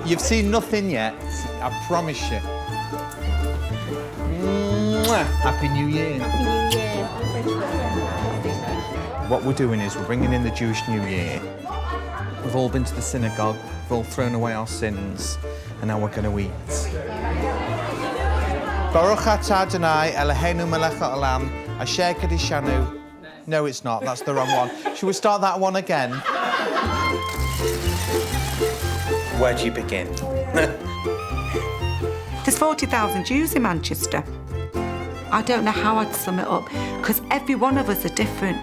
You've seen nothing yet, I promise you. Mwah. Happy New Year. Happy New Year. What we're doing is we're bringing in the Jewish New Year. We've all been to the synagogue, we've all thrown away our sins, and now we're going to eat. Baruch atah Adonai Eloheinu melech haolam asher kadishanu. No, it's not. That's the wrong one. Should we start that one again? Where do you begin? There's 40,000 Jews in Manchester. I don't know how I'd sum it up, because every one of us are different.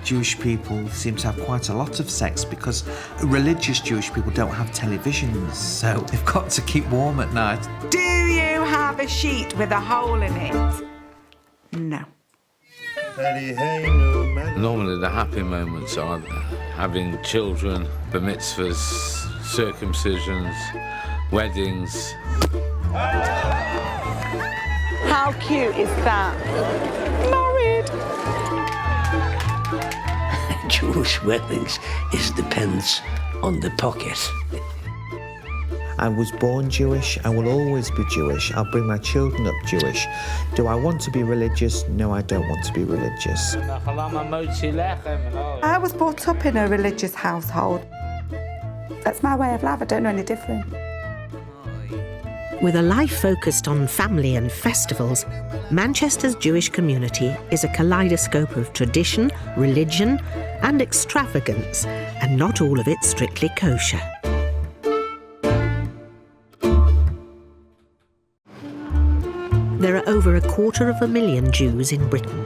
Jewish people seem to have quite a lot of sex because religious Jewish people don't have televisions, so they've got to keep warm at night. Do you have a sheet with a hole in it? No. Normally the happy moments are having children, bar mitzvahs, circumcisions, weddings. How cute is that? Married. Jewish weddings depends on the pocket. I was born Jewish, I will always be Jewish, I'll bring my children up Jewish. Do I want to be religious? No, I don't want to be religious. I was brought up in a religious household. That's my way of life, I don't know any different. With a life focused on family and festivals, Manchester's Jewish community is a kaleidoscope of tradition, religion, and extravagance, and not all of it strictly kosher. There are over 250,000 Jews in Britain.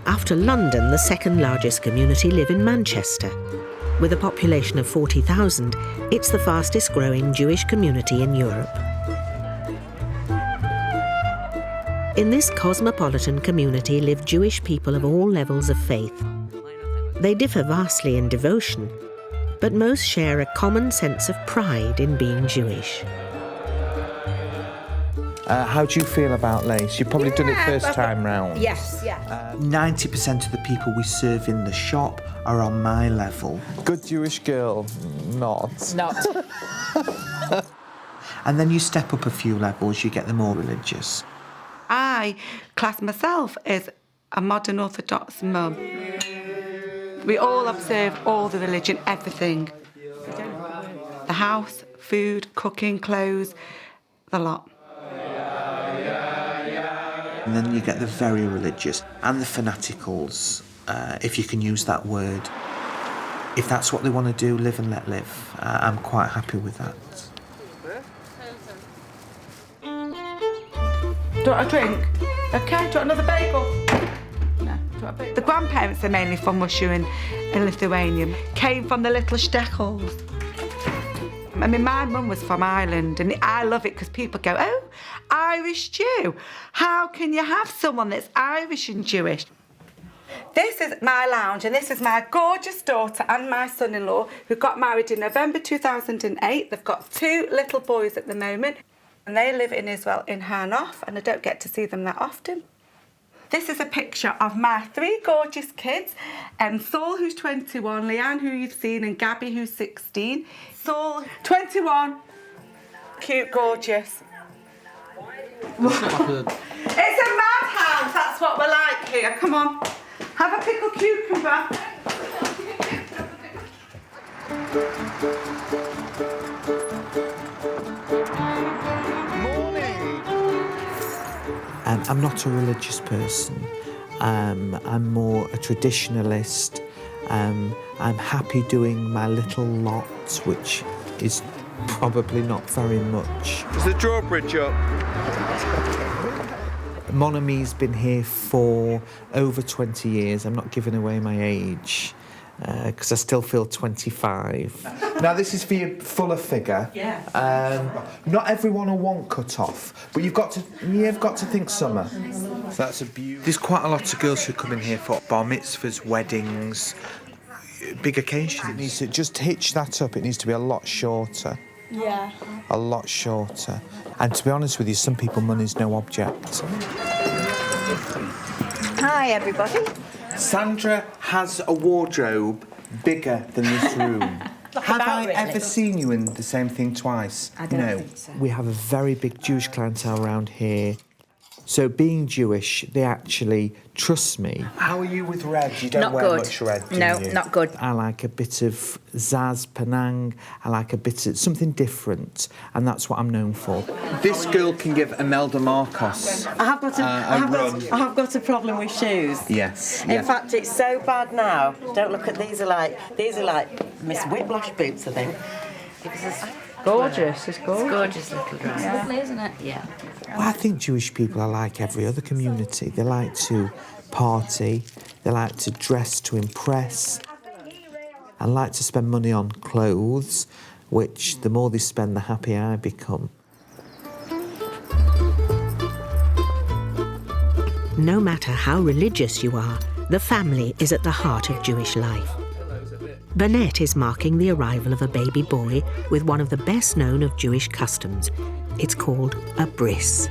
After London, the second largest community live in Manchester. With a population of 40,000, it's the fastest growing Jewish community in Europe. In this cosmopolitan community live Jewish people of all levels of faith. They differ vastly in devotion, but most share a common sense of pride in being Jewish. How do you feel about lace? You've probably done it first time round. Yes, yeah. 90% of the people we serve in the shop are on my level. Good Jewish girl, not. Not. And then you step up a few levels, you get the more religious. I class myself as a modern Orthodox mum. We all observe all the religion, everything. The house, food, cooking, clothes, the lot. And then you get the very religious and the fanaticals, if you can use that word. If that's what they want to do, live and let live. I'm quite happy with that. Do you want a drink? Okay, do you want another bagel? No. Do you want a bagel? The grandparents are mainly from Russia and Lithuania. Came from the little shtekels. I mean, my mum was from Ireland, and I love it because people go, oh, Irish Jew. How can you have someone that's Irish and Jewish? This is my lounge, and this is my gorgeous daughter and my son-in-law who got married in November 2008. They've got 2 little boys at the moment, and they live in Israel, in Hanof, and I don't get to see them that often. This is a picture of my 3 gorgeous kids, Saul, who's 21, Leanne, who you've seen, and Gabby, who's 16. Saul, 21, cute, gorgeous. It's a madhouse, that's what we're like here. Come on, have a pickled cucumber. I'm not a religious person. I'm more a traditionalist. I'm happy doing my little lot, which is probably not very much. Is the drawbridge up? Mon Ami's been here for over 20 years. I'm not giving away my age because I still feel 25. Now, this is for your fuller figure. Yeah. Not everyone will want cut off, but you've got to think summer. So that's a beauty. There's quite a lot of girls who come in here for bar mitzvahs, weddings, big occasions. It needs to just hitch that up. It needs to be a lot shorter. Yeah. A lot shorter. And to be honest with you, some people, money's no object. Hi, everybody. Sandra has a wardrobe bigger than this room. Have I ever seen you in the same thing twice? I don't think so. We have a very big Jewish clientele around here. So being Jewish, they actually trust me. How are you with red? You don't wear much red, do you? No, not good. I like a bit of Zaz, Penang. I like a bit of something different, and that's what I'm known for. This girl can give Imelda Marcos I have got a problem with shoes. Yes. In fact, it's so bad now. Don't look at these are like Miss Whiplash boots, I think. Gorgeous, it's gorgeous. Gorgeous little dress. Yeah. Lovely, isn't it? Yeah. Well, I think Jewish people are like every other community. They like to party, they like to dress to impress, and like to spend money on clothes, which the more they spend, the happier I become. No matter how religious you are, the family is at the heart of Jewish life. Bernette is marking the arrival of a baby boy with one of the best known of Jewish customs. It's called a bris.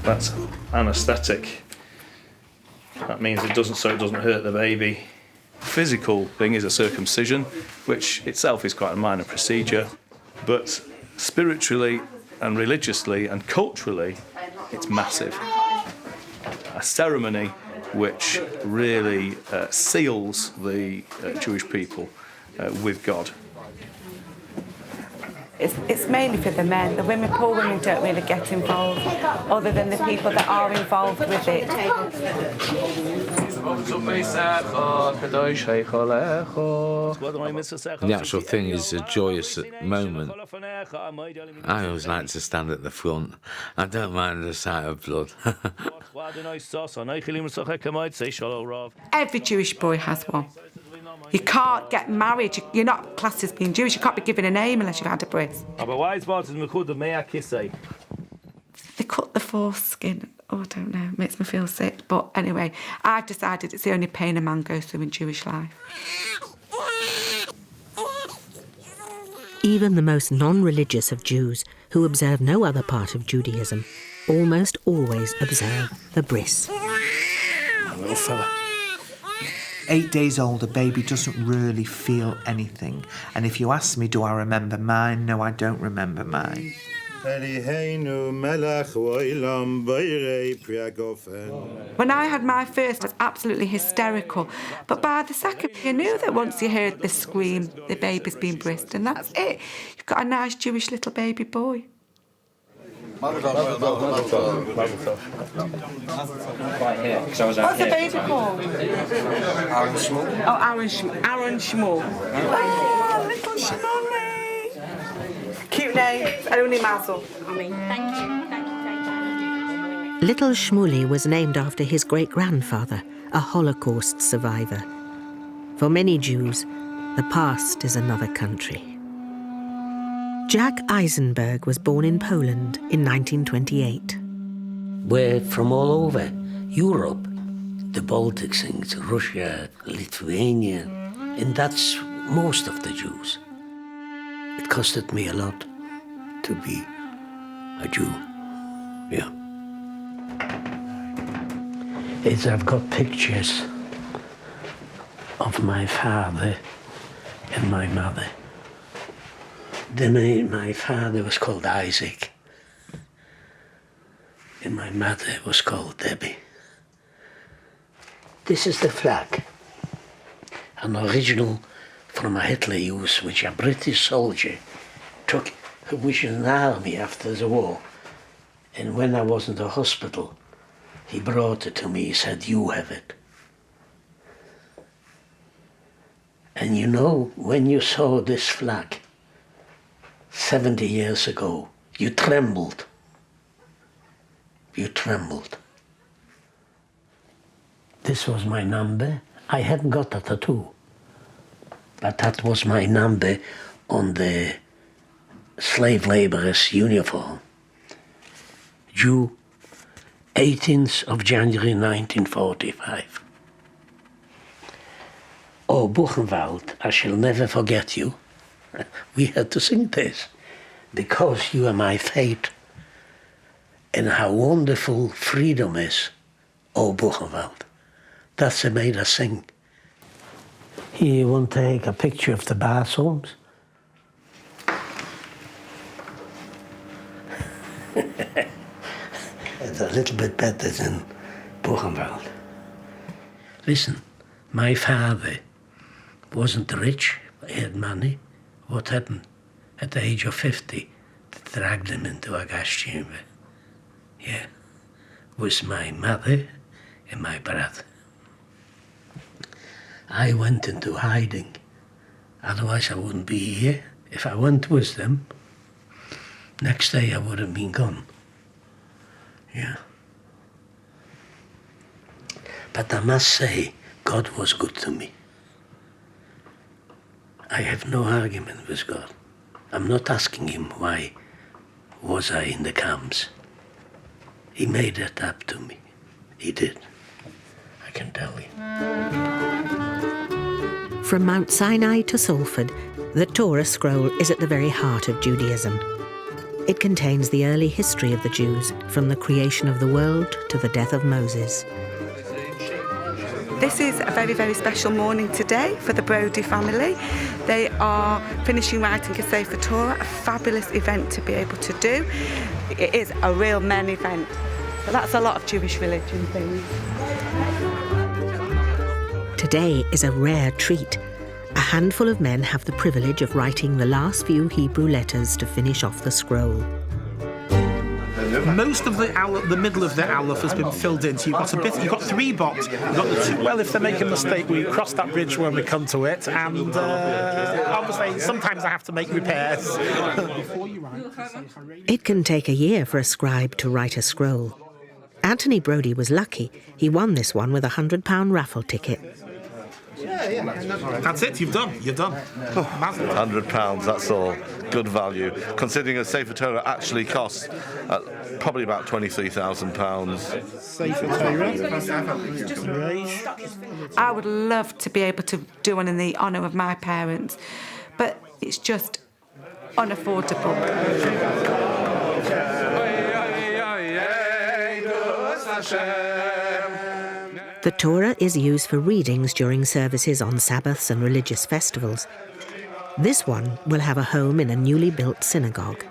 That's anaesthetic. That means it doesn't hurt the baby. Physical thing is a circumcision, which itself is quite a minor procedure, but spiritually and religiously and culturally, it's massive. A ceremony which really seals the Jewish people with God. It's mainly for the men. The women, poor women, don't really get involved, other than the people that are involved with it. The actual thing is a joyous moment. I always like to stand at the front. I don't mind the sight of blood. Every Jewish boy has one. You can't get married. You're not classed as being Jewish. You can't be given a name unless you've had a bris. They cut the foreskin. Oh, I don't know. It makes me feel sick. But anyway, I've decided it's the only pain a man goes through in Jewish life. Even the most non-religious of Jews, who observe no other part of Judaism, almost always observe the bris. Little fella. 8 days old, a baby doesn't really feel anything. And if you ask me, do I remember mine? No, I don't remember mine. When I had my first, I was absolutely hysterical. But by the second, you knew that once you heard the scream, the baby's been brised, and that's it. You've got a nice Jewish little baby boy. Right here, because I was out What's the baby called? Aaron Schmull. Oh, Aaron Schmull. Oh, little Schmully. Cute name. Only Mazel. Thank you. Little Shmuley was named after his great-grandfather, a Holocaust survivor. For many Jews, the past is another country. Jack Eisenberg was born in Poland in 1928. We're from all over Europe, the Baltic things, Russia, Lithuania, and that's most of the Jews. It costed me a lot to be a Jew, yeah. I've got pictures of my father and my mother. My father was called Isaac, and my mother was called Debbie. This is the flag, an original from a Hitler use, which a British soldier took, which is an army after the war. And when I was in the hospital, he brought it to me, he said, "You have it." And you know, when you saw this flag 70 years ago, you trembled. You trembled. This was my number. I hadn't got a tattoo, but that was my number on the slave laborer's uniform. Jew, 18th of January 1945. Oh, Buchenwald, I shall never forget you. We had to sing this, because you are my fate, and how wonderful freedom is, oh Buchenwald. That's what made us sing. Here you want to take a picture of the bathrooms. It's a little bit better than Buchenwald. Listen, my father wasn't rich, he had money. What happened? At the age of 50, they dragged him into a gas chamber. Yeah, with my mother and my brother. I went into hiding. Otherwise I wouldn't be here. If I went with them, next day I would have been gone. Yeah. But I must say, God was good to me. I have no argument with God. I'm not asking him why was I in the camps. He made that up to me. He did. I can tell you. From Mount Sinai to Salford, the Torah scroll is at the very heart of Judaism. It contains the early history of the Jews, from the creation of the world to the death of Moses. This is a very, very special morning today for the Brody family. They are finishing writing a Sefer Torah, a fabulous event to be able to do. It is a real men event. But that's a lot of Jewish religion things. Today is a rare treat. A handful of men have the privilege of writing the last few Hebrew letters to finish off the scroll. Most of the middle of the aleph has been filled in, so you've got 3 boxes. Well, if they make a mistake, we cross that bridge when we come to it, and obviously sometimes I have to make repairs. It can take a year for a scribe to write a scroll. Anthony Brodie was lucky. He won this one with a £100 raffle ticket. That's it, you've done. £100, that's all. Good value. Considering a Sefer Torah actually costs probably about £23,000. Sefer Torah. I would love to be able to do one in the honour of my parents, but it's just unaffordable. The Torah is used for readings during services on Sabbaths and religious festivals. This one will have a home in a newly built synagogue.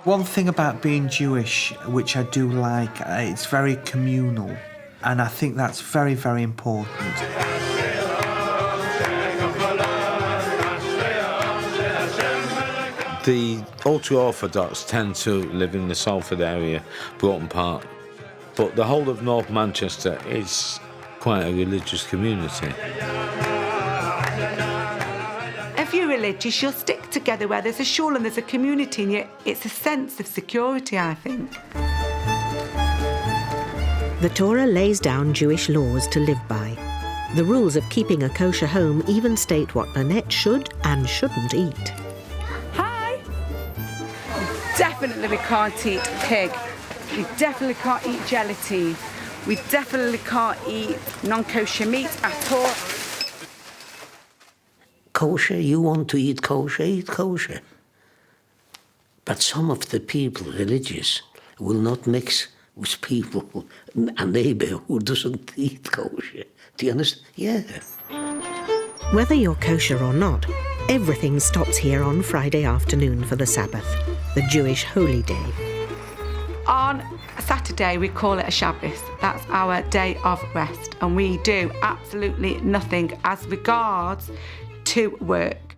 One thing about being Jewish, which I do like, it's very communal, and I think that's very, very important. The ultra-Orthodox tend to live in the Salford area, Broughton Park, but the whole of North Manchester is quite a religious community. If you're religious, you'll stick together where there's a shul and there's a community, and it's a sense of security, I think. The Torah lays down Jewish laws to live by. The rules of keeping a kosher home even state what Bernette should and shouldn't eat. Hi! Definitely we can't eat pig. We definitely can't eat gelatine. We definitely can't eat non-kosher meat at all. Kosher, you want to eat kosher. But some of the people, religious, will not mix with people, a neighbour who doesn't eat kosher. Do you understand? Yeah. Whether you're kosher or not, everything stops here on Friday afternoon for the Sabbath, the Jewish holy day. On Saturday, we call it a Shabbos. That's our day of rest. And we do absolutely nothing as regards to work.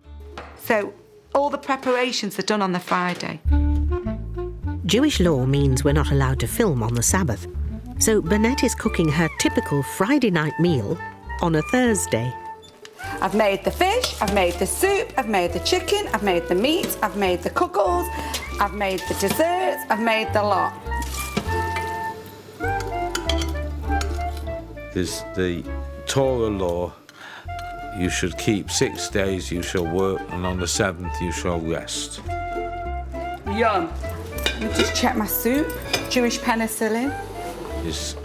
So all the preparations are done on the Friday. Jewish law means we're not allowed to film on the Sabbath. So Bernette is cooking her typical Friday night meal on a Thursday. I've made the fish, I've made the soup, I've made the chicken, I've made the meat, I've made the cockles, I've made the desserts, I've made the lot. There's the Torah law. You should keep 6 days, you shall work, and on the 7th you shall rest. Yum. Let me just check my soup. Jewish penicillin. There's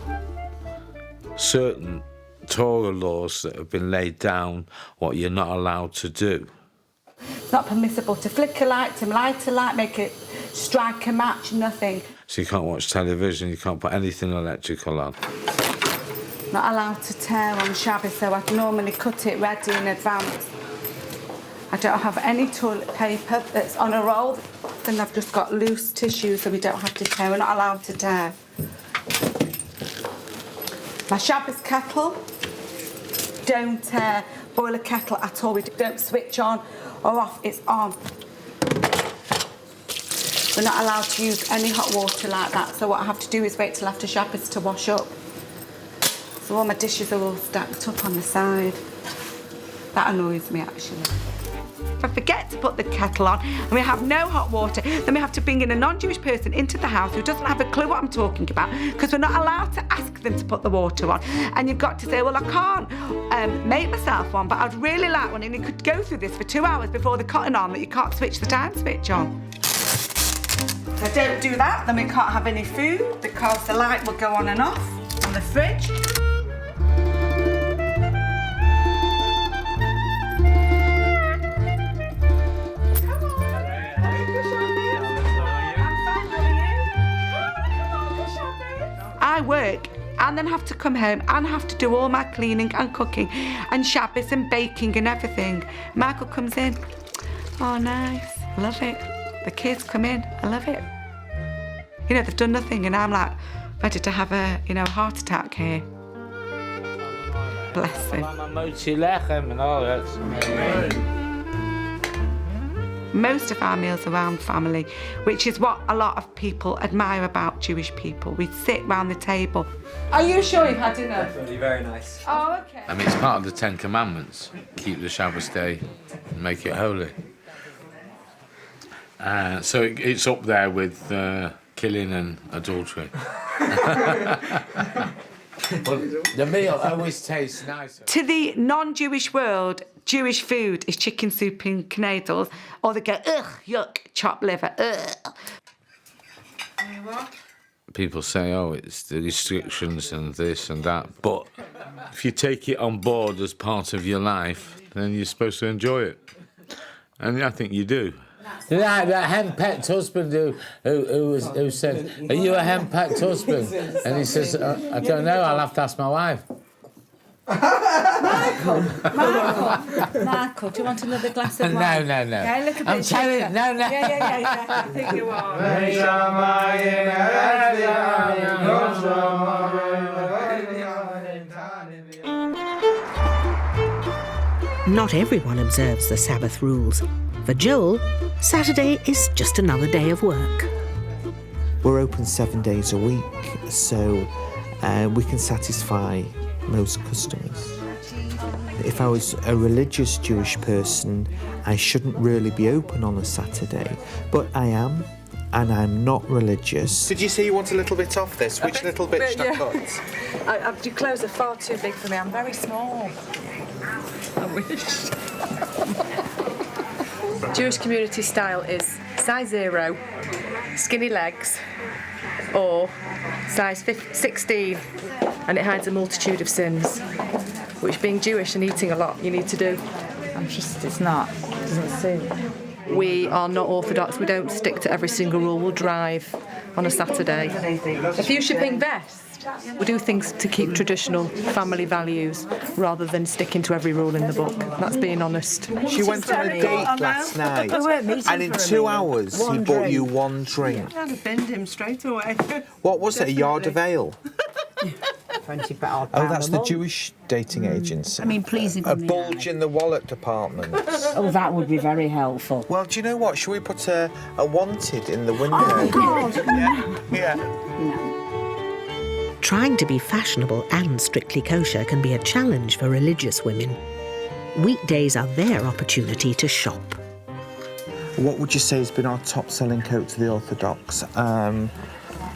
certain Torah laws that have been laid down what you're not allowed to do. It's not permissible to flick a light, to light a light, make it strike a match, nothing. So you can't watch television, you can't put anything electrical on. Not allowed to tear on Sabbath, so I'd normally cut it ready in advance. I don't have any toilet paper that's on a roll. Then I've just got loose tissue so we don't have to tear. We're not allowed to tear. My Sabbath kettle, don't boil a kettle at all. We don't switch on or off, it's on. We're not allowed to use any hot water like that, so what I have to do is wait till after Sabbath to wash up. So all my dishes are all stacked up on the side. That annoys me, actually. If I forget to put the kettle on and we have no hot water, then we have to bring in a non-Jewish person into the house who doesn't have a clue what I'm talking about, because we're not allowed to ask them to put the water on. And you've got to say, well, I can't make myself one, but I'd really like one. And you could go through this for 2 hours before the cutting on that you can't switch the time switch on. If I don't do that, then we can't have any food because the light will go on and off on the fridge. I work and then have to come home and have to do all my cleaning and cooking and Shabbos and baking and everything. Michael comes in. Oh, nice. Love it. The kids come in. I love it. You know, they've done nothing and I'm like ready to have a, heart attack here. Bless him. Most of our meals are around family, which is what a lot of people admire about Jewish people. We sit round the table. Are you sure you've had dinner? Definitely, very nice. Oh, okay. I mean, it's part of the Ten Commandments. Keep the Sabbath day and make it holy. So it's up there with killing and adultery. Well, the meal always tastes nicer. To the non-Jewish world, Jewish food is chicken soup and kneidels, or they go, ugh, yuck, chopped liver, ugh. People say, oh, it's the restrictions and this and that, but if you take it on board as part of your life, then you're supposed to enjoy it. And I think you do. Like that henpecked husband who said, are you a henpecked husband? And he says, I don't know, I'll have to ask my wife. Michael, do you want another glass of wine? No. Yeah, a little bit. I'm telling you, no. Yeah. I think you are. Not everyone observes the Sabbath rules. For Joel, Saturday is just another day of work. We're open 7 days a week, so we can satisfy most customers. If I was a religious Jewish person, I shouldn't really be open on a Saturday, but I am, and I'm not religious. Did you say you want a little bit off this? Which little bit should I cut? Your clothes are far too big for me. I'm very small. I wish. Jewish community style is size 0, skinny legs, or size 16, and it hides a multitude of sins, which being Jewish and eating a lot, you need to do. It doesn't suit. We are not Orthodox, we don't stick to every single rule, we'll drive on a Saturday. A few shipping vests. We do things to keep traditional family values rather than sticking to every rule in the book. That's being honest. She went on a date last night, and in 2 hours he bought you one drink. I'd have binned him straight away. What was it, a yard of ale? 20 Oh, that's the Jewish dating agency. I mean, pleasing. A bulge in the wallet department. Oh, that would be very helpful. Well, do you know what? Should we put a wanted in the window? Oh, God. Yeah. No. Trying to be fashionable and strictly kosher can be a challenge for religious women. Weekdays are their opportunity to shop. What would you say has been our top-selling coat to the Orthodox?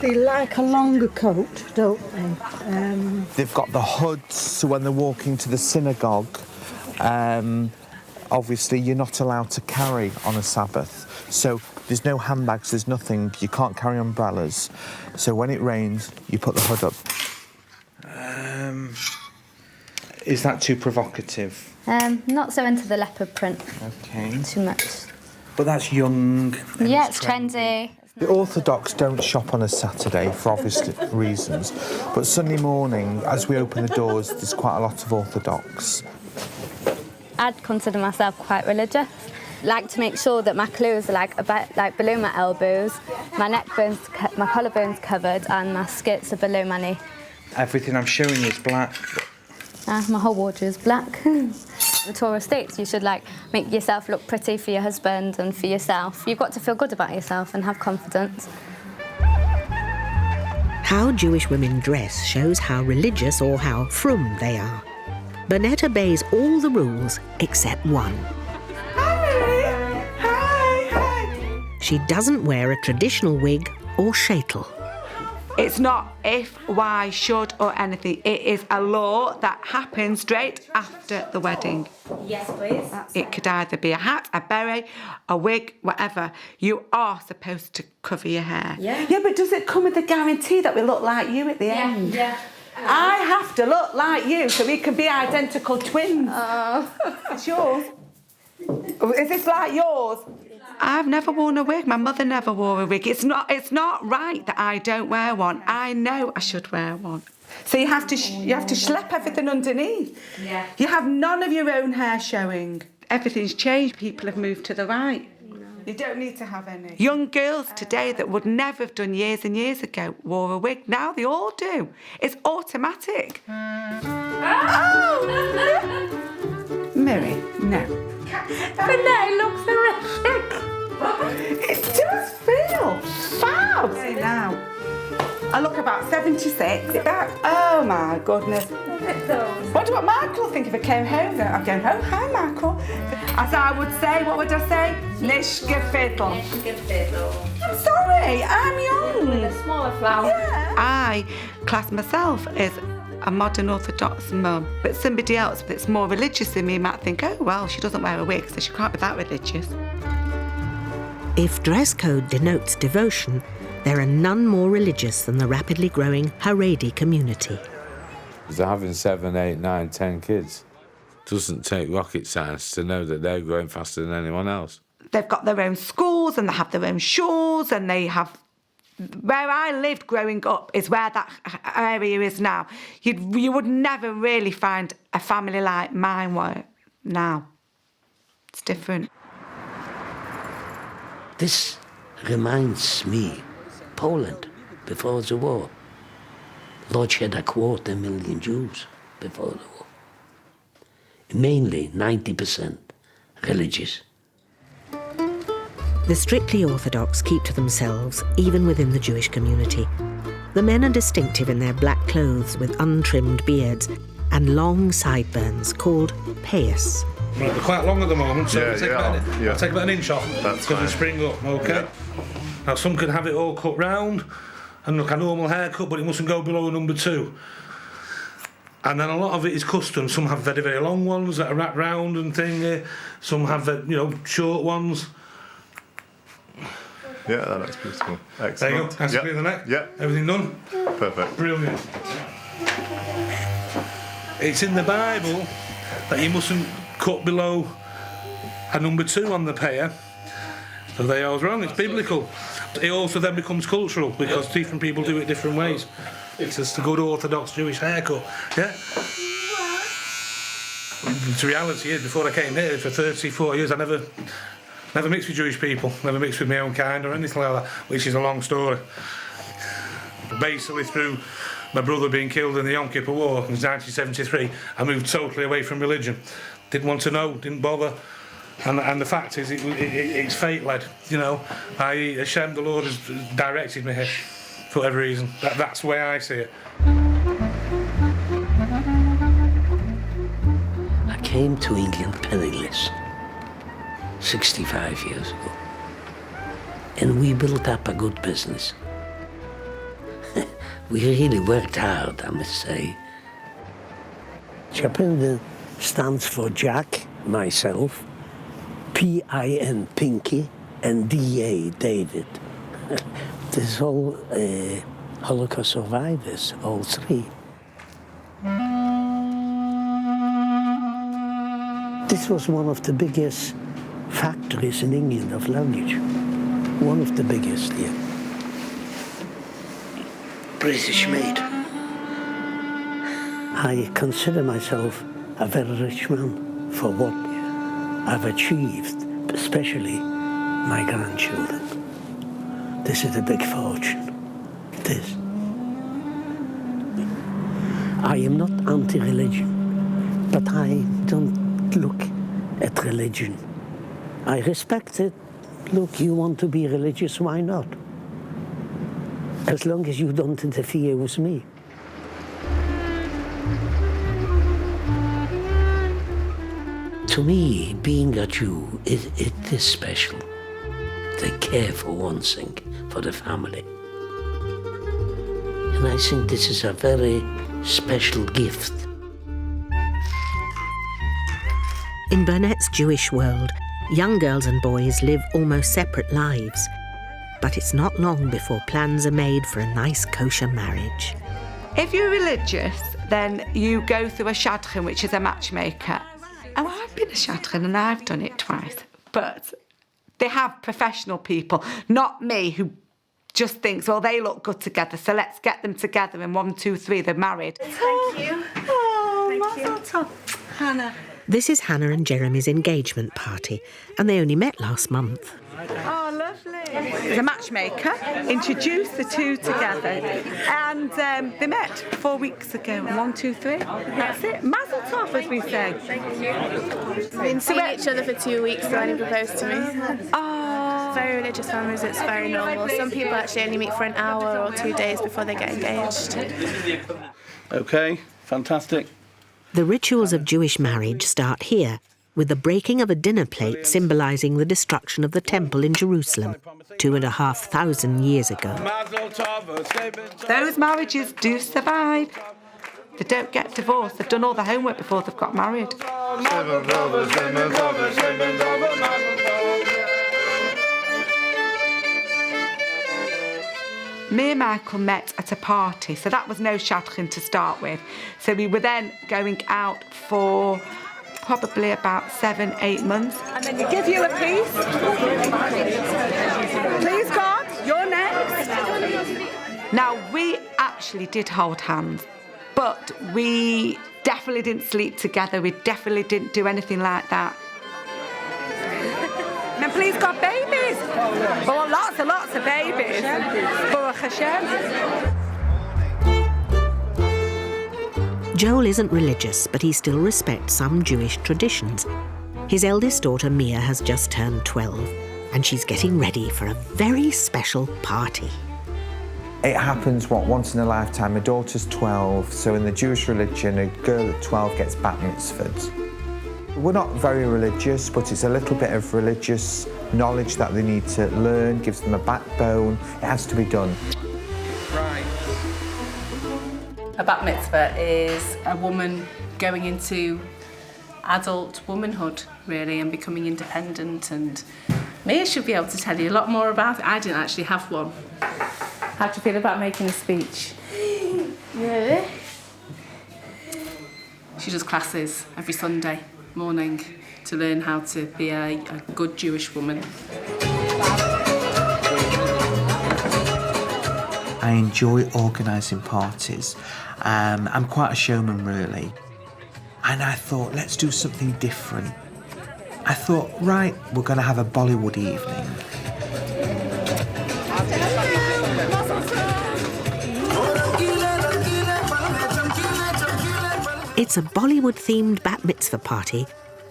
They like a longer coat, don't they? They've got the hoods, so when they're walking to the synagogue, obviously you're not allowed to carry on a Sabbath. So there's no handbags, there's nothing, you can't carry umbrellas. So when it rains, you put the hood up. Is that too provocative? Not so into the leopard print. Okay. Too much. But that's young. Yeah, it's trendy. The Orthodox don't shop on a Saturday for obvious reasons, but Sunday morning, as we open the doors, there's quite a lot of Orthodox. I'd consider myself quite religious. Like to make sure that my clothes are like below my elbows, my my collarbones covered, and my skirts are below my knee. Everything I'm showing you is black. My whole wardrobe is black. The Torah states you should make yourself look pretty for your husband and for yourself. You've got to feel good about yourself and have confidence. How Jewish women dress shows how religious or how frum they are. Bernette obeys all the rules except one. She doesn't wear a traditional wig or shaitel. It's not if, why, should or anything. It is a law that happens straight after the wedding. Yes, please. It could either be a hat, a beret, a wig, whatever. You are supposed to cover your hair. Yeah. Yeah, but does it come with the guarantee that we look like you at the end? Yeah. I have to look like you so we can be identical twins. It's yours. Is this like yours? I've never worn a wig. My mother never wore a wig. It's not right that I don't wear one. I know I should wear one. So you have to schlep everything underneath. Yeah. You have none of your own hair showing. Everything's changed. People have moved to the right. You don't need to have any. Young girls today that would never have done years and years ago wore a wig. Now they all do. It's automatic. Oh! Mary, no. Bernette looks horrific. It does feel fab. Hey, now. I look about 76. Oh my goodness. Wonder what Michael will think if I came home. I'm going home. Hi, Michael. As I would say, what would I say? Nishgefidl. I'm sorry, I'm young. With a smaller flower. Yeah. I class myself as a modern Orthodox mum, but somebody else that's more religious than me might think, oh, well, she doesn't wear a wig, so she can't be that religious. If dress code denotes devotion, there are none more religious than the rapidly growing Haredi community. They're having 7, 8, 9, 10 kids. Doesn't take rocket science to know that they're growing faster than anyone else. They've got their own schools and they have their own shawls and they have... Where I lived growing up is where that area is now. You would never really find a family like mine now. It's different. This reminds me, Poland, before the war. Lodz had 250,000 Jews before the war. Mainly 90% religious. The strictly Orthodox keep to themselves, even within the Jewish community. The men are distinctive in their black clothes with untrimmed beards and long sideburns called payas. Right, they're quite long at the moment, so Yeah, I'll take about an inch off That's because they fine. spring up, okay? Yeah. Now, some can have it all cut round and look a normal haircut, but it mustn't go below number 2. And then a lot of it is custom. Some have very, very long ones that are wrapped round and thing. Some have, short ones. Yeah, that looks beautiful. Excellent. There you go. Has to clear the neck. Yeah. Everything done. Perfect. Brilliant. It's in the Bible that you mustn't cut below a number 2 on the pair. So they are wrong. It's biblical. It also then becomes cultural because different people do it different ways. It's just a good Orthodox Jewish haircut. Yeah. The reality is, before I came here for 34 years, I never mixed with Jewish people, never mixed with my own kind or anything like that, which is a long story. Basically, through my brother being killed in the Yom Kippur War in 1973, I moved totally away from religion. Didn't want to know, didn't bother. And the fact is, it's fate-led, Hashem, the Lord, has directed me here for whatever reason. That's the way I see it. I came to England penniless 65 years ago. And we built up a good business. We really worked hard, I must say. Chapin stands for Jack, myself, P-I-N, Pinky, and D-A, David. This is all Holocaust survivors, all 3. This was one of the biggest factories in England of luggage. One of the biggest here. British made. I consider myself a very rich man for what I've achieved, especially my grandchildren. This is a big fortune. It is. I am not anti-religion, but I don't look at religion. I respect it. Look, you want to be religious, why not? As long as you don't interfere with me. To me, being a Jew, it is special. They care for one thing, for the family. And I think this is a very special gift. In Bernette's Jewish world, young girls and boys live almost separate lives. But it's not long before plans are made for a nice kosher marriage. If you're religious, then you go through a shadchan, which is a matchmaker. Oh, I've been a shadchan and I've done it twice. But they have professional people, not me, who just thinks, well, they look good together, so let's get them together and 1, 2, 3, they're married. Thank you. Oh, Mazel tov, Hannah. This is Hannah and Jeremy's engagement party, and they only met last month. Oh, lovely. The matchmaker introduced the two together, and they met 4 weeks ago. 1, 2, 3. That's it. Mazel tov, as we say. Thank you. We've been seeing each other for 2 weeks when he proposed to me. Oh. Very religious families, it's very normal. Some people actually only meet for an hour or 2 days before they get engaged. Okay, fantastic. The rituals of Jewish marriage start here, with the breaking of a dinner plate symbolising the destruction of the temple in Jerusalem 2,500 years ago. Those marriages do survive. They don't get divorced. They've done all the homework before they've got married. Me and Michael met at a party, so that was no shadchan to start with. So we were then going out for probably about 7, 8 months. And then you give you a piece. Please, God, you're next. Now, we actually did hold hands, but we definitely didn't sleep together. We definitely didn't do anything like that. And please, God, babies. Oh, lots and lots of babies. Baruch Hashem. Joel isn't religious, but he still respects some Jewish traditions. His eldest daughter, Mia, has just turned 12, and she's getting ready for a very special party. It happens, once in a lifetime. My daughter's 12, so in the Jewish religion, a girl at 12 gets bat mitzvahed. We're not very religious, but it's a little bit of religious knowledge that they need to learn, gives them a backbone. It has to be done. Right. A bat mitzvah is a woman going into adult womanhood, really, and becoming independent. And Mia should be able to tell you a lot more about it. I didn't actually have one. How do you feel about making a speech? Really? She does classes every Sunday morning to learn how to be a good Jewish woman. I enjoy organising parties. I'm quite a showman, really. And I thought, let's do something different. I thought, right, we're going to have a Bollywood evening. It's a Bollywood-themed bat mitzvah party,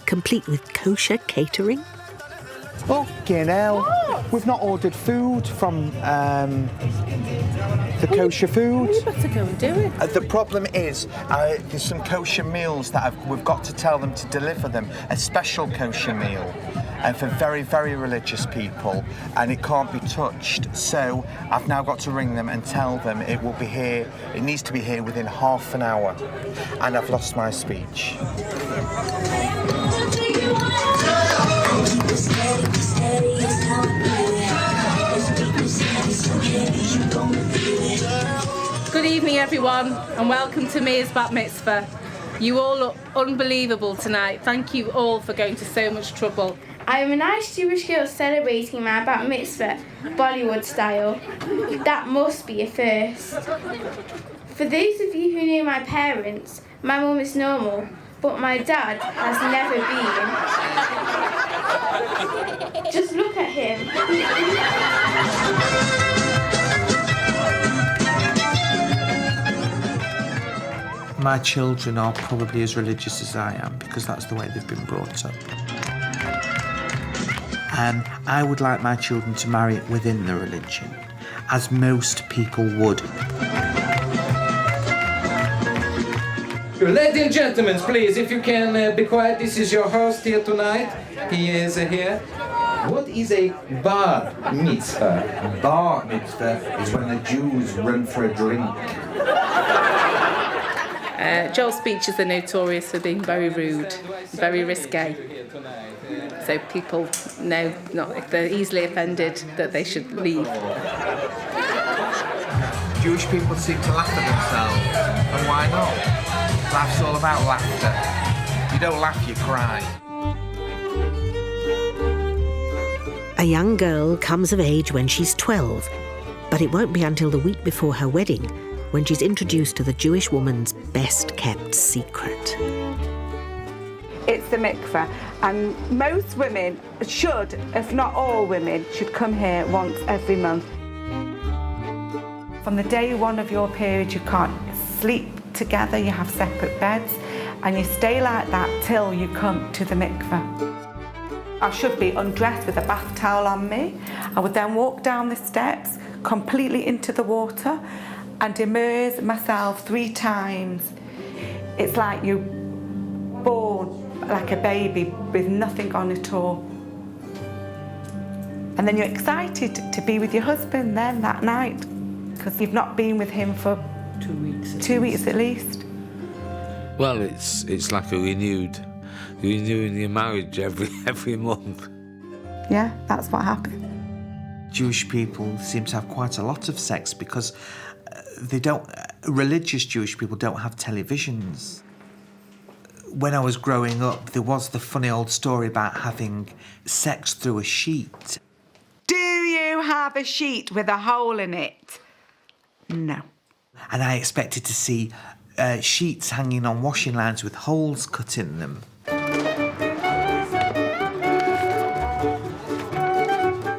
complete with kosher catering. Fucking hell. We've not ordered food from the kosher food. Well, you better go and do it. The problem is, there's some kosher meals that we've got to tell them to deliver them. A special kosher meal for very, very religious people, and it can't be touched. So I've now got to ring them and tell them it will be here. It needs to be here within half an hour. And I've lost my speech. Good evening, everyone, and welcome to Mia's bat mitzvah. You all look unbelievable tonight. Thank you all for going to so much trouble. I'm a nice Jewish girl celebrating my bat mitzvah, Bollywood style. That must be a first. For those of you who know my parents, my mum is normal, but my dad has never been. Just look at him. My children are probably as religious as I am because that's the way they've been brought up. And I would like my children to marry within the religion, as most people would. Ladies and gentlemen, please, if you can be quiet, this is your host here tonight. He is here. What is a bar mitzvah? Bar mitzvah is when the Jews run for a drink. Joel's speeches are notorious for being very rude, very risque. So people know not if they're easily offended that they should leave. Jewish people seem to laugh at themselves, and why not? Life's all about laughter. You don't laugh, you cry. A young girl comes of age when she's 12, but it won't be until the week before her wedding when she's introduced to the Jewish woman's best-kept secret. It's the mikveh, and most women should, if not all women, should come here once every month. From the day one of your period, you can't sleep together, you have separate beds, and you stay like that till you come to the mikveh. I should be undressed with a bath towel on me. I would then walk down the steps completely into the water and immerse myself 3 times. It's like you're born like a baby with nothing on at all. And then you're excited to be with your husband then that night because you've not been with him for 2 weeks. 2 weeks at least. Well, it's like renewing your marriage every month. Yeah, that's what happened. Jewish people seem to have quite a lot of sex because religious Jewish people don't have televisions. When I was growing up, there was the funny old story about having sex through a sheet. Do you have a sheet with a hole in it? No. And I expected to see sheets hanging on washing lines with holes cut in them.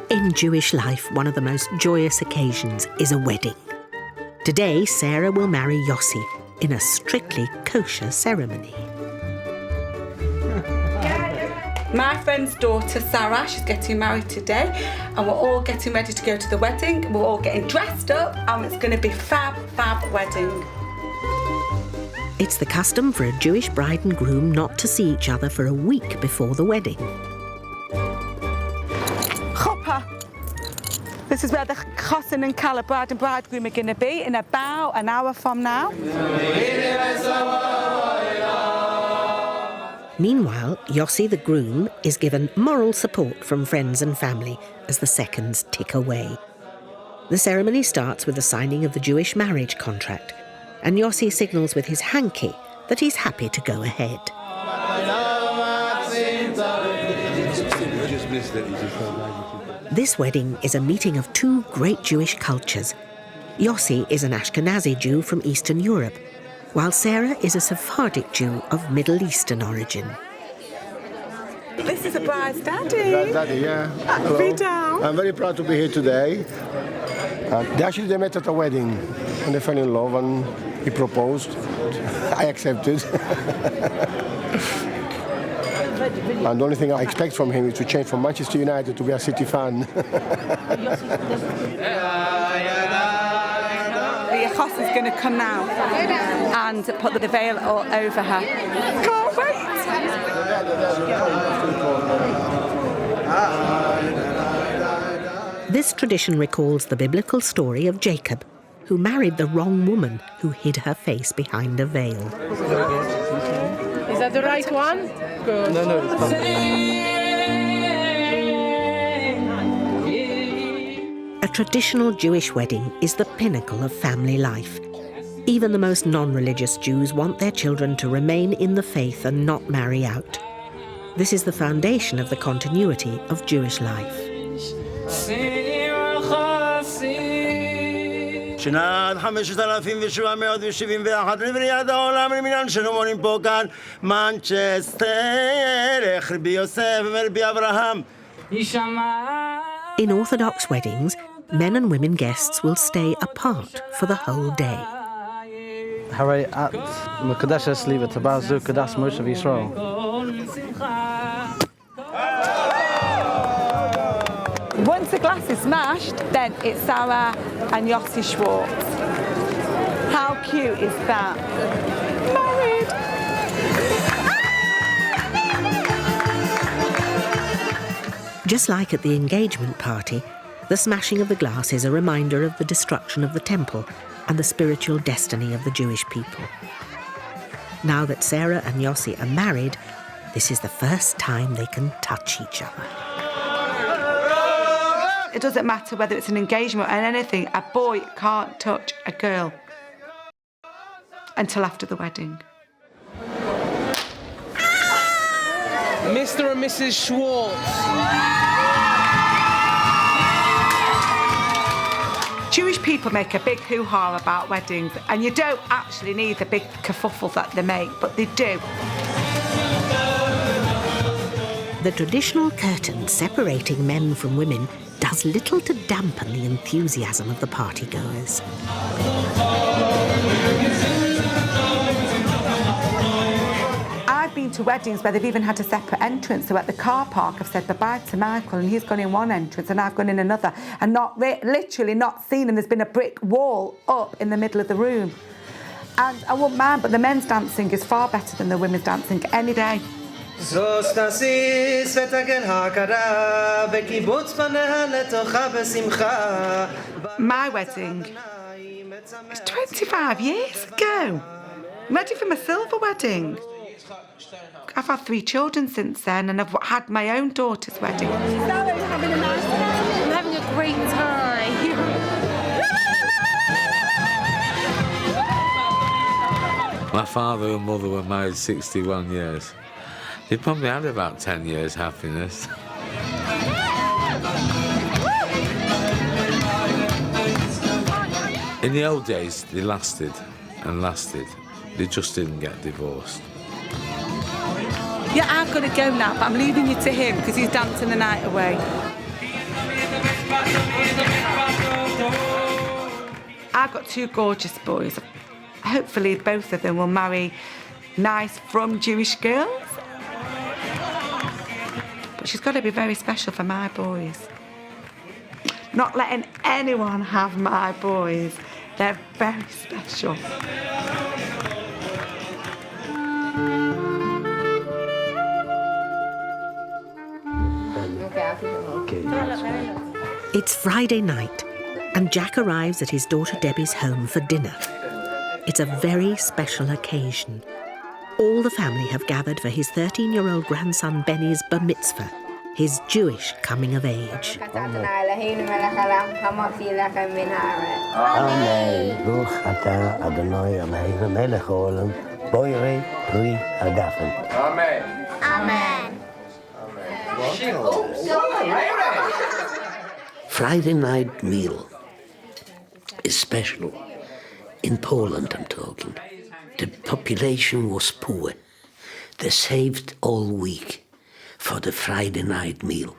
In Jewish life, one of the most joyous occasions is a wedding. Today, Sarah will marry Yossi in a strictly kosher ceremony. My friend's daughter, Sarah, she's getting married today, and we're all getting ready to go to the wedding. We're all getting dressed up, and it's going to be fab wedding. It's the custom for a Jewish bride and groom not to see each other for a week before the wedding. Chopper. This is where the chassan and kala bride and bridegroom are going to be in about an hour from now. Meanwhile, Yossi the groom is given moral support from friends and family as the seconds tick away. The ceremony starts with the signing of the Jewish marriage contract, and Yossi signals with his hanky that he's happy to go ahead. This wedding is a meeting of 2 great Jewish cultures. Yossi is an Ashkenazi Jew from Eastern Europe, while Sarah is a Sephardic Jew of Middle Eastern origin. This is a bride's daddy. Daddy, yeah. Be down. I'm very proud to be here today. They met at a wedding, and they fell in love, and he proposed. I accepted. And the only thing I expect from him is to change from Manchester United to be a City fan. The Achos is going to come now and put the veil all over her. Can't wait! This tradition recalls the biblical story of Jacob, who married the wrong woman who hid her face behind a veil. Is that the right one? Good. No, it's not. A traditional Jewish wedding is the pinnacle of family life. Even the most non-religious Jews want their children to remain in the faith and not marry out. This is the foundation of the continuity of Jewish life. שנת 5,771 לבריאת העולם למניין שנאמרים פה כאן מנצ'סטר, רבי יוסף ורבי אברהם. In Orthodox weddings, men and women guests will stay apart for the whole day. הרי את מקדשת לי וטבע זו קדש משה וישראל. Once the glass is smashed, then it's Sarah and Yossi Schwartz. How cute is that? Married! Just like at the engagement party, the smashing of the glass is a reminder of the destruction of the temple and the spiritual destiny of the Jewish people. Now that Sarah and Yossi are married, this is the first time they can touch each other. It doesn't matter whether it's an engagement or anything, a boy can't touch a girl until after the wedding. Mr. and Mrs. Schwartz. Jewish people make a big hoo-ha about weddings, and you don't actually need the big kerfuffle that they make, but they do. The traditional curtain separating men from women does little to dampen the enthusiasm of the partygoers. I've been to weddings where they've even had a separate entrance, so at the car park I've said bye-bye to Michael and he's gone in one entrance and I've gone in another and literally not seen him. There's been a brick wall up in the middle of the room. And I wouldn't mind, but the men's dancing is far better than the women's dancing any day. My wedding is 25 years ago. I'm ready for my silver wedding. I've had 3 children since then, and I've had my own daughter's wedding. I'm having a great time. My father and mother were married 61 years. They probably had about 10 years happiness. In the old days, they lasted and lasted. They just didn't get divorced. Yeah, I've got to go now, but I'm leaving you to him because he's dancing the night away. I've got 2 gorgeous boys. Hopefully both of them will marry nice, from Jewish girls. But she's got to be very special for my boys. Not letting anyone have my boys. They're very special. It's Friday night, and Jack arrives at his daughter Debbie's home for dinner. It's a very special occasion. All the family have gathered for his 13-year-old grandson Benny's bar mitzvah, his Jewish coming of age. Amen. Baruch atah Adonai Eloheinu melech haolam, borei pri hagafen. Amen. Amen. Friday night meal is special. In Poland, I'm talking. The population was poor. They saved all week for the Friday night meal.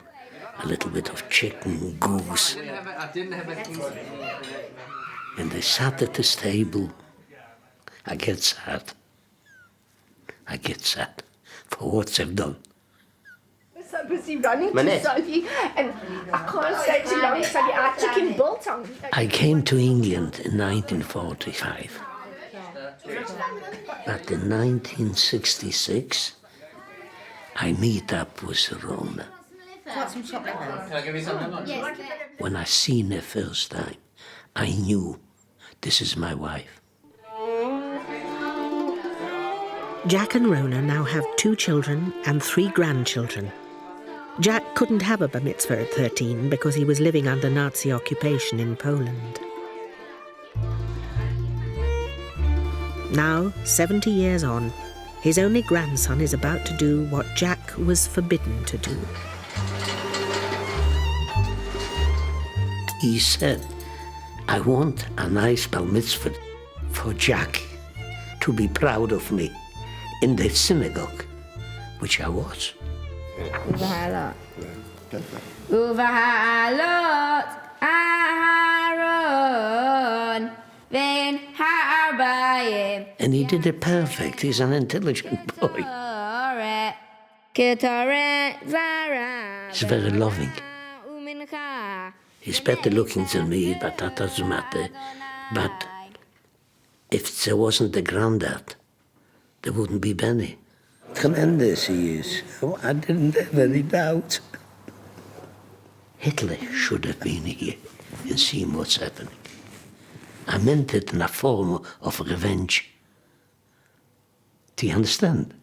A little bit of chicken, goose. And they sat at this table. I get sad. I get sad for what they've done. So busy running Bernette. to Sophie, and I can't stay too long, so I chicken biltong. I came to England in 1945. But in 1966, I meet up with Rona. Can I give you something? Yes. When I seen her first time, I knew this is my wife. Jack and Rona now have 2 children and 3 grandchildren. Jack couldn't have a bar mitzvah at 13 because he was living under Nazi occupation in Poland. Now, 70 years on, his only grandson is about to do what Jack was forbidden to do. He said, I want a nice bar mitzvah for Jack to be proud of me in the synagogue, which I was. And he did it perfect. He's an intelligent boy. He's very loving. He's better looking than me, but that doesn't matter. But if there wasn't the granddad, there wouldn't be Benny. Tremendous he is. I didn't have any doubt. Hitler should have been here and seen what's happening. I meant it in a form of revenge. Do you understand?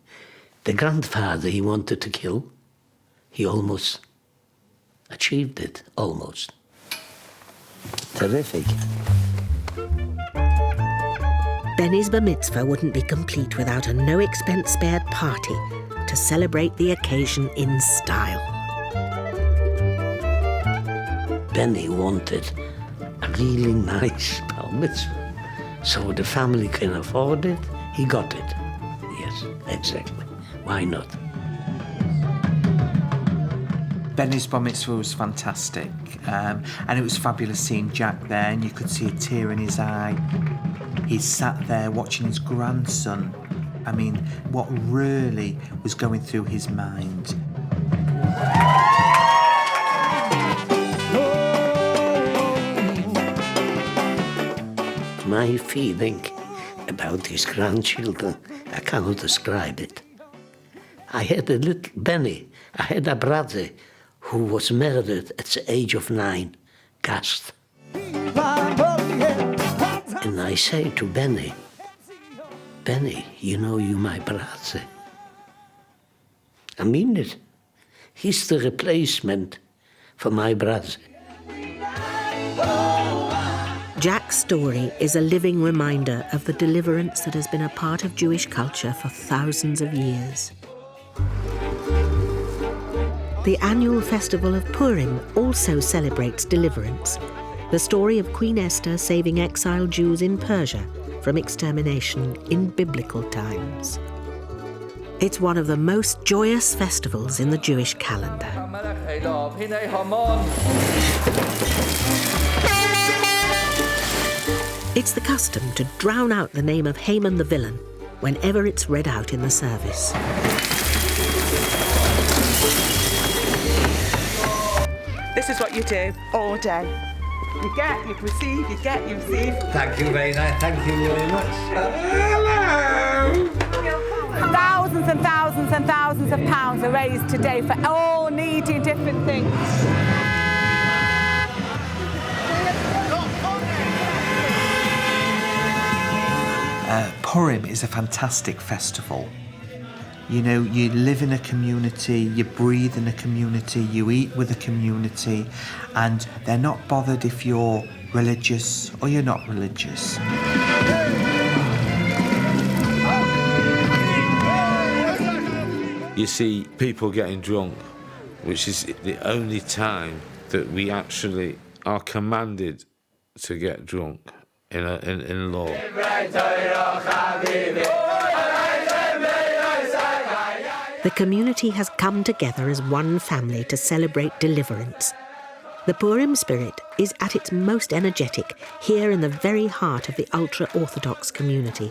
The grandfather he wanted to kill, he almost achieved it, almost. Terrific. Benny's bar mitzvah wouldn't be complete without a no-expense-spared party to celebrate the occasion in style. Benny wanted a really nice bar mitzvah, so the family can afford it, he got it. Yes, exactly. Why not? Benny's bar mitzvah was fantastic, and it was fabulous seeing Jack there, and you could see a tear in his eye. He sat there watching his grandson. I mean, what really was going through his mind? My feeling about these grandchildren, I cannot describe it. I had a little Benny, I had a brother who was murdered at the age of 9, gassed. And I say to Benny, Benny, you know you're my brother. I mean it. He's the replacement for my brother. Jack's story is a living reminder of the deliverance that has been a part of Jewish culture for thousands of years. The annual festival of Purim also celebrates deliverance, the story of Queen Esther saving exiled Jews in Persia from extermination in biblical times. It's one of the most joyous festivals in the Jewish calendar. It's the custom to drown out the name of Haman the villain whenever it's read out in the service. This is what you do all day. You get, you receive, you get, you receive. Thank you very much. Thank you very much. Hello! Thousands and thousands and thousands of pounds are raised today for all needing different things. Purim is a fantastic festival. You know, you live in a community, you breathe in a community, you eat with a community, and they're not bothered if you're religious or you're not religious. You see people getting drunk, which is the only time that we actually are commanded to get drunk in law. The community has come together as one family to celebrate deliverance. The Purim spirit is at its most energetic here in the very heart of the ultra-Orthodox community.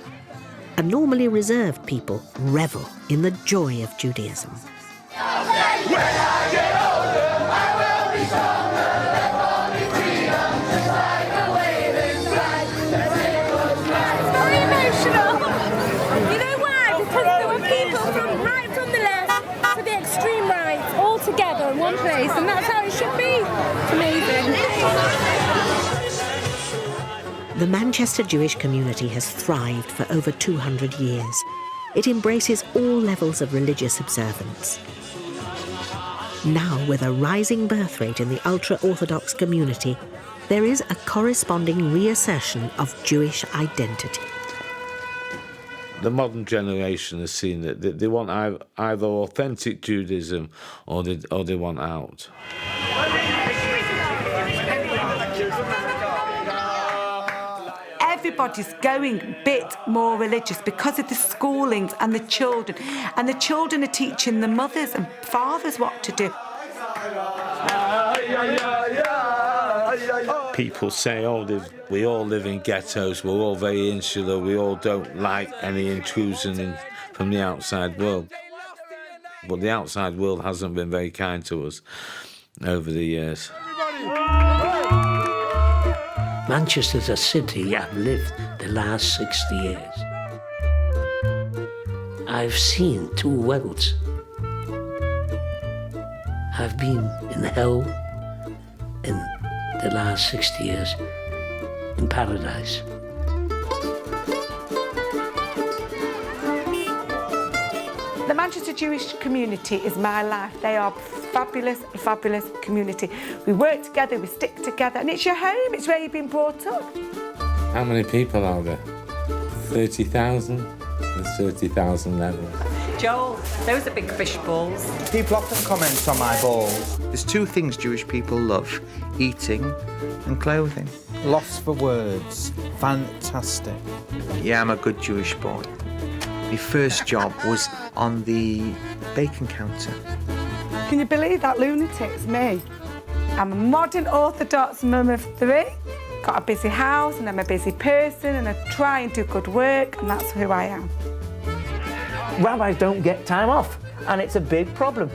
A normally reserved people revel in the joy of Judaism. One place, and that's how it should be. It's amazing. The Manchester Jewish community has thrived for over 200 years. It embraces all levels of religious observance. Now, with a rising birth rate in the ultra-Orthodox community, there is a corresponding reassertion of Jewish identity. The modern generation has seen that they want either authentic Judaism or they want out. Everybody's going a bit more religious because of the schoolings and the children. And the children are teaching the mothers and fathers what to do. People say, we all live in ghettos, we're all very insular, we all don't like any intrusion from the outside world. But the outside world hasn't been very kind to us over the years. Manchester's a city I've lived the last 60 years. I've seen two worlds. I've been in hell in the last 60 years, in paradise. The Manchester Jewish community is my life. They are fabulous, fabulous community. We work together, we stick together, and it's your home, it's where you've been brought up. How many people are there? 30,000? There's 30,000 levels. Joel, those are big fish balls. People often comment on my balls. There's two things Jewish people love, eating and clothing. Lost for words. Fantastic. Yeah, I'm a good Jewish boy. My first job was on the bacon counter. Can you believe that, lunatics? Me. I'm a modern Orthodox mum of 3. Got a busy house and I'm a busy person and I try and do good work and that's who I am. Rabbis don't get time off and it's a big problem.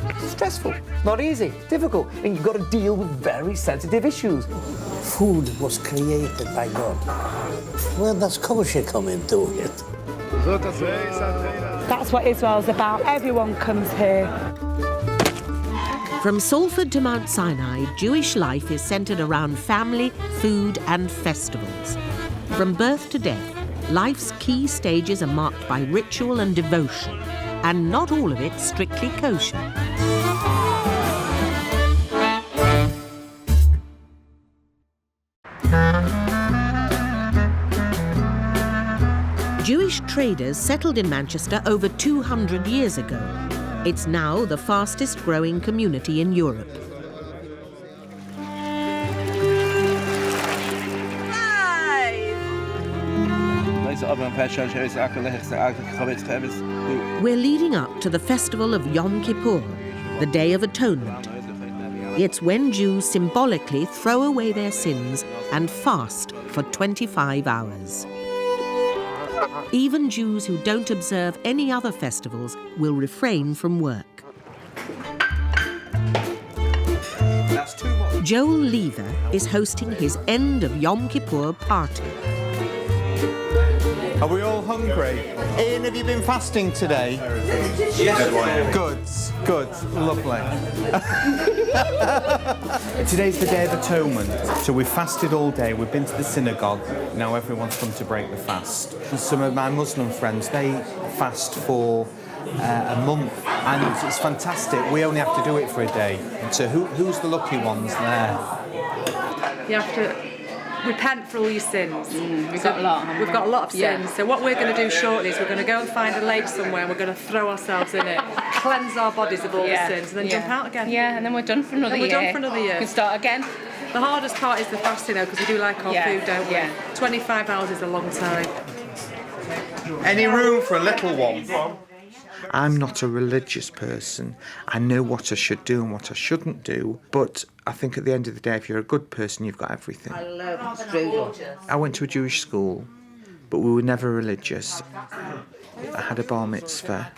It's stressful, not easy, difficult, and you've got to deal with very sensitive issues. Food was created by God. Where does kosher come into it? That's what Israel's about. Everyone comes here. From Salford to Mount Sinai, Jewish life is centred around family, food and festivals. From birth to death, life's key stages are marked by ritual and devotion, and not all of it strictly kosher. Jewish traders settled in Manchester over 200 years ago. It's now the fastest growing community in Europe. We're leading up to the festival of Yom Kippur, the Day of Atonement. It's when Jews symbolically throw away their sins and fast for 25 hours. Even Jews who don't observe any other festivals will refrain from work. Joel Lever is hosting his end of Yom Kippur party. Are we all hungry? Ian, have you been fasting today? Yes. Good, lovely. Today's the Day of Atonement, so we've fasted all day, we've been to the synagogue, now everyone's come to break the fast. And some of my Muslim friends, they fast for a month, and it's fantastic. We only have to do it for a day. So who's the lucky ones there? You have to repent for all your sins. We've got a lot. We've got a lot of sins. So what we're going to do shortly is we're going to go and find a lake somewhere and we're going to throw ourselves in it, cleanse our bodies of all the sins, and then jump out again. Yeah, and then we're done for another year. We can start again. The hardest part is the fasting, though, because we do like our food, don't we? 25 hours is a long time. Any room for a little one? I'm not a religious person. I know what I should do and what I shouldn't do, but I think at the end of the day, if you're a good person, you've got everything. I love strudel. I went to a Jewish school, but we were never religious. I had a bar mitzvah.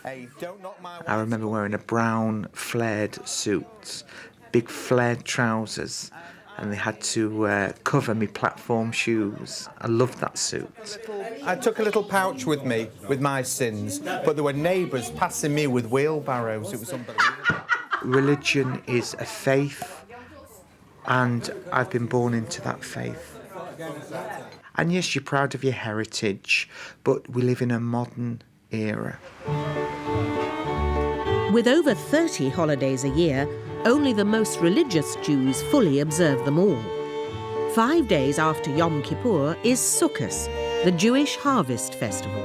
I remember wearing a brown flared suit, big flared trousers, and they had to cover me platform shoes. I loved that suit. I took a little pouch with me with my sins, but there were neighbours passing me with wheelbarrows. It was unbelievable. Religion is a faith, and I've been born into that faith. And yes, you're proud of your heritage, but we live in a modern era. With over 30 holidays a year, only the most religious Jews fully observe them all. 5 days after Yom Kippur is Sukkot, the Jewish Harvest Festival.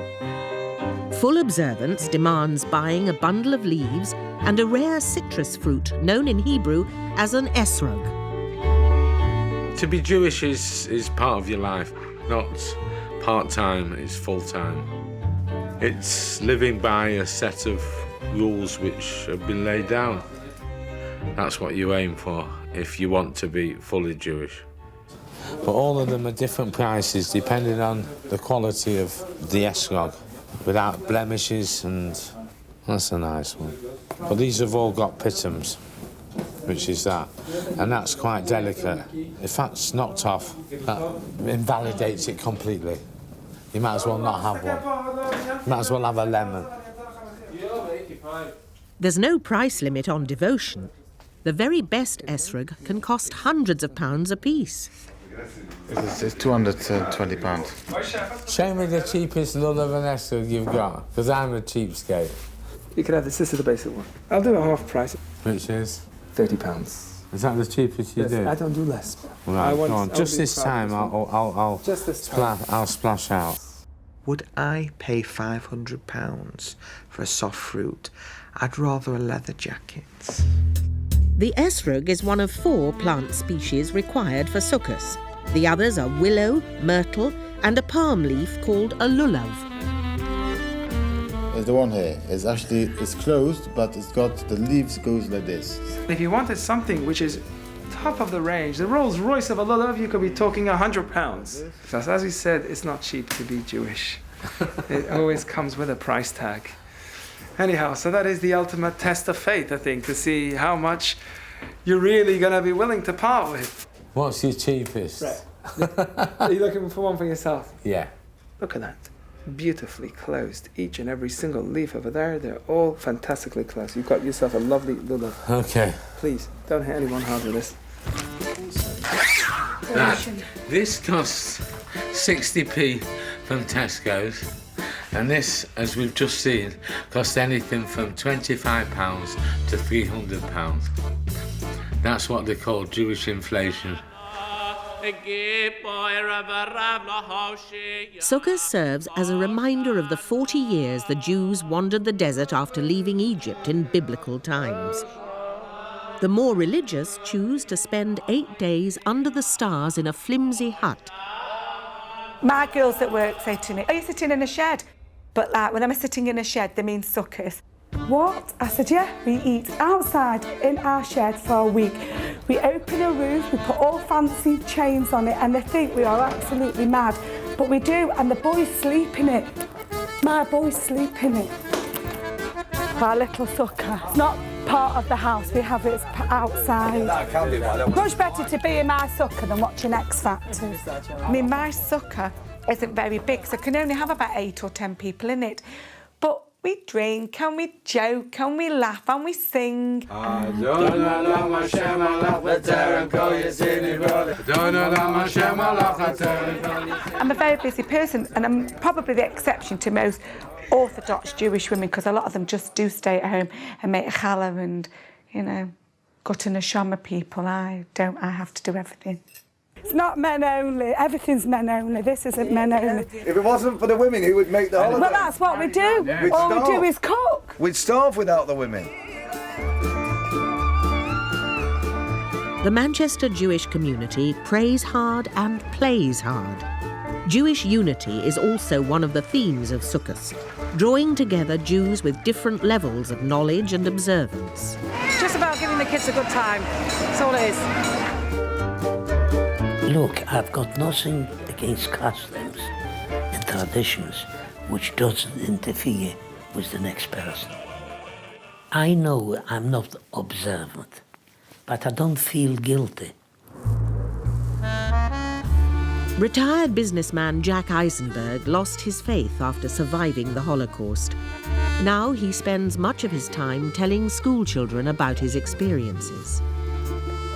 Full observance demands buying a bundle of leaves and a rare citrus fruit known in Hebrew as an esrog. To be Jewish is part of your life, not part-time, it's full-time. It's living by a set of rules which have been laid down. That's what you aim for if you want to be fully Jewish. But all of them are different prices depending on the quality of the esrog, without blemishes, and that's a nice one. But these have all got pitums, which is that, and that's quite delicate. If that's knocked off, that invalidates it completely. You might as well not have one. You might as well have a lemon. There's no price limit on devotion. The very best esrog can cost hundreds of pounds apiece. It's £220. Show me the cheapest lulav and esrog you've got, because I'm a cheapskate. You can have this is the basic one. I'll do a half price. Which is? £30. Is that the cheapest you do? I don't do less. Right, go on. Just this time, I'll splash out. Would I pay £500 for a soft fruit? I'd rather a leather jacket. The esrog is one of 4 plant species required for sukkahs. The others are willow, myrtle, and a palm leaf called a lulav. There's the one here. It's closed, but it's got the leaves goes like this. If you wanted something which is top of the range, the Rolls Royce of a lulav, you could be talking £100. Because as we said, it's not cheap to be Jewish. It always comes with a price tag. Anyhow, so that is the ultimate test of faith, I think, to see how much you're really going to be willing to part with. What's your cheapest? Right. Are you looking for one for yourself? Yeah. Look at that. Beautifully closed. Each and every single leaf over there, they're all fantastically closed. You've got yourself a lovely lulav. Okay. Please, don't hit anyone hard with this. This costs 60p from Tesco's. And this, as we've just seen, costs anything from £25 to £300. That's what they call Jewish inflation. Sukkah serves as a reminder of the 40 years the Jews wandered the desert after leaving Egypt in biblical times. The more religious choose to spend 8 days under the stars in a flimsy hut. My girls at work say to me, are you sitting in a shed? But like, when I'm sitting in a shed, they mean sukkahs. What? I said, yeah, we eat outside in our shed for a week. We open a roof, we put all fancy chains on it, and they think we are absolutely mad. But we do, and the boys sleep in it. My boys sleep in it. Our little sukkah. It's not part of the house, we have it outside. Much better to be in my sukkah than watching X Factor. I mean, my sukkah isn't very big, so it can only have about 8 or 10 people in it. But we drink and we joke and we laugh and we sing. I'm a very busy person, and I'm probably the exception to most Orthodox Jewish women, because a lot of them just do stay at home and make a challah and, you know, go to neshama people. I don't. I have to do everything. It's not men only. Everything's men only. This isn't men only. If it wasn't for the women, who would make the holiday? Well, that's what we do. We'd All starve. we do is cook. We'd starve without the women. The Manchester Jewish community prays hard and plays hard. Jewish unity is also one of the themes of Sukkot, drawing together Jews with different levels of knowledge and observance. It's just about giving the kids a good time. That's all it is. Look, I've got nothing against customs and traditions which doesn't interfere with the next person. I know I'm not observant, but I don't feel guilty. Retired businessman Jack Eisenberg lost his faith after surviving the Holocaust. Now he spends much of his time telling school children about his experiences.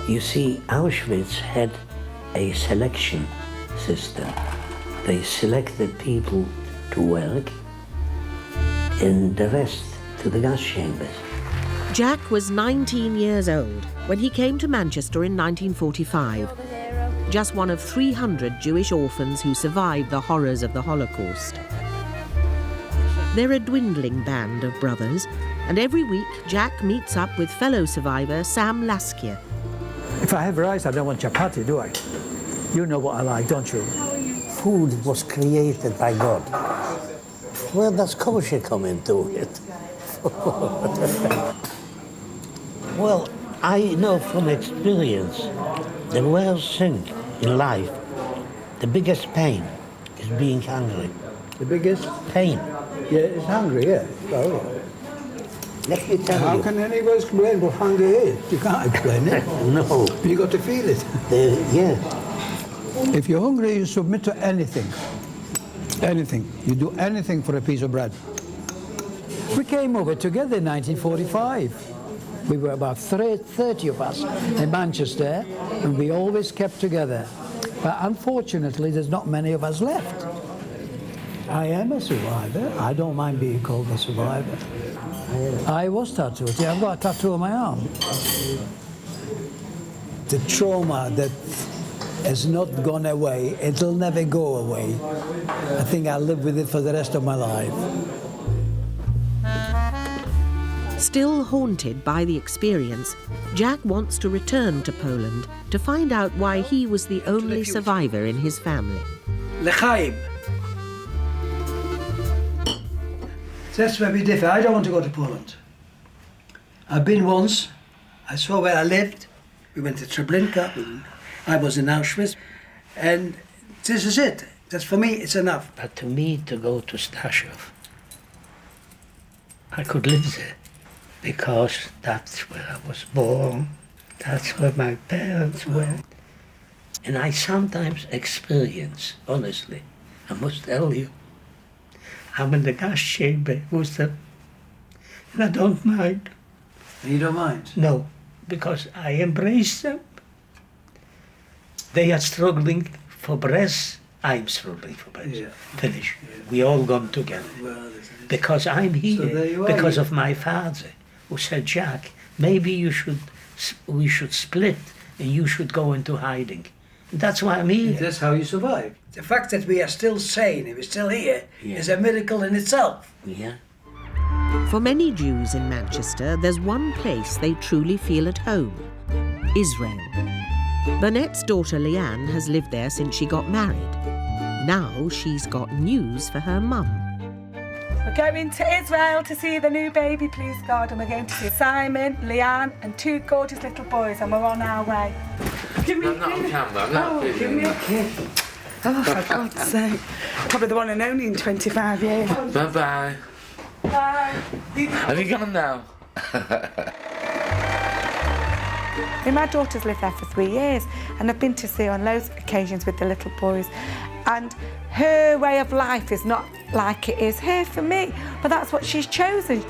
You see, Auschwitz had a selection system. They selected people to work and the rest to the gas chambers. Jack was 19 years old when he came to Manchester in 1945. just one of 300 Jewish orphans who survived the horrors of the Holocaust. They're a dwindling band of brothers, and every week Jack meets up with fellow survivor Sam Laskia. If I have rice, I don't want chapati, do I? You know what I like, don't you? Food was created by God. Where does kosher come into it? Well, I know from experience, the worst thing in life, the biggest pain is being hungry. The biggest? Pain. Yeah, it's hungry, yeah. Oh. Let me tell How you. can anyone explain what hunger is? You can't explain it. No. You got to feel it. Yeah. If you're hungry, you submit to anything. Anything. You do anything for a piece of bread. We came over together in 1945. We were about 30 of us in Manchester, and we always kept together. But unfortunately, there's not many of us left. I am a survivor. I don't mind being called a survivor. I was tattooed. Yeah, I've got a tattoo on my arm. The trauma that has not gone away, it'll never go away. I think I'll live with it for the rest of my life. Still haunted by the experience, Jack wants to return to Poland to find out why he was the only survivor in his family. L'chaim. That's where we differ. I don't want to go to Poland. I've been once. I saw where I lived. We went to Treblinka. I was in Auschwitz. And this is it. That's for me, it's enough. But to me, to go to Stashov, I could live there. Because that's where I was born. That's where my parents were. And I sometimes experience, honestly, I must tell you, I'm in the gas chamber with them, and I don't mind. You don't mind? No, because I embrace them. They are struggling for breath, I'm struggling for breath. Yeah. Finish. We all gone together. Well, Because I'm here, there you are. because of my father, who said, Jack, maybe we should split and you should go into hiding. And that's why I'm here. That's how you survive. The fact that we are still sane and we're still here is a miracle in itself. Yeah. For many Jews in Manchester, there's one place they truly feel at home: Israel. Bernette's daughter Leanne has lived there since she got married. Now she's got news for her mum. We're going to Israel to see the new baby, please God, and we're going to see Simon, Leanne, and 2 gorgeous little boys, and we're on our way. Give me I'm not on camera, I'm not give videoing. me a kiss. Oh, for God's sake. Probably the one and only in 25 years. Bye-bye. Bye. Have you gone now? My daughter's lived there for 3 years, and I've been to see her on loads of occasions with the little boys. And her way of life is not like it is here for me, but that's what she's chosen.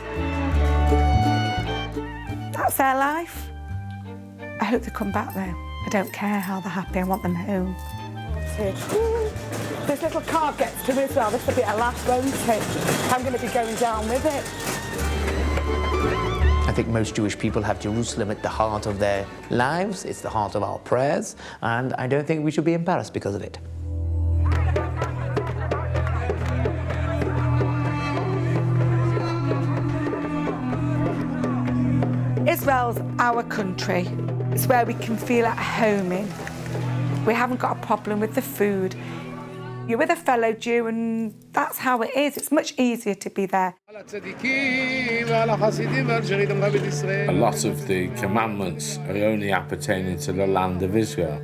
That's their life. I hope they come back though. I don't care how they're happy, I want them home. This little car gets to Israel, this will be a laugh, won't it? I'm going to be going down with it. I think most Jewish people have Jerusalem at the heart of their lives. It's the heart of our prayers, and I don't think we should be embarrassed because of it. Israel's our country. It's where we can feel at home in. We haven't got a problem with the food. You're with a fellow Jew, and that's how it is. It's much easier to be there. A lot of the commandments are only appertaining to the land of Israel.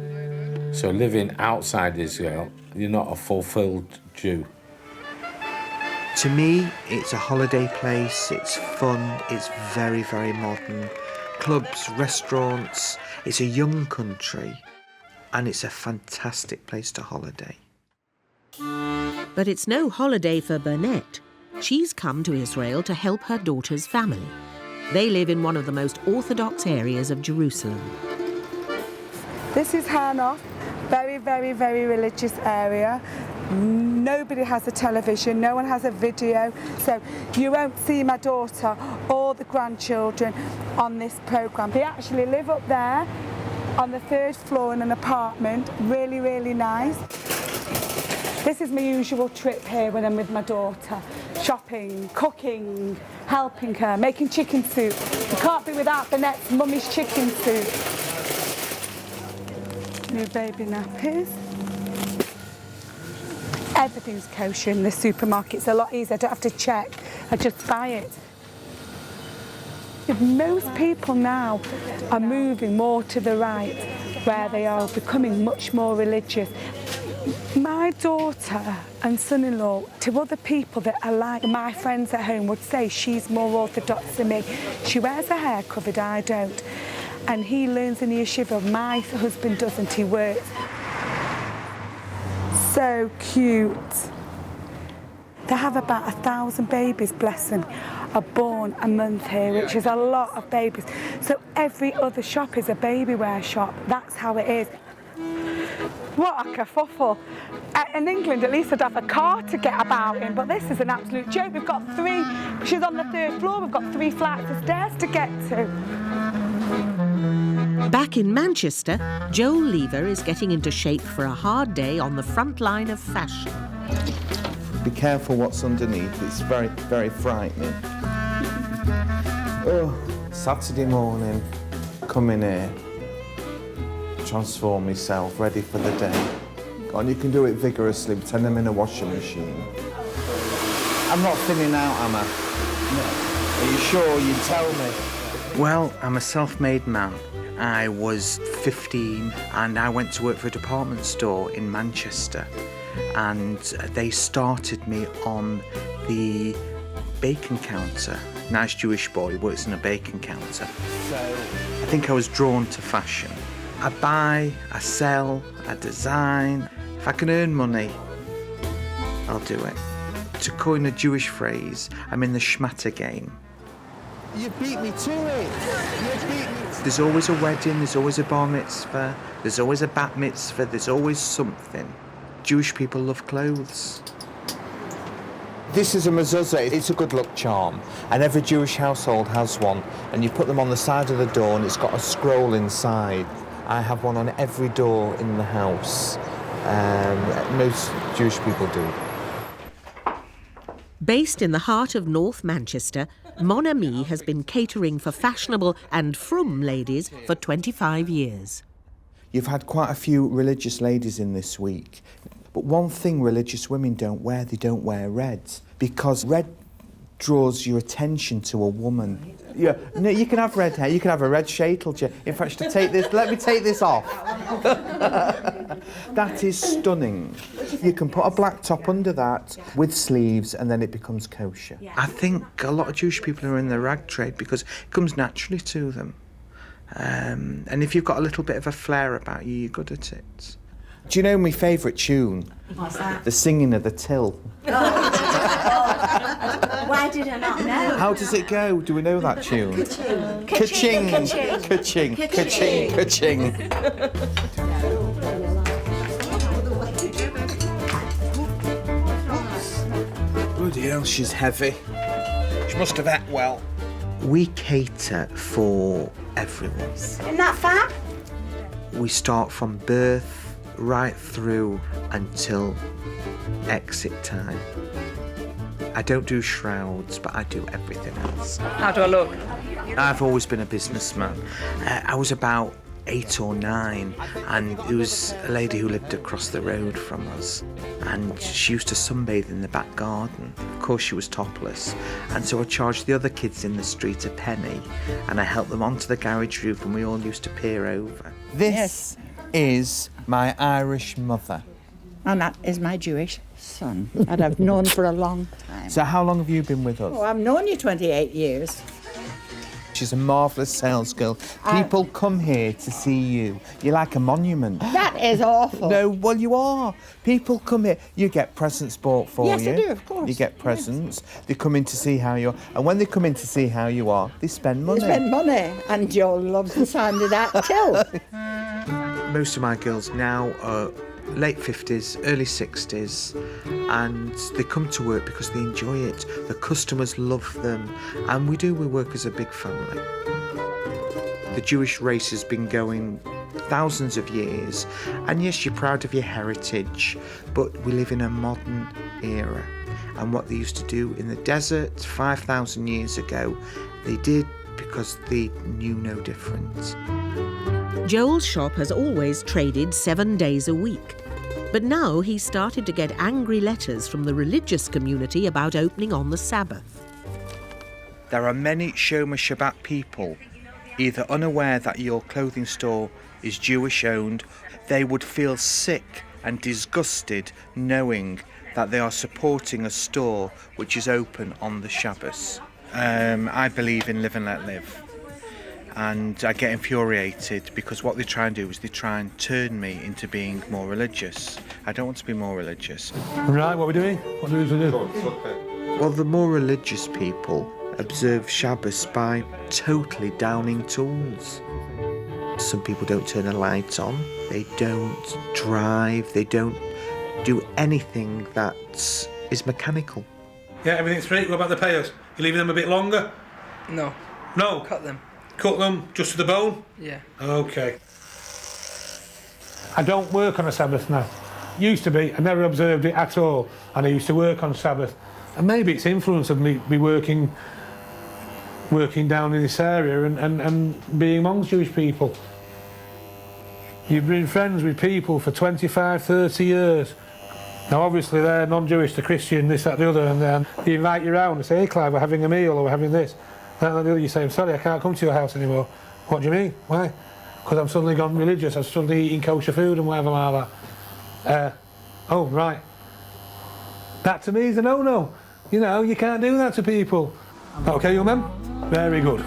So living outside Israel, you're not a fulfilled Jew. To me, it's a holiday place, it's fun, it's very, very modern. Clubs, restaurants, it's a young country, and it's a fantastic place to holiday. But it's no holiday for Bernette. She's come to Israel to help her daughter's family. They live in one of the most Orthodox areas of Jerusalem. This is Hanoch, very, very, very religious area. Nobody has a television, no one has a video, so you won't see my daughter or the grandchildren on this programme. They actually live up there on the 3rd floor in an apartment. Really, really nice. This is my usual trip here when I'm with my daughter. Shopping, cooking, helping her, making chicken soup. You can't be without Bernette's mummy's chicken soup. New baby nappies. Everything's kosher in the supermarket. It's a lot easier. I don't have to check. I just buy it. Most people now are moving more to the right, where they are becoming much more religious. My daughter and son-in-law, to other people that are like my friends at home, would say she's more Orthodox than me. She wears her hair covered, I don't. And he learns in the yeshiva. My husband doesn't, he works. So cute. They have about 1,000 babies, bless them, are born a month here, which is a lot of babies. So every other shop is a baby wear shop. That's how it is. What a kerfuffle. In England, at least I'd have a car to get about in, but this is an absolute joke. We've got 3, she's on the 3rd floor, we've got 3 flights of stairs to get to. Back in Manchester, Joel Lever is getting into shape for a hard day on the front line of fashion. Be careful what's underneath, it's very, very frightening. Oh, Saturday morning, come in here, transform myself, ready for the day. Go on, you can do it vigorously, pretend I'm in a washing machine. I'm not thinning out, am I? No. Are you sure? You tell me. Well, I'm a self-made man. I was 15 and I went to work for a department store in Manchester, and they started me on the bacon counter. Nice Jewish boy works in a bacon counter. So I think I was drawn to fashion. I buy, I sell, I design. If I can earn money, I'll do it. To coin a Jewish phrase, I'm in the schmatter game. You beat me to it. You beat me. There's always a wedding, there's always a bar mitzvah, there's always a bat mitzvah, there's always something. Jewish people love clothes. This is a mezuzah. It's a good luck charm, and every Jewish household has one, and you put them on the side of the door and it's got a scroll inside. I have one on every door in the house. Most Jewish people do. Based in the heart of North Manchester, Mon Ami has been catering for fashionable and frum ladies for 25 years. You've had quite a few religious ladies in this week, but one thing religious women don't wear, they don't wear red, because red draws your attention to a woman. Yeah, no, you can have red hair, you can have a red shaitel. In fact, to take this, let me take this off. That is stunning. You can put a black top under that with sleeves and then it becomes kosher. Yeah. I think a lot of Jewish people are in the rag trade because it comes naturally to them. And if you've got a little bit of a flair about you, you're good at it. Do you know my favourite tune? What's that? The Singing of the Till. Why did I not know? How does it go? Do we know that tune? Ka-ching. Ka-ching. Ka-ching. Ka-ching. Ka-ching. Ka-ching. Bloody hell, she's heavy. She must have ate well. We cater for everyone. Isn't that fab? We start from birth right through until exit time. I don't do shrouds, but I do everything else. How do I look? I've always been a businessman. I was about 8 or 9, and there was a lady who lived across the road from us, and she used to sunbathe in the back garden. Of course, she was topless, and so I charged the other kids in the street a penny, and I helped them onto the garage roof, and we all used to peer over. This is my Irish mother. And that is my Jewish son that I've known for a long time. So how long have you been with us? Oh, I've known you 28 years. She's a marvellous sales girl. People come here to see you. You're like a monument. That is awful. No, well, you are. People come here. You get presents bought for you. Yes, I do, of course. You get presents. Yes. They come in to see how you are. And when they come in to see how you are, they spend money. They spend money. And Joel loves the sound of that too. Most of my girls now are late 50s, early 60s, and they come to work because they enjoy it. The customers love them, and we work as a big family. The Jewish race has been going thousands of years. And yes, you're proud of your heritage, but we live in a modern era. And what they used to do in the desert 5,000 years ago, they did because they knew no difference. Joel's shop has always traded 7 days a week. But now he's started to get angry letters from the religious community about opening on the Sabbath. There are many Shomer Shabbat people either unaware that your clothing store is Jewish owned. They would feel sick and disgusted knowing that they are supporting a store which is open on the Shabbos. I believe in live and let live. And I get infuriated because what they try and do is they try and turn me into being more religious. I don't want to be more religious. Right, what are we doing? What do we do? Well, the more religious people observe Shabbos by totally downing tools. Some people don't turn a light on, they don't drive, they don't do anything that is mechanical. Yeah, everything's straight. What about the payers? You leaving them a bit longer? No. No? Cut them. Cut them just to the bone? Yeah. Okay. I don't work on a Sabbath now. Used to be, I never observed it at all, and I used to work on Sabbath. And maybe it's influence of me working down in this area and being amongst Jewish people. You've been friends with people for 25, 30 years. Now obviously they're non-Jewish, they're Christian, this, that, the other, and then they invite you around and say, hey Clive, we're having a meal or we're having this. And then the other you say, I'm sorry, I can't come to your house anymore. What do you mean? Why? Because I'm suddenly gone religious, I'm suddenly eating kosher food and whatever like that. Oh, right. That to me is a no-no. You know, you can't do that to people. Okay, young man? Very good.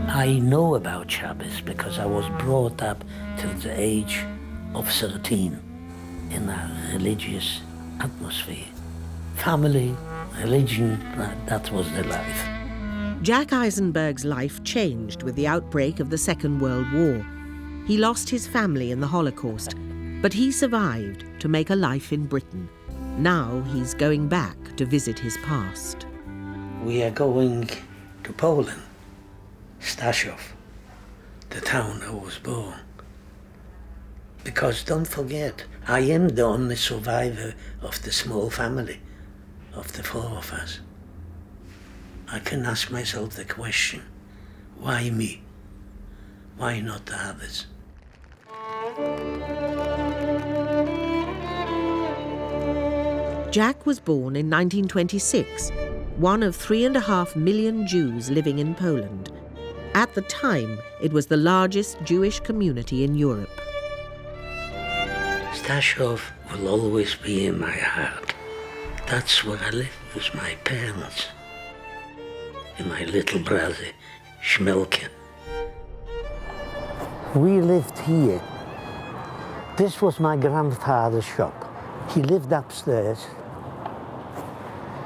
I know about Shabbos because I was brought up till the age of 13 in a religious atmosphere. Family, religion, that was the life. Jack Eisenberg's life changed with the outbreak of the Second World War. He lost his family in the Holocaust, but he survived to make a life in Britain. Now he's going back to visit his past. We are going to Poland, Staszów, the town I was born. Because don't forget, I am the only survivor of the small family, of the four of us. I can ask myself the question, why me? Why not the others? Jack was born in 1926, one of 3.5 million Jews living in Poland. At the time, it was the largest Jewish community in Europe. Staszów will always be in my heart. That's where I live with my parents and my little brother, Schmelke. We lived here. This was my grandfather's shop. He lived upstairs,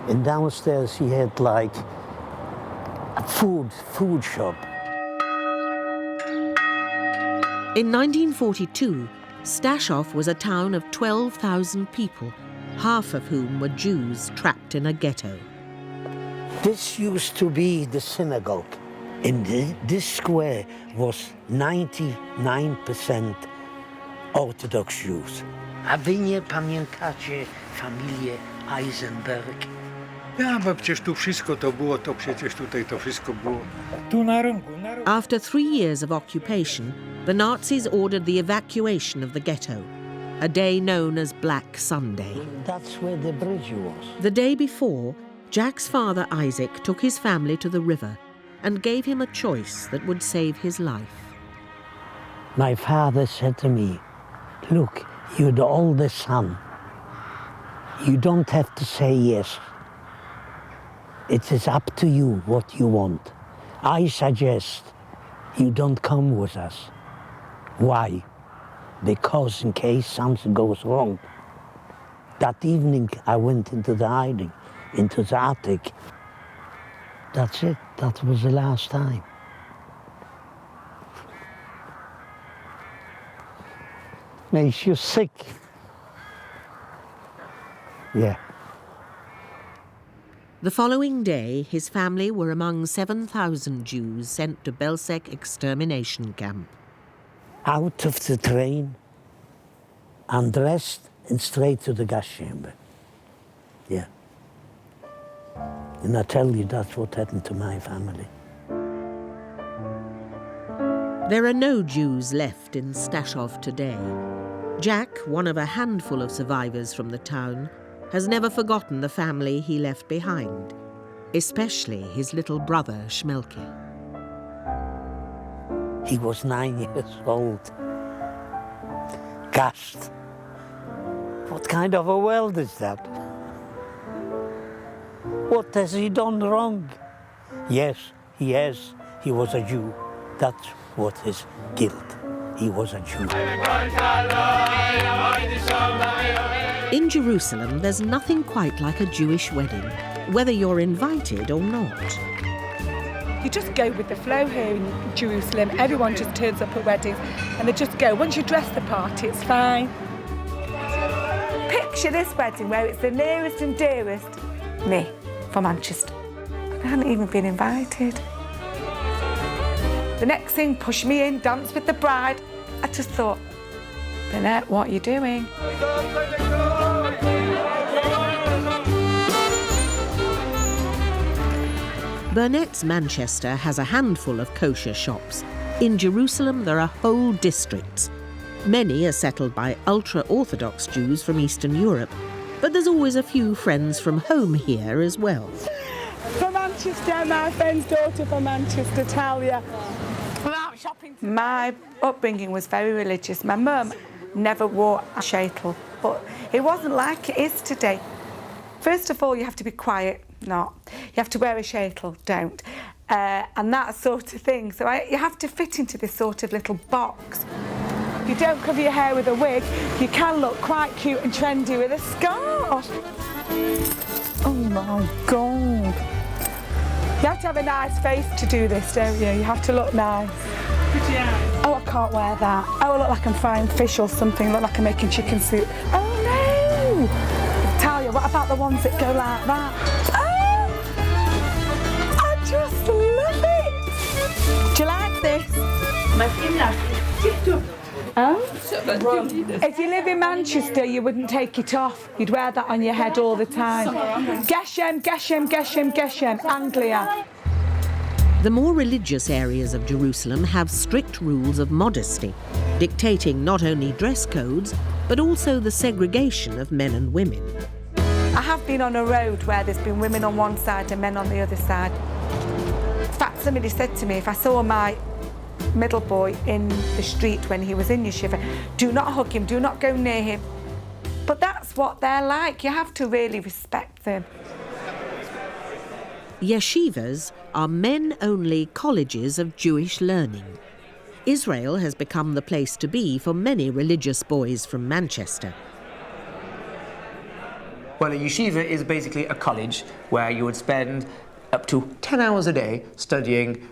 and downstairs he had like a food shop. In 1942, Staszów was a town of 12,000 people, half of whom were Jews trapped in a ghetto. This used to be the synagogue, and this square was 99% Orthodox Jews. A wy nie pamiętacie familię Eisenberg? Ja, bo przecież tu wszystko to było, to przecież tutaj to wszystko było. Tu na rynku. After 3 years of occupation, the Nazis ordered the evacuation of the ghetto, a day known as Black Sunday. That's where the bridge was. The day before, Jack's father Isaac took his family to the river and gave him a choice that would save his life. My father said to me, look, you're the oldest son. You don't have to say yes. It is up to you what you want. I suggest you don't come with us. Why? Because in case something goes wrong. That evening I went into the hiding, into the attic. That's it. That was the last time. Makes you sick. Yeah. The following day, his family were among 7,000 Jews sent to Belzec extermination camp. out of the train, undressed, and straight to the gas chamber. Yeah. And I tell you, that's what happened to my family. There are no Jews left in Stashov today. Jack, one of a handful of survivors from the town, has never forgotten the family he left behind, especially his little brother, Shmelke. He was 9 years old. Gassed. What kind of a world is that? What has he done wrong? Yes, he has. He was a Jew. That's what his guilt. He was a Jew. In Jerusalem, there's nothing quite like a Jewish wedding, whether you're invited or not. You just go with the flow here in Jerusalem. Everyone just turns up at weddings and they just go. Once you dress the party, it's fine. Picture this wedding where it's the nearest and dearest, me, from Manchester. I hadn't even been invited. The next thing, push me in, dance with the bride. I just thought, Bernette, what are you doing? Bernette's Manchester has a handful of kosher shops. In Jerusalem, there are whole districts. Many are settled by ultra-Orthodox Jews from Eastern Europe, but there's always a few friends from home here as well. From Manchester, my friend's daughter from Manchester, Talia. My upbringing was very religious. My mum never wore a shaitel, but it wasn't like it is today. First of all, you have to be quiet, not. You have to wear a shaitel, don't. And that sort of thing. So you have to fit into this sort of little box. If you don't cover your hair with a wig, you can look quite cute and trendy with a scarf. Oh my God. You have to have a nice face to do this, don't you? You have to look nice. Oh, I can't wear that. Oh, I look like I'm frying fish or something. I look like I'm making chicken soup. Oh no! Talia, what about the ones that go like that? Oh! I just love it! Do you like this? Oh? If you live in Manchester, you wouldn't take it off. You'd wear that on your head all the time. Geshem, Geshem, Geshem, Geshem, Anglia. The more religious areas of Jerusalem have strict rules of modesty, dictating not only dress codes, but also the segregation of men and women. I have been on a road where there's been women on one side and men on the other side. In fact, somebody said to me, if I saw my middle boy in the street when he was in yeshiva, do not hug him, do not go near him. But that's what they're like. You have to really respect them. Yeshivas are men-only colleges of Jewish learning. Israel has become the place to be for many religious boys from Manchester. Well, a yeshiva is basically a college where you would spend up to 10 hours a day studying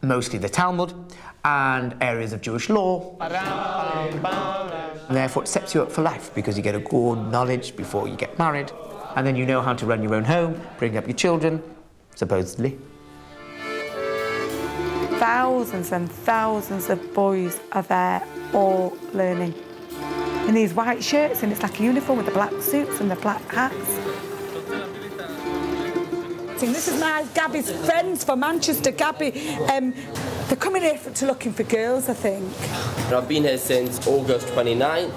mostly the Talmud and areas of Jewish law. And therefore it sets you up for life because you get a good knowledge before you get married, and then you know how to run your own home, bring up your children, supposedly. Thousands and thousands of boys are there all learning. In these white shirts, and it's like a uniform with the black suits and the black hats. This is my Gabby's friends from Manchester. Gabby, they're coming here looking for girls, I think. I've been here since August 29th.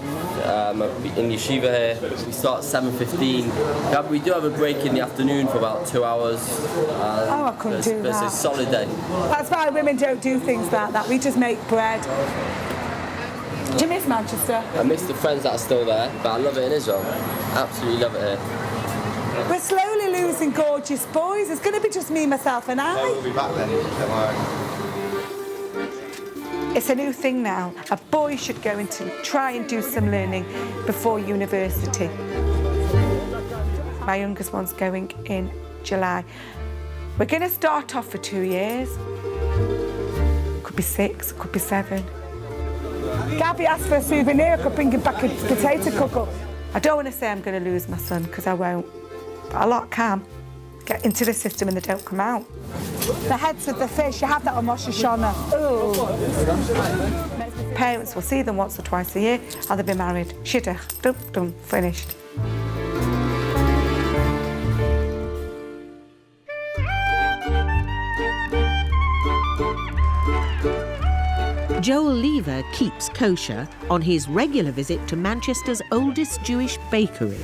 I'm in yeshiva here. We start at 7:15. We do have a break in the afternoon for about 2 hours. I couldn't do that. It's a solid day. That's why women don't do things like that. We just make bread. Do you miss Manchester? I miss the friends that are still there, but I love it in Israel. Absolutely love it here. We're slowly losing gorgeous boys. It's going to be just me, myself and I. We'll be back then, don't worry. It's a new thing now. A boy should go into try and do some learning before university. My youngest one's going in July. We're going to start off for 2 years. Could be 6, could be 7. Gabby asked for a souvenir. I could bring him back a potato cooker. I don't want to say I'm going to lose my son, because I won't. But a lot can get into the system and they don't come out. The heads of the fish, you have that on Rosh Hashanah. Ooh. parents will see them once or twice a year, and they'll be married. Shidduch, done, finished. Joel Lever keeps kosher on his regular visit to Manchester's oldest Jewish bakery.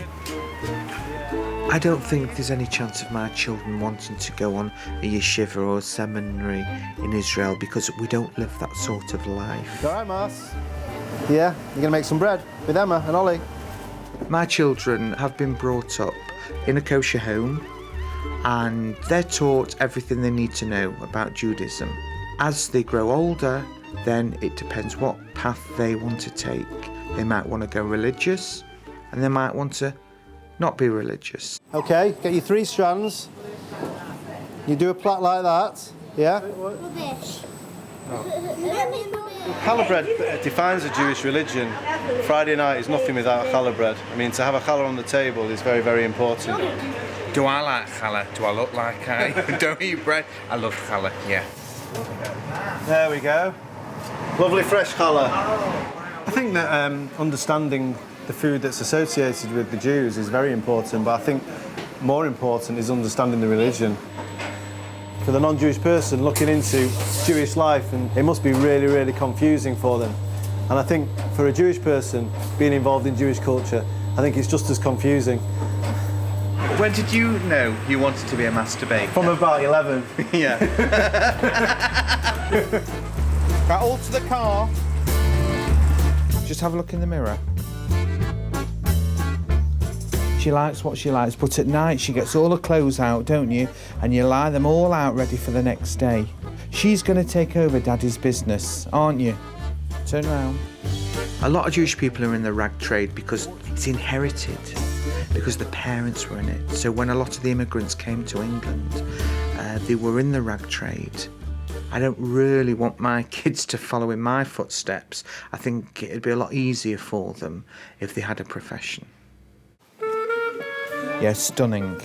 I don't think there's any chance of my children wanting to go on a yeshiva or a seminary in Israel because we don't live that sort of life. All right, Mars? Yeah, you're going to make some bread with Emma and Ollie? My children have been brought up in a kosher home and they're taught everything they need to know about Judaism. As they grow older, then it depends what path they want to take. They might want to go religious and they might want to not be religious. Okay, get your 3 strands. You do a plait like that, yeah? Rubbish. Challah bread defines a Jewish religion. Friday night is nothing without challah bread. I mean, to have a challah on the table is very, very important. Do I like challah? Do I look like I don't eat bread? I love challah, yeah. There we go. Lovely fresh challah. I think that understanding the food that's associated with the Jews is very important, but I think more important is understanding the religion. For the non-Jewish person looking into Jewish life, and it must be really, really confusing for them. And I think for a Jewish person being involved in Jewish culture, I think it's just as confusing. When did you know you wanted to be a master baker? From about 11. Yeah. Right, all to the car. Just have a look in the mirror. She likes what she likes, but at night she gets all her clothes out, don't you? And you lie them all out ready for the next day. She's going to take over Daddy's business, aren't you? Turn round. A lot of Jewish people are in the rag trade because it's inherited, because the parents were in it. So when a lot of the immigrants came to England, they were in the rag trade. I don't really want my kids to follow in my footsteps. I think it'd be a lot easier for them if they had a profession. Yeah, stunning.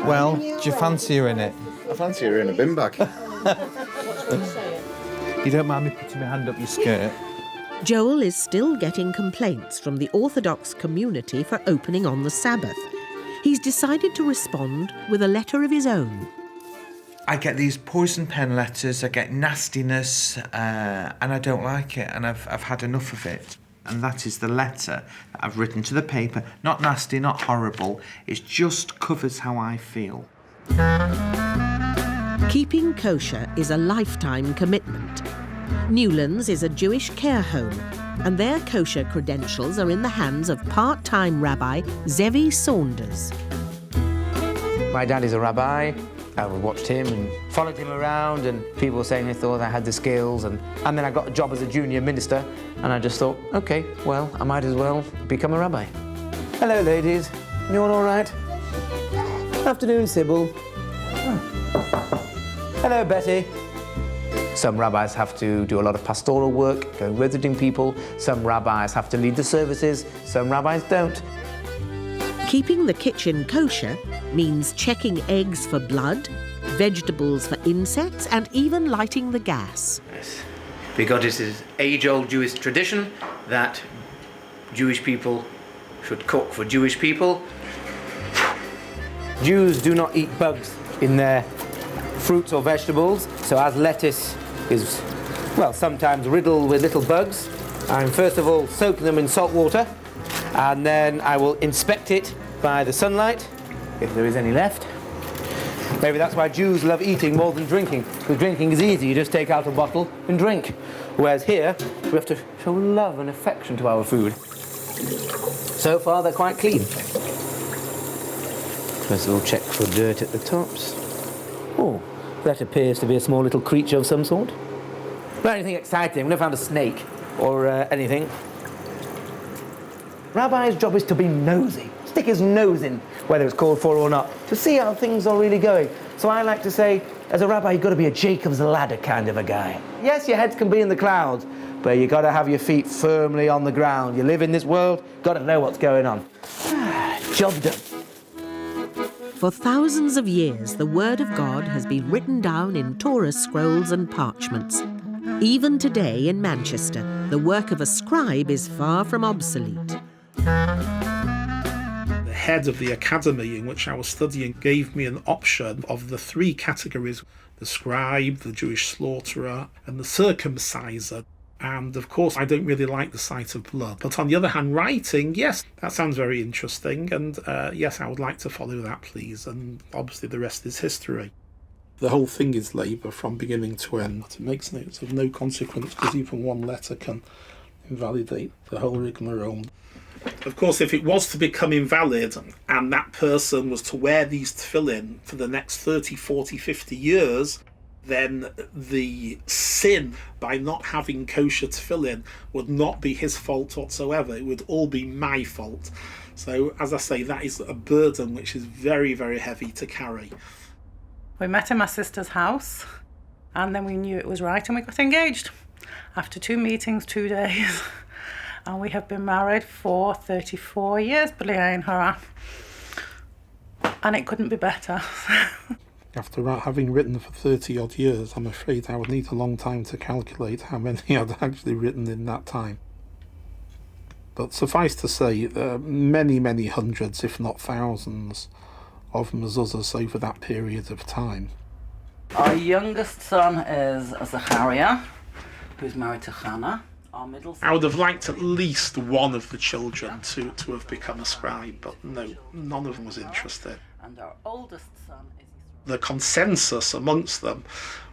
Well, do you fancy her in it? I fancy her in a bin bag. You don't mind me putting my hand up your skirt? Joel is still getting complaints from the Orthodox community for opening on the Sabbath. He's decided to respond with a letter of his own. I get these poison pen letters, I get nastiness, and I don't like it, and I've had enough of it. And that is the letter that I've written to the paper. Not nasty, not horrible. It just covers how I feel. Keeping kosher is a lifetime commitment. Newlands is a Jewish care home, and their kosher credentials are in the hands of part-time Rabbi Zevi Saunders. My dad is a rabbi. I watched him and followed him around, and people were saying they thought I had the skills, and then I got a job as a junior minister, and I just thought, okay, well, I might as well become a rabbi. Hello, ladies. You all right? Afternoon, Sybil. Hello, Betty. Some rabbis have to do a lot of pastoral work, go visiting people. Some rabbis have to lead the services. Some rabbis don't. Keeping the kitchen kosher means checking eggs for blood, vegetables for insects, and even lighting the gas. Yes. Because it is age-old Jewish tradition that Jewish people should cook for Jewish people. Jews do not eat bugs in their fruits or vegetables, so as lettuce is, well, sometimes riddled with little bugs, I'm first of all soaking them in salt water, and then I will inspect it by the sunlight, if there is any left. Maybe that's why Jews love eating more than drinking, because drinking is easy, you just take out a bottle and drink. Whereas here, we have to show love and affection to our food. So far, they're quite clean. First of all, check for dirt at the tops. Oh, that appears to be a small little creature of some sort. Not anything exciting, we've never found a snake or anything. Rabbi's job is to be nosy. Stick his nose in, whether it's called for or not, to see how things are really going. So I like to say, as a rabbi, you've got to be a Jacob's ladder kind of a guy. Yes, your head can be in the clouds, but you've got to have your feet firmly on the ground. You live in this world, got to know what's going on. Job done. For thousands of years, the Word of God has been written down in Torah scrolls and parchments. Even today in Manchester, the work of a scribe is far from obsolete. The head of the academy in which I was studying gave me an option of the three categories: the scribe, the Jewish slaughterer, and the circumciser. And of course, I don't really like the sight of blood. But on the other hand, writing, yes, that sounds very interesting. And yes, I would like to follow that, please. And obviously the rest is history. The whole thing is labour from beginning to end. It makes notes of no consequence because even one letter can invalidate the whole rigmarole. Of course, if it was to become invalid and that person was to wear these tefillin for the next 30, 40, 50 years, then the sin by not having kosher tefillin would not be his fault whatsoever. It would all be my fault. So, as I say, that is a burden which is very, very heavy to carry. We met in my sister's house, and then we knew it was right, and we got engaged after 2 meetings, 2 days. And we have been married for 34 years, b'li'ayin hara. And it couldn't be better. After having written for 30 odd years, I'm afraid I would need a long time to calculate how many I'd actually written in that time. But suffice to say, many, many hundreds, if not thousands, of mezuzahs over that period of time. Our youngest son is Zachariah, who's married to Hannah. Our middle son... I would have liked at least one of the children to have become a scribe, but no, none of them was interested. And our oldest son is... The consensus amongst them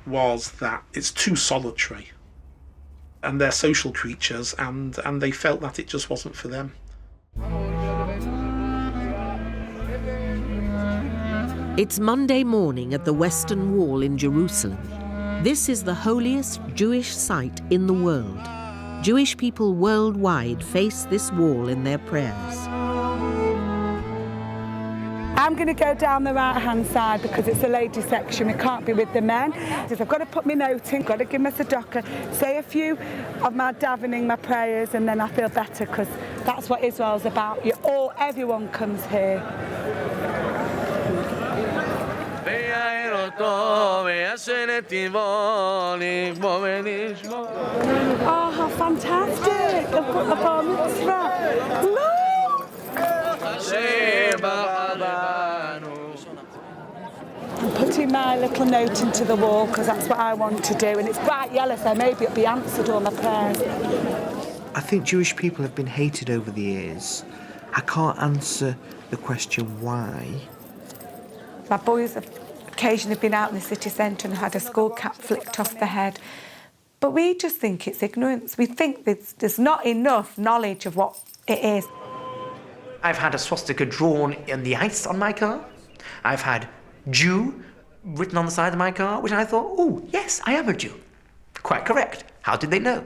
was that it's too solitary, and they're social creatures, and they felt that it just wasn't for them. It's Monday morning at the Western Wall in Jerusalem. This is the holiest Jewish site in the world. Jewish people worldwide face this wall in their prayers. I'm going to go down the right-hand side because it's a ladies' section. We can't be with the men. I've got to put my note in, got to give my tzedakah, say a few of my davening, my prayers, and then I feel better because that's what Israel's about. Everyone comes here. Oh, how fantastic! I've got the bar mitzvah. Look! I'm putting my little note into the wall because that's what I want to do, and it's bright yellow, so maybe it'll be answered all my prayers. I think Jewish people have been hated over the years. I can't answer the question why. My boys have occasionally been out in the city centre and had a skull cap flicked off the head. But we just think it's ignorance. We think there's not enough knowledge of what it is. I've had a swastika drawn in the ice on my car. I've had Jew written on the side of my car, which I thought, oh, yes, I am a Jew. Quite correct. How did they know?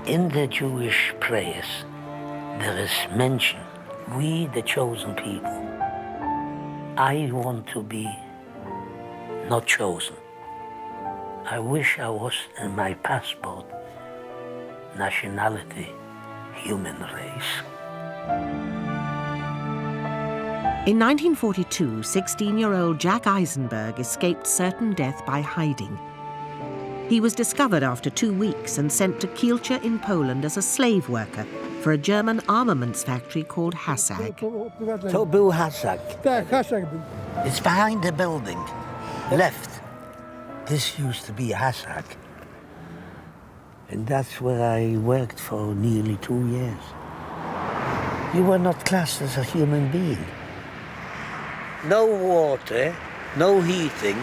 In the Jewish prayers, there is mention, we the chosen people. I want to be not chosen. I wish I was in my passport, nationality, human race. In 1942, 16-year-old Jack Eisenberg escaped certain death by hiding. He was discovered after 2 weeks and sent to Kielce in Poland as a slave worker for a German armaments factory called Hassag. To był Hassag. It's behind the building, left. This used to be a Hassag. And that's where I worked for nearly 2 years. You were not classed as a human being. No water, no heating.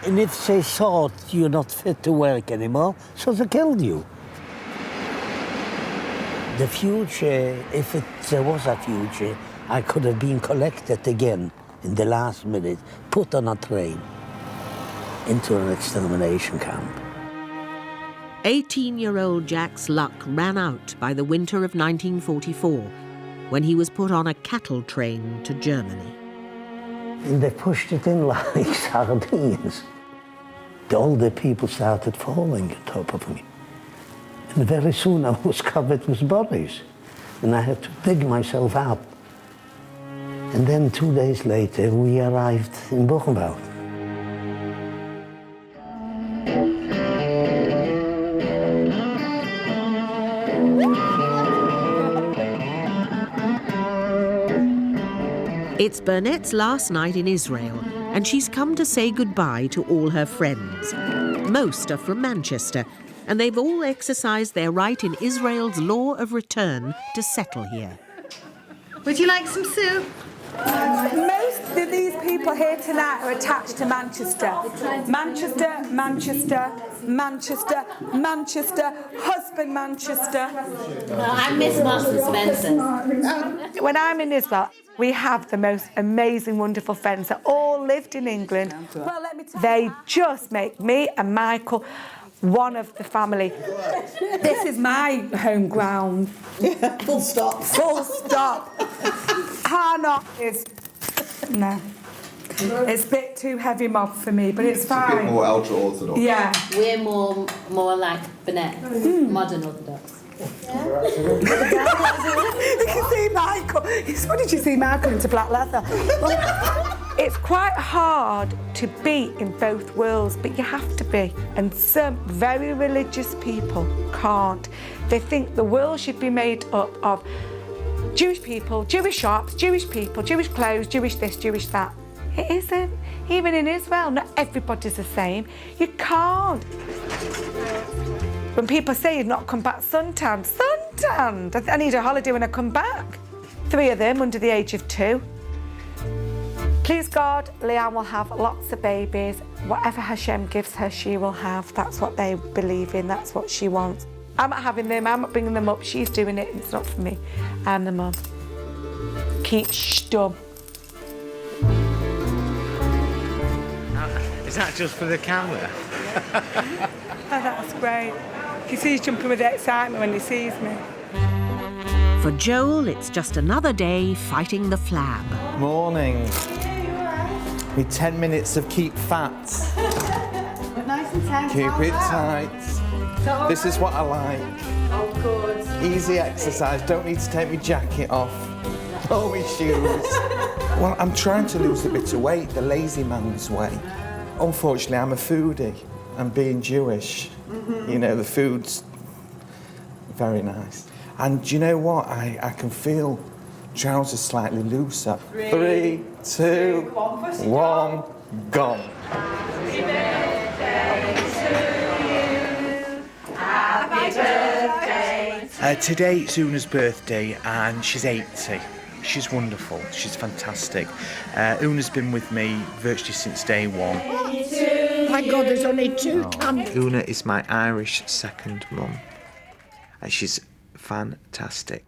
And if they thought you're not fit to work anymore, so they killed you. The future, if there was a future, I could have been collected again in the last minute, put on a train into an extermination camp. 18-year-old Jack's luck ran out by the winter of 1944, when he was put on a cattle train to Germany. And they pushed it in like sardines. All the people started falling on top of me. And very soon I was covered with bodies. And I had to dig myself up. And then 2 days later, we arrived in Buchenwald. It's Bernette's last night in Israel, and she's come to say goodbye to all her friends. Most are from Manchester, and they've all exercised their right in Israel's law of return to settle here. Would you like some soup? Most of these people here tonight are attached to Manchester. Manchester, Manchester, Manchester, Manchester, husband Manchester. I miss Marks and Spencer. When I'm in Israel, we have the most amazing, wonderful friends that all lived in England. Well, they just make me and Michael one of the family. This is my home ground. Full stop. Full stop. Harnock is... No. It's a bit too heavy mob for me, but it's fine. It's a bit more ultra-Orthodox. Yeah. We're more like Bernette, modern Orthodox. You can see Michael. What did you see Michael into black leather? It's quite hard to be in both worlds, but you have to be. And some very religious people can't. They think the world should be made up of Jewish people, Jewish shops, Jewish people, Jewish clothes, Jewish this, Jewish that. It isn't. Even in Israel, not everybody's the same. You can't. When people say you've not come back suntanned, I need a holiday when I come back. 3 of them under the age of 2. Please God, Leanne will have lots of babies. Whatever Hashem gives her, she will have. That's what they believe in, that's what she wants. I'm not having them, I'm not bringing them up. She's doing it, it's not for me. I'm the mum. Keep stum. Is that just for the camera? Oh, that's great. You see he's jumping with excitement when he sees me. For Joel, it's just another day fighting the flab. Morning. With 10 minutes of keep fat. Nice and tight. Keep it tight. This is what I like. Oh, good. Easy exercise. Don't need to take my jacket off. Oh, my shoes. Well, I'm trying to lose a bit of weight, the lazy man's way. Unfortunately, I'm a foodie. And being Jewish, you know, the food's very nice. And do you know what? I can feel trousers slightly looser. 3, 2, 1, gone. Happy birthday to you. Happy birthday. Today it's Una's birthday and she's 80. She's wonderful. She's fantastic. Una's been with me virtually since day one. Thank God there's only 2 coming. Una is my Irish second mum. She's fantastic.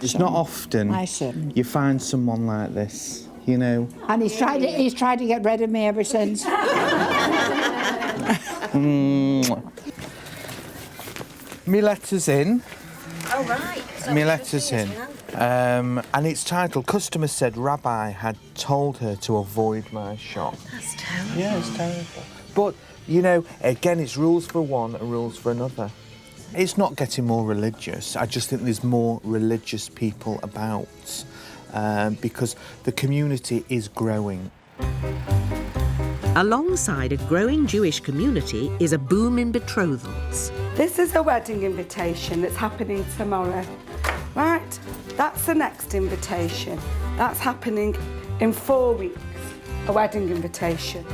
It's not often My son. you find someone like this, you know. And he's tried to get rid of me ever since. Me letter's in. Oh, right. Me letter's in. And it's titled, Customer Said Rabbi Had Told Her to Avoid My Shop. That's terrible. Yeah, it's terrible. But, you know, again, it's rules for one and rules for another. It's not getting more religious. I just think there's more religious people about because the community is growing. Alongside a growing Jewish community is a boom in betrothals. This is a wedding invitation that's happening tomorrow. Right, that's the next invitation. That's happening in 4 weeks, a wedding invitation.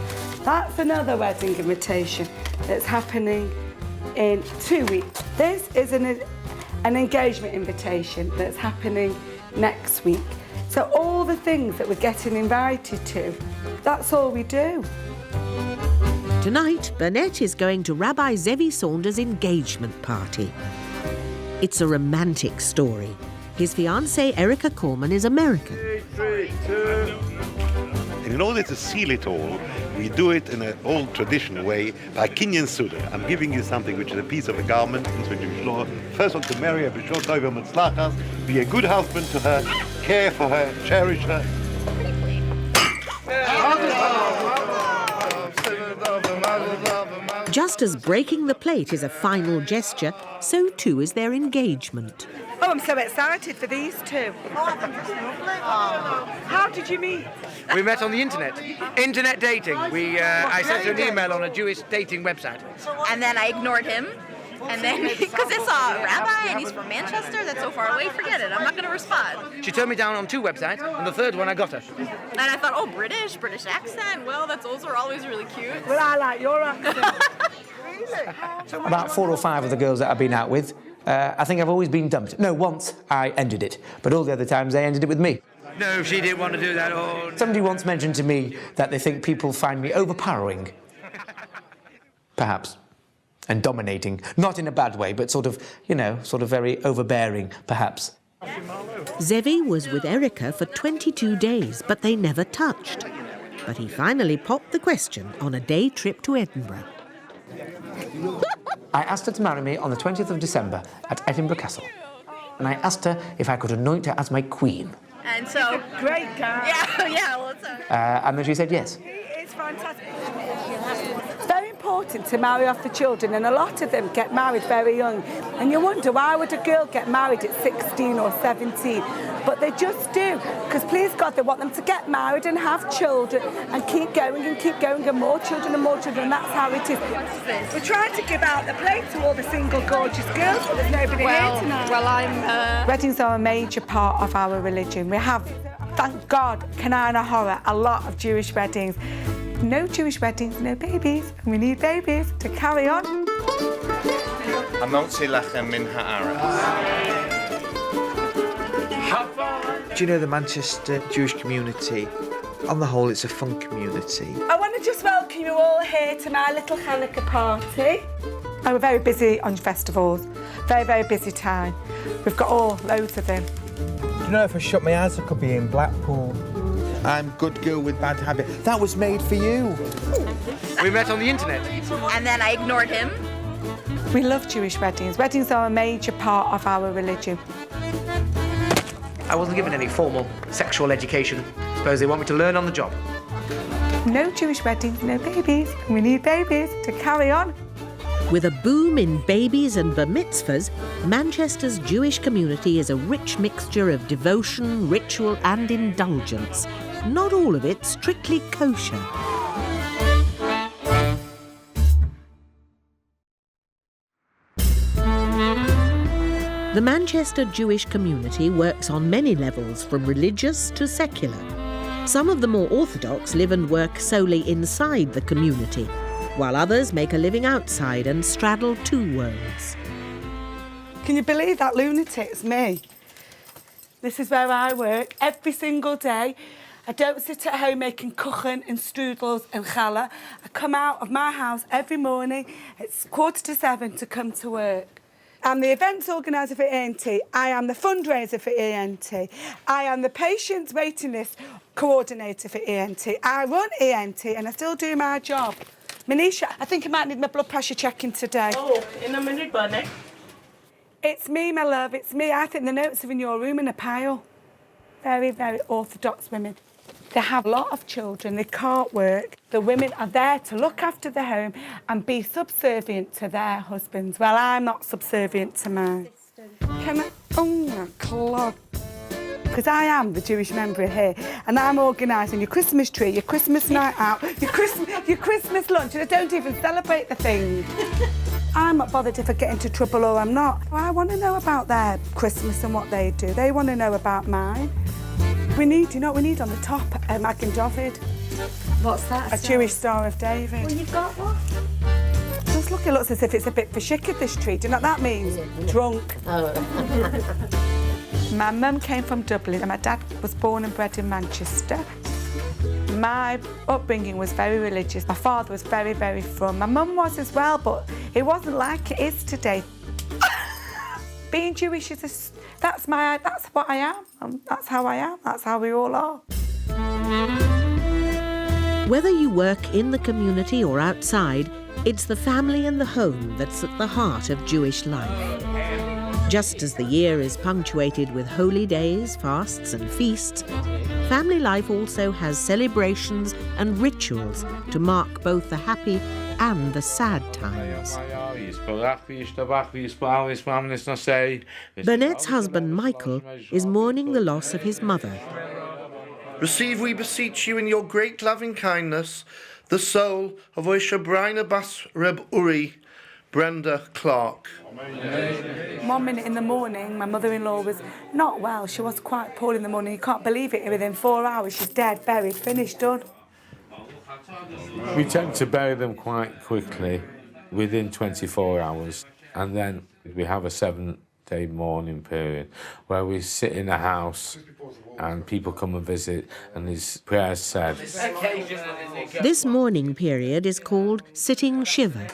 That's another wedding invitation that's happening in 2 weeks. This is an engagement invitation that's happening next week. So all the things that we're getting invited to, that's all we do. Tonight, Bernette is going to Rabbi Zevi Saunders' engagement party. It's a romantic story. His fiancée, Erica Corman, is American. 3, 2. And in order to seal it all, we do it in an old traditional way by kinyan suda. I'm giving you something which is a piece of a garment into Jewish law. First one to marry her, b'shor tova mitzlachas, be a good husband to her, care for her, cherish her. Just as breaking the plate is a final gesture, so too is their engagement. Oh, I'm so excited for these two. How did you meet? We met on the internet. Internet dating. I sent her an email on a Jewish dating website. And then I ignored him. And then, because it's a rabbi and he's from Manchester, that's so far away, forget it, I'm not going to respond. She turned me down on 2 websites, and the third one I got her. And I thought, oh, British accent, well, those are always really cute. Well, I like your accent. About 4 or 5 of the girls that I've been out with, I think I've always been dumped. No, once I ended it, but all the other times they ended it with me. No, she didn't want to do that. Oh. Somebody once mentioned to me that they think people find me overpowering. Perhaps. And dominating. Not in a bad way, but sort of very overbearing, perhaps. Zevi was with Erica for 22 days, but they never touched. But he finally popped the question on a day trip to Edinburgh. I asked her to marry me on the 20th of December at Edinburgh Castle. And I asked her if I could anoint her as my queen. And so... Great guy. Yeah, well, it's and then she said yes. It's fantastic. It's very important to marry off the children, and a lot of them get married very young. And you wonder, why would a girl get married at 16 or 17? But they just do, because please God, they want them to get married and have children and keep going and more children, and that's how it is. We're trying to give out the plate to all the single gorgeous girls, but there's nobody here tonight. Well, I'm... Weddings are a major part of our religion. We have, thank God, Canana Horror, a lot of Jewish weddings. No Jewish weddings, no babies, and we need babies to carry on. Do you know the Manchester Jewish community? On the whole, it's a fun community. I want to just welcome you all here to my little Hanukkah party. We're very busy on festivals, very, very busy time. We've got loads of them. Do you know, if I shut my eyes, I could be in Blackpool. I'm good girl with bad habit. That was made for you. We met on the internet. And then I ignored him. We love Jewish weddings. Weddings are a major part of our religion. I wasn't given any formal sexual education. Suppose they want me to learn on the job. No Jewish weddings, no babies. We need babies to carry on. With a boom in babies and bar mitzvahs, Manchester's Jewish community is a rich mixture of devotion, ritual and indulgence. Not all of it strictly kosher. The Manchester Jewish community works on many levels, from religious to secular. Some of the more orthodox live and work solely inside the community, while others make a living outside and straddle 2 worlds. Can you believe that lunatic's me? This is where I work every single day. I don't sit at home making kuchen and strudels and challah. I come out of my house every morning. It's 6:45 to come to work. I'm the events organiser for ENT. I am the fundraiser for ENT. I am the patients waiting list coordinator for ENT. I run ENT and I still do my job. Manisha, I think I might need my blood pressure checking today. Oh, in a minute, Bernette. It's me, my love, it's me. I think the notes are in your room in a pile. Very, very orthodox women. They have a lot of children, they can't work. The women are there to look after the home and be subservient to their husbands. Well, I'm not subservient to mine. Can I? Oh, my God. Because I am the Jewish member here, and I'm organising your Christmas tree, your Christmas night out, your Christmas lunch, and I don't even celebrate the thing. I'm not bothered if I get into trouble or I'm not. I want to know about their Christmas and what they do. They want to know about mine. We need, you know what we need on the top? Magen David. What's that? A Jewish Star of David. Well, you've got one. Just look, it looks as if it's a bit for chic at this tree. Do you know what that means? Drunk. Oh. My mum came from Dublin and my dad was born and bred in Manchester. My upbringing was very religious. My father was very, very frum. My mum was as well, but it wasn't like it is today. Being Jewish is that's what I am. That's how I am. That's how we all are. Whether you work in the community or outside, it's the family and the home that's at the heart of Jewish life. Just as the year is punctuated with holy days, fasts and feasts, family life also has celebrations and rituals to mark both the happy and the sad times. Bernette's husband, Michael, is mourning the loss of his mother. Receive, we beseech you, in your great loving kindness, the soul of Oisha Braina Bas Reb Uri, Brenda Clark. 1 minute in the morning, my mother-in-law was not well. She was quite poor in the morning. You can't believe it. Within 4 hours, she's dead, buried, finished, done. We tend to bury them quite quickly, within 24 hours, and then we have a 7-day mourning period where we sit in a house and people come and visit and there's prayers said. This mourning period is called sitting shiva,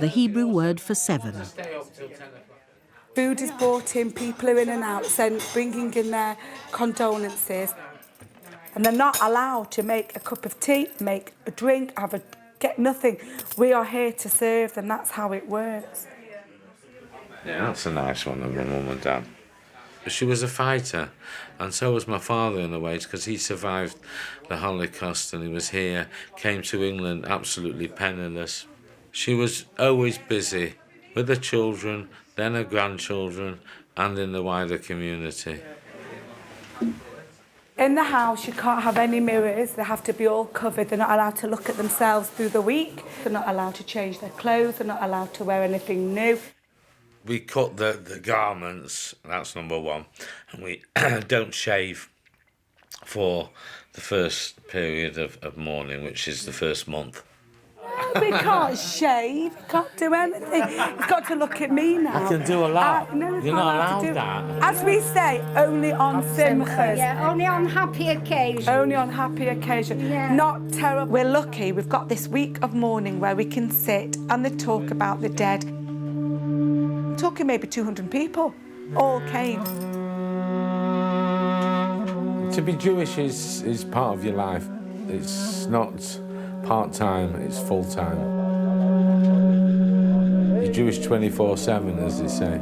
the Hebrew word for 7. Food is brought in, people are in and out, bringing in their condolences. And they're not allowed to make a cup of tea, make a drink, get nothing. We are here to serve them, that's how it works. Yeah, that's a nice one of my mum and dad. She was a fighter, and so was my father in a way, because he survived the Holocaust and he was here, came to England absolutely penniless. She was always busy with her children, then her grandchildren, and in the wider community. In the house, you can't have any mirrors. They have to be all covered. They're not allowed to look at themselves through the week. They're not allowed to change their clothes. They're not allowed to wear anything new. We cut the garments, that's number one, and we don't shave for the first period of mourning, which is the first month. We can't shave, can't do anything. You've got to look at me now. I can do a lot. No, You're not allowed that. As we say, only on simchas. Yeah, only on happy occasions. Only on happy occasions. Yeah. Not terrible. We're lucky. We've got this week of mourning where we can sit and they talk about the dead. I'm talking maybe 200 people. All came. To be Jewish is part of your life. It's not part-time, it's full-time. You're Jewish 24/7, as they say.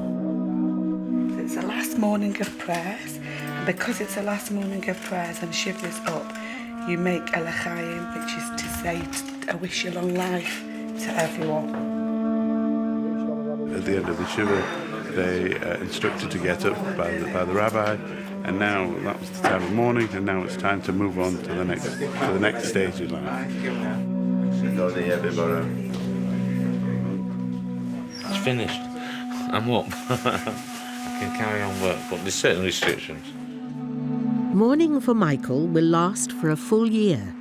It's the last morning of prayers, and because it's the last morning of prayers and Shiva is up, you make a l'chaim, which is to say, I wish you long life to everyone. At the end of the Shiva, they instructed to get up by the rabbi, and now that was the time of mourning, and now it's time to move on to the next stage in life. It's finished. I'm up. I can carry on work, but there's certain restrictions. Mourning for Michael will last for a full year.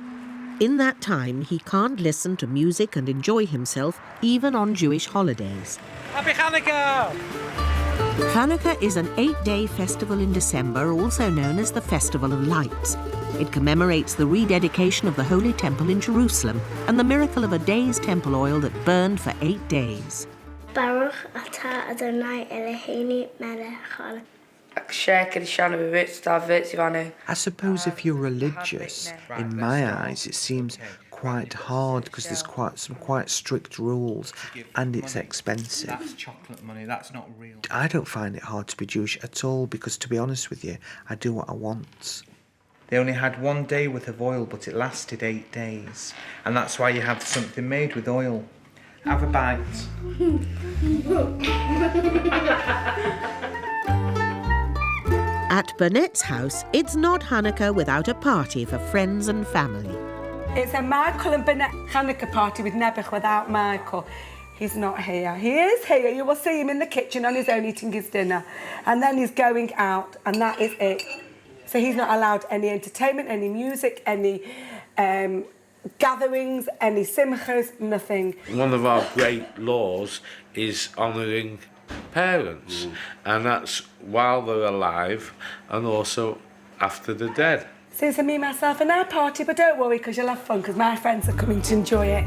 In that time, he can't listen to music and enjoy himself, even on Jewish holidays. Happy Hanukkah! Hanukkah is an 8-day festival in December, also known as the Festival of Lights. It commemorates the rededication of the Holy Temple in Jerusalem and the miracle of a day's temple oil that burned for 8 days. Baruch atah Adonai Eloheinu melech haolam. I suppose if you're religious, in my eyes, it seems quite hard because there's some quite strict rules and it's expensive. That's chocolate money, that's not real. I don't find it hard to be Jewish at all because, to be honest with you, I do what I want. They only had 1 day worth of oil, but it lasted 8 days. And that's why you have something made with oil. Have a bite. At Bernette's house, it's not Hanukkah without a party for friends and family. It's a Michael and Bernette Hanukkah party with Nebuch without Michael. He's not here. He is here. You will see him in the kitchen on his own eating his dinner. And then he's going out, and that is it. So he's not allowed any entertainment, any music, any gatherings, any simchas, nothing. One of our great laws is honouring parents, and that's while they're alive and also after they're dead. So it's me, myself and our party, but don't worry because you'll have fun because my friends are coming to enjoy it.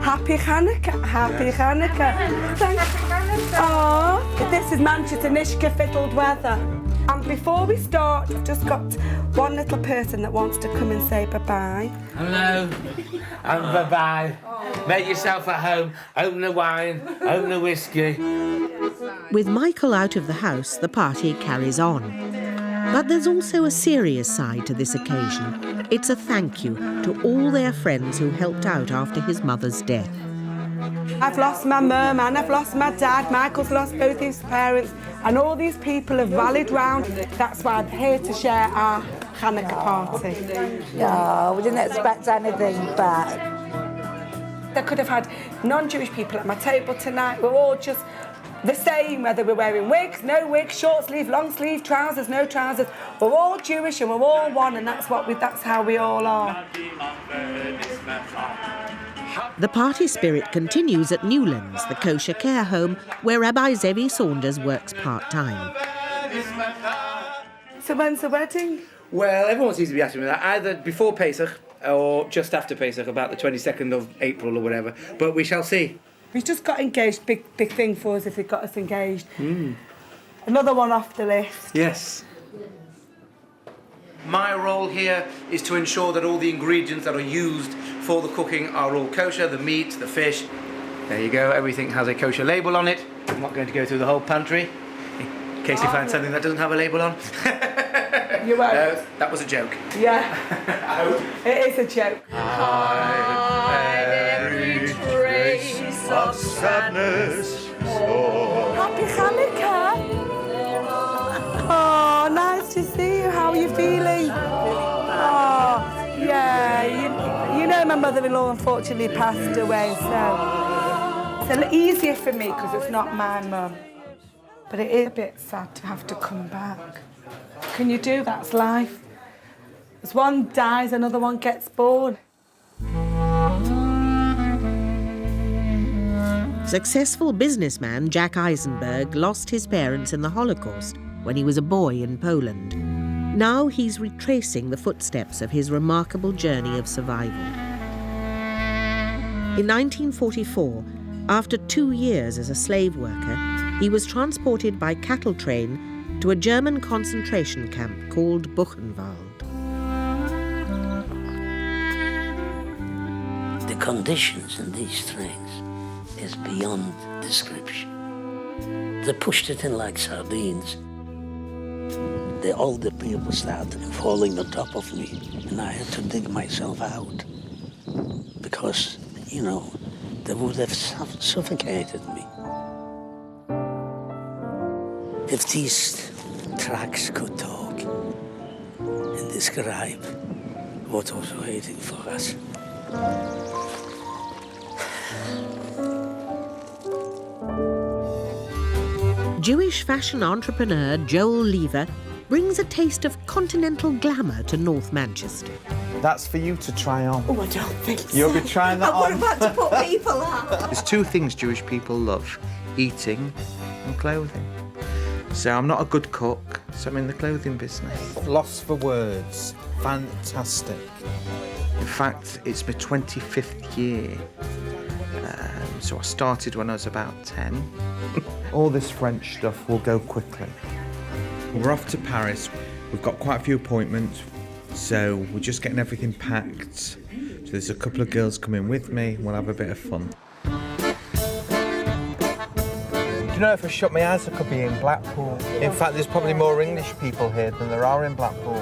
Happy Hanukkah, happy Hanukkah. Thanks. Oh, this is Manchester, Nishka fiddled weather. And before we start, I've just got one little person that wants to come and say bye-bye. Hello, and bye-bye. Make yourself at home, open the wine, open the whiskey. With Michael out of the house, the party carries on. But there's also a serious side to this occasion. It's a thank you to all their friends who helped out after his mother's death. I've lost my mum and I've lost my dad. Michael's lost both his parents, and all these people have rallied round. That's why I'm here to share our Hanukkah party. No, we didn't expect anything back. I could have had non-Jewish people at my table tonight. We're all just the same, whether we're wearing wigs, no wigs, short sleeve, long sleeve, trousers, no trousers. We're all Jewish and we're all one, and that's how we all are. The party spirit continues at Newlands, the kosher care home where Rabbi Zevi Saunders works part-time. So when's the wedding? Well, everyone seems to be asking me that, either before Pesach or just after Pesach, about the 22nd of April or whatever. But we shall see. We've just got engaged, big thing for us if they got us engaged. Another one off the list. Yes. My role here is to ensure that all the ingredients that are used for the cooking are all kosher, the meat, the fish. There you go, everything has a kosher label on it. I'm not going to go through the whole pantry, in case you find something that doesn't have a label on. You won't? No, that was a joke. Yeah. I hope. It is a joke. Every trace of sadness. Happy Hanukkah. Oh, nice to see you. How are you feeling? Oh, yeah. You know my mother-in-law unfortunately passed away, so it's a little easier for me because it's not my mum. But it is a bit sad to have to come back. Can you do? That's life. As one dies, another one gets born. Successful businessman Jack Eisenberg lost his parents in the Holocaust when he was a boy in Poland. Now he's retracing the footsteps of his remarkable journey of survival. In 1944, after 2 years as a slave worker, he was transported by cattle train to a German concentration camp called Buchenwald. The conditions in these trains is beyond description. They pushed it in like sardines. The older people started falling on top of me, and I had to dig myself out because, you know, they would have suffocated me. If these tracks could talk and describe what was waiting for us. Jewish fashion entrepreneur Joel Lever brings a taste of continental glamour to North Manchester. That's for you to try on. Oh, I don't think so. You'll be trying that on. I'm about to put people out. There's two things Jewish people love: eating and clothing. So I'm not a good cook, so I'm in the clothing business. Lost for words. Fantastic. In fact, it's my 25th year. So I started when I was about 10. All this French stuff will go quickly. We're off to Paris. We've got quite a few appointments, so we're just getting everything packed. So there's a couple of girls coming with me. We'll have a bit of fun. Do you know, if I shut my eyes, I could be in Blackpool. In fact, there's probably more English people here than there are in Blackpool.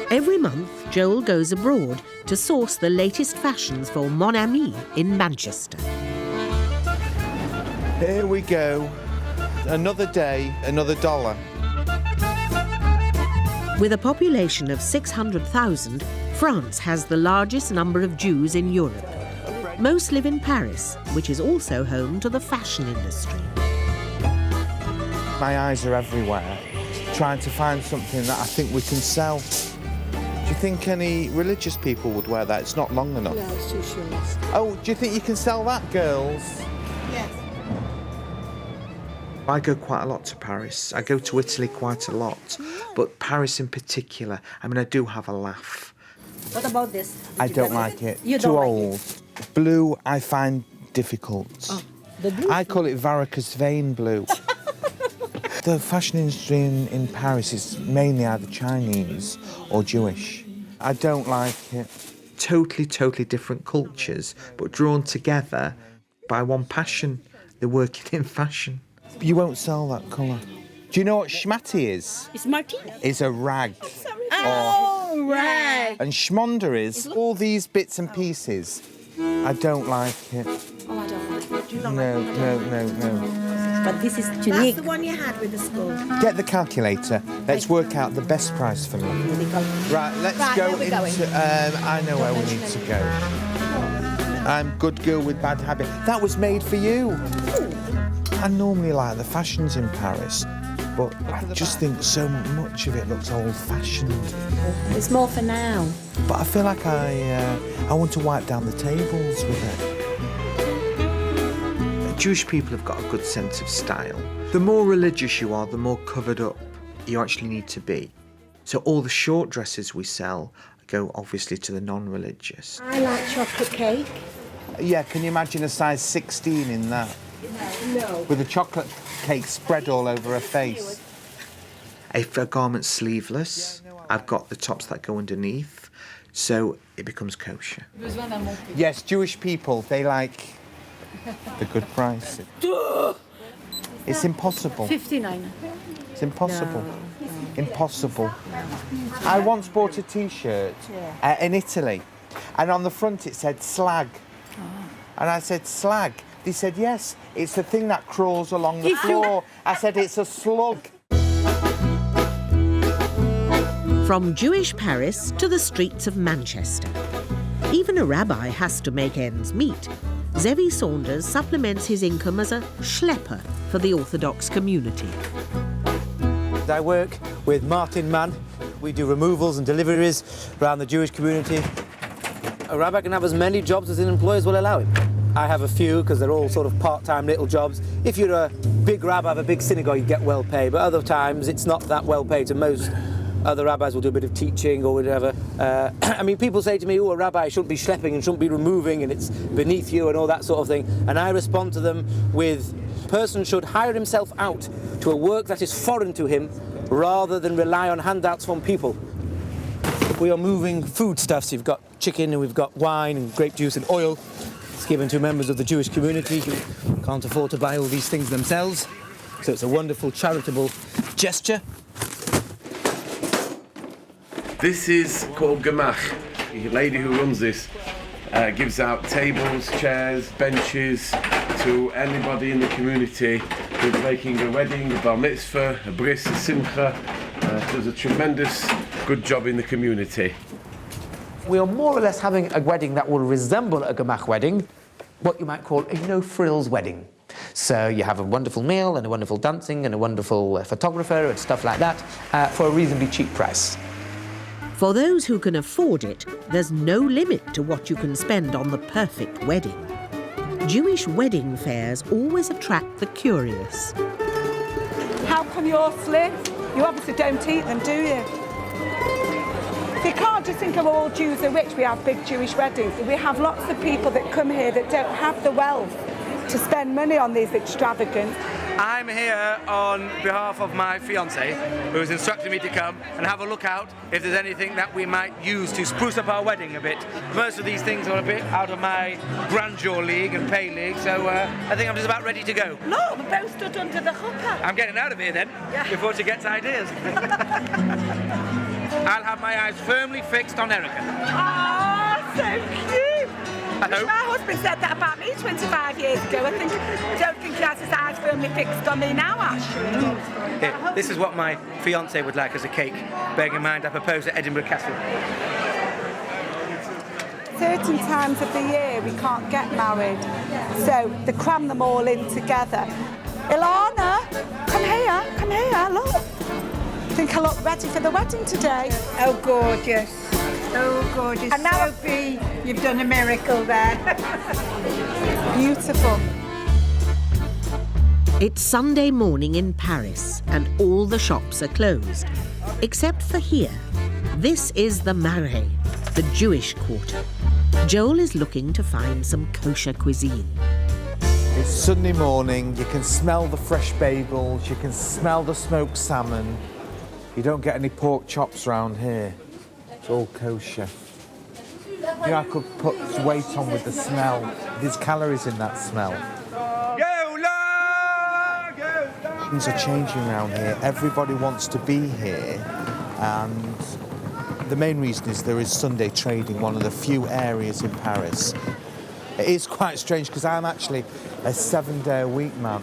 Every month, Joel goes abroad to source the latest fashions for Mon Ami in Manchester. Here we go. Another day, another dollar. With a population of 600,000, France has the largest number of Jews in Europe. Most live in Paris, which is also home to the fashion industry. My eyes are everywhere, trying to find something that I think we can sell. Do you think any religious people would wear that? It's not long enough. No, it's too short. Oh, do you think you can sell that, girls? Yes. I go quite a lot to Paris. I go to Italy quite a lot, but Paris in particular, I mean, I do have a laugh. What about this? I don't like it. You Too don't like old. Blue, I find difficult. Oh, the blue? I call it varicose vein blue. The fashion industry in Paris is mainly either Chinese or Jewish. I don't like it. Totally different cultures, but drawn together by one passion. They're working in fashion. You won't sell that colour. Do you know what schmatty is? It's Martina. It's a rag. Oh, right. And schmonder is all these bits and pieces. I don't like it. Oh, I don't like it. Do you not No. But this is unique. That's the one you had with the school. Get the calculator. Let's work out the best price for me. Right, let's go into... I know where we need to go. I'm good girl with bad habit. That was made for you. I normally like the fashions in Paris, but I just think so much of it looks old-fashioned. It's more for now. But I feel like I want to wipe down the tables with it. Jewish people have got a good sense of style. The more religious you are, the more covered up you actually need to be. So all the short dresses we sell go obviously to the non-religious. I like chocolate cake. Yeah, can you imagine a size 16 in that? No. With a chocolate cake spread all over her face. If a garment's sleeveless, I've got the tops that go underneath, so it becomes kosher. Yes, Jewish people, they like the good price. It's impossible. 59. It's impossible. Impossible. I once bought a T-shirt in Italy, and on the front it said slag. And I said, slag? They said, yes, it's the thing that crawls along the floor. I said, it's a slug. From Jewish Paris to the streets of Manchester. Even a rabbi has to make ends meet. Zevi Saunders supplements his income as a schlepper for the Orthodox community. I work with Martin Mann. We do removals and deliveries around the Jewish community. A rabbi can have as many jobs as an employers will allow him. I have a few because they're all sort of part-time little jobs. If you're a big rabbi of a big synagogue, you get well paid, but other times it's not that well paid. To most other rabbis will do a bit of teaching or whatever. I mean, people say to me, oh, a rabbi shouldn't be schlepping and shouldn't be removing and it's beneath you and all that sort of thing. And I respond to them with, a person should hire himself out to a work that is foreign to him rather than rely on handouts from people. We are moving foodstuffs. We've got chicken and we've got wine and grape juice and oil. It's given to members of the Jewish community who can't afford to buy all these things themselves. So it's a wonderful charitable gesture. This is called Gemach. The lady who runs this gives out tables, chairs, benches to anybody in the community who's making a wedding, a bar mitzvah, a bris, a simcha. Does a tremendous good job in the community. We are more or less having a wedding that will resemble a Gemach wedding, what you might call a no-frills wedding. So you have a wonderful meal and a wonderful dancing and a wonderful photographer and stuff like that for a reasonably cheap price. For those who can afford it, there's no limit to what you can spend on the perfect wedding. Jewish wedding fairs always attract the curious. How come you're slim? You obviously don't eat them, do you? You can't just think of all Jews are rich. We have big Jewish weddings. We have lots of people that come here that don't have the wealth to spend money on these extravagant. I'm here on behalf of my fiancée, who's instructed me to come and have a look out if there's anything that we might use to spruce up our wedding a bit. Most of these things are a bit out of my grandeur league and pay league, so I think I'm just about ready to go. Look, we're both stood under the chuppah. I'm getting out of here then, before she gets ideas. I'll have my eyes firmly fixed on Erica. Oh, so cute. I hope. My husband said that about me 25 years ago. I don't think he has his eyes firmly fixed on me now, Ash. Here, this is what my fiancée would like as a cake. Bearing in mind I proposed at Edinburgh Castle. Certain times of the year we can't get married, so they cram them all in together. Ilana, come here, look. I think I look ready for the wedding today. Oh, gorgeous. Oh, gorgeous. And now Sophie, you've done a miracle there. Beautiful. It's Sunday morning in Paris and all the shops are closed, except for here. This is the Marais, the Jewish quarter. Joel is looking to find some kosher cuisine. It's Sunday morning, you can smell the fresh bagels, you can smell the smoked salmon. You don't get any pork chops round here. It's all kosher. You know, I could put weight on with the smell. There's calories in that smell. Things are changing around here. Everybody wants to be here. And the main reason is there is Sunday trading, one of the few areas in Paris. It is quite strange because I'm actually a 7-day-a-week man.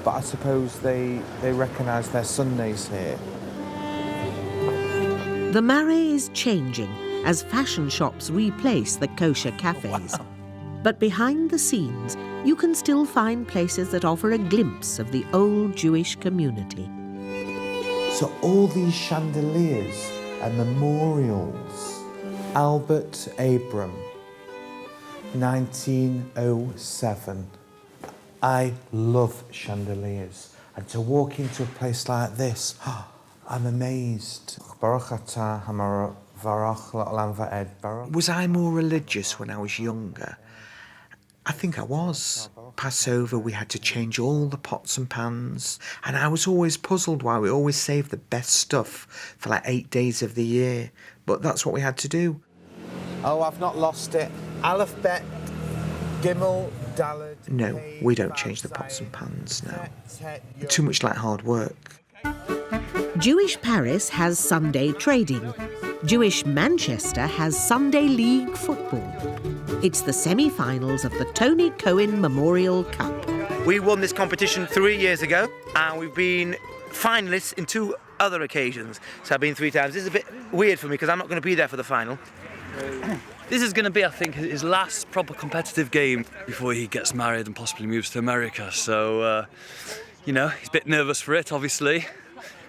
But I suppose they recognise their Sundays here. The Marais is changing as fashion shops replace the kosher cafes. But behind the scenes, you can still find places that offer a glimpse of the old Jewish community. So all these chandeliers and memorials, Albert Abram, 1907. I love chandeliers. And to walk into a place like this, I'm amazed. Was I more religious when I was younger? I think I was. Passover, we had to change all the pots and pans, and I was always puzzled why we always saved the best stuff for like 8 days of the year. But that's what we had to do. Oh, I've not lost it. Aleph, Bet, Gimel, Daled. No, we don't change the pots and pans now. Too much like hard work. Jewish Paris has Sunday trading. Jewish Manchester has Sunday League football. It's the semi-finals of the Tony Cohen Memorial Cup. We won this competition 3 years ago, and we've been finalists in 2 other occasions. So I've been 3 times. This is a bit weird for me because I'm not going to be there for the final. This is going to be, I think, his last proper competitive game before he gets married and possibly moves to America. So, you know, he's a bit nervous for it, obviously.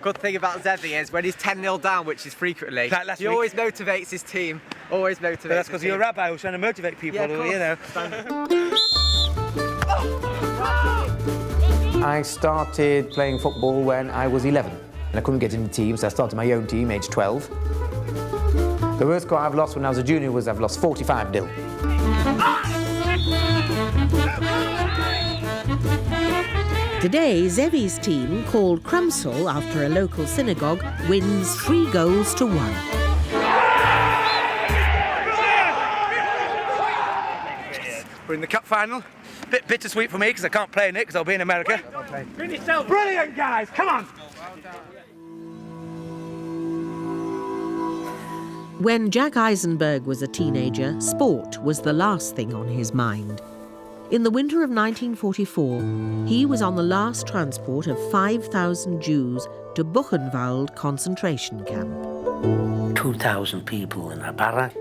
Good thing about Zevi is when he's 10-0 down, which is frequently, he always motivates his team. Always motivates. But that's because you're a rabbi who's trying to motivate people, you know. I started playing football when I was 11. And I couldn't get into teams, so I started my own team, age 12. The worst score I've lost when I was a junior was I've lost 45-0. Today, Zevi's team, called Krumsel after a local synagogue, wins 3 goals to 1. We're in the cup final. Bit bittersweet for me because I can't play in it because I'll be in America. Brilliant, guys! Come on! When Jack Eisenberg was a teenager, sport was the last thing on his mind. In the winter of 1944, he was on the last transport of 5,000 Jews to Buchenwald concentration camp. 2,000 people in a barrack,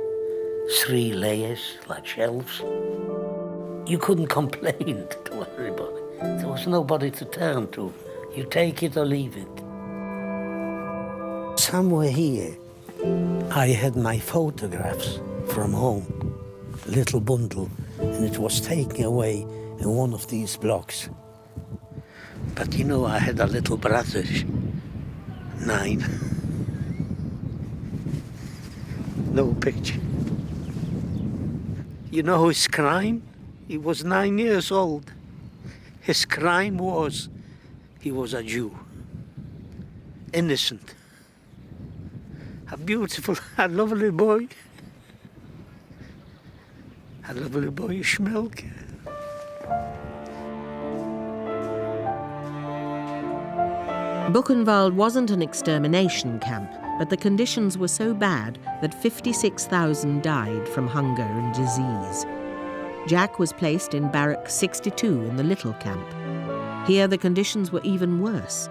3 layers like shelves. You couldn't complain to everybody. There was nobody to turn to. You take it or leave it. Somewhere here, I had my photographs from home, a little bundle, and it was taken away in one of these blocks. But you know, I had a little brother, 9. No picture. You know his crime? He was 9 years old. His crime was, he was a Jew. Innocent. A beautiful, a lovely boy. A lovely boy, Schmelke. Buchenwald wasn't an extermination camp, but the conditions were so bad that 56,000 died from hunger and disease. Jack was placed in Barrack 62 in the Little Camp. Here the conditions were even worse.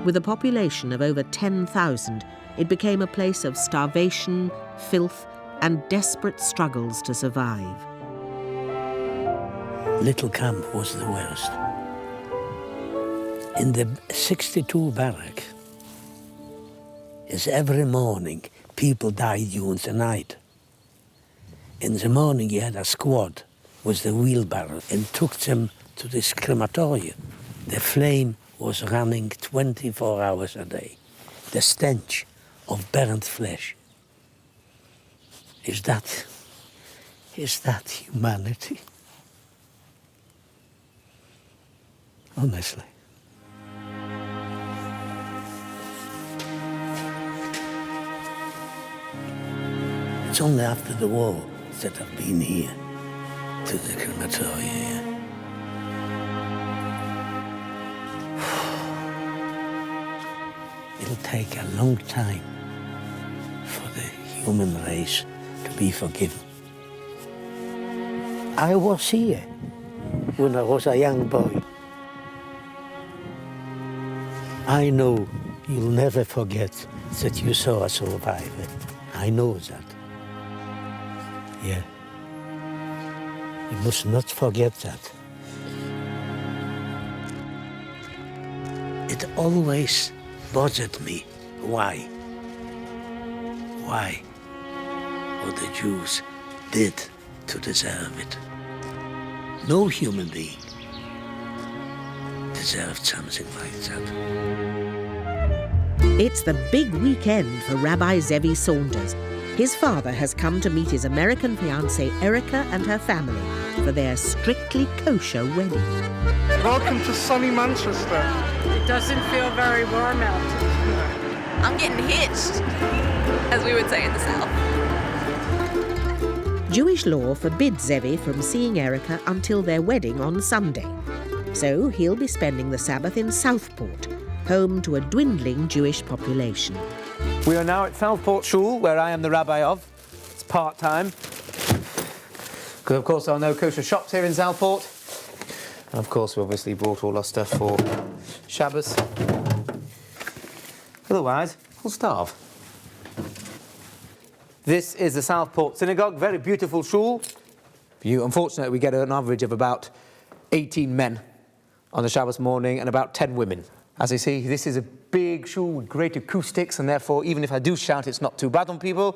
With a population of over 10,000, it became a place of starvation, filth, and desperate struggles to survive. Little Camp was the worst. In the 62 barrack, is every morning people died during the night. In the morning you had a squad with the wheelbarrow and took them to this crematorium. The flame was running 24 hours a day. The stench of burnt flesh. Is that humanity? Honestly. It's only after the war that I've been here, to the crematorium. It'll take a long time for the human race to be forgiven. I was here when I was a young boy. I know you'll never forget that you saw a survivor. I know that. Yeah. You must not forget that. It always bothered me. Why? Why? What the Jews did to deserve it. No human being deserved something like that. It's the big weekend for Rabbi Zevi Saunders. His father has come to meet his American fiancée Erica and her family for their strictly kosher wedding. Welcome to sunny Manchester. It doesn't feel very warm out. I'm getting hitched, as we would say in the South. Jewish law forbids Zevi from seeing Erica until their wedding on Sunday. So he'll be spending the Sabbath in Southport, home to a dwindling Jewish population. We are now at Southport Shul, where I am the rabbi of. It's part-time. Because, of course, there are no kosher shops here in Southport. And, of course, we obviously brought all our stuff for Shabbos. Otherwise, we'll starve. This is the Southport Synagogue, very beautiful shul. Unfortunately, we get an average of about 18 men on the Shabbos morning and about 10 women. As you see, this is a big shul with great acoustics, and therefore, even if I do shout, it's not too bad on people.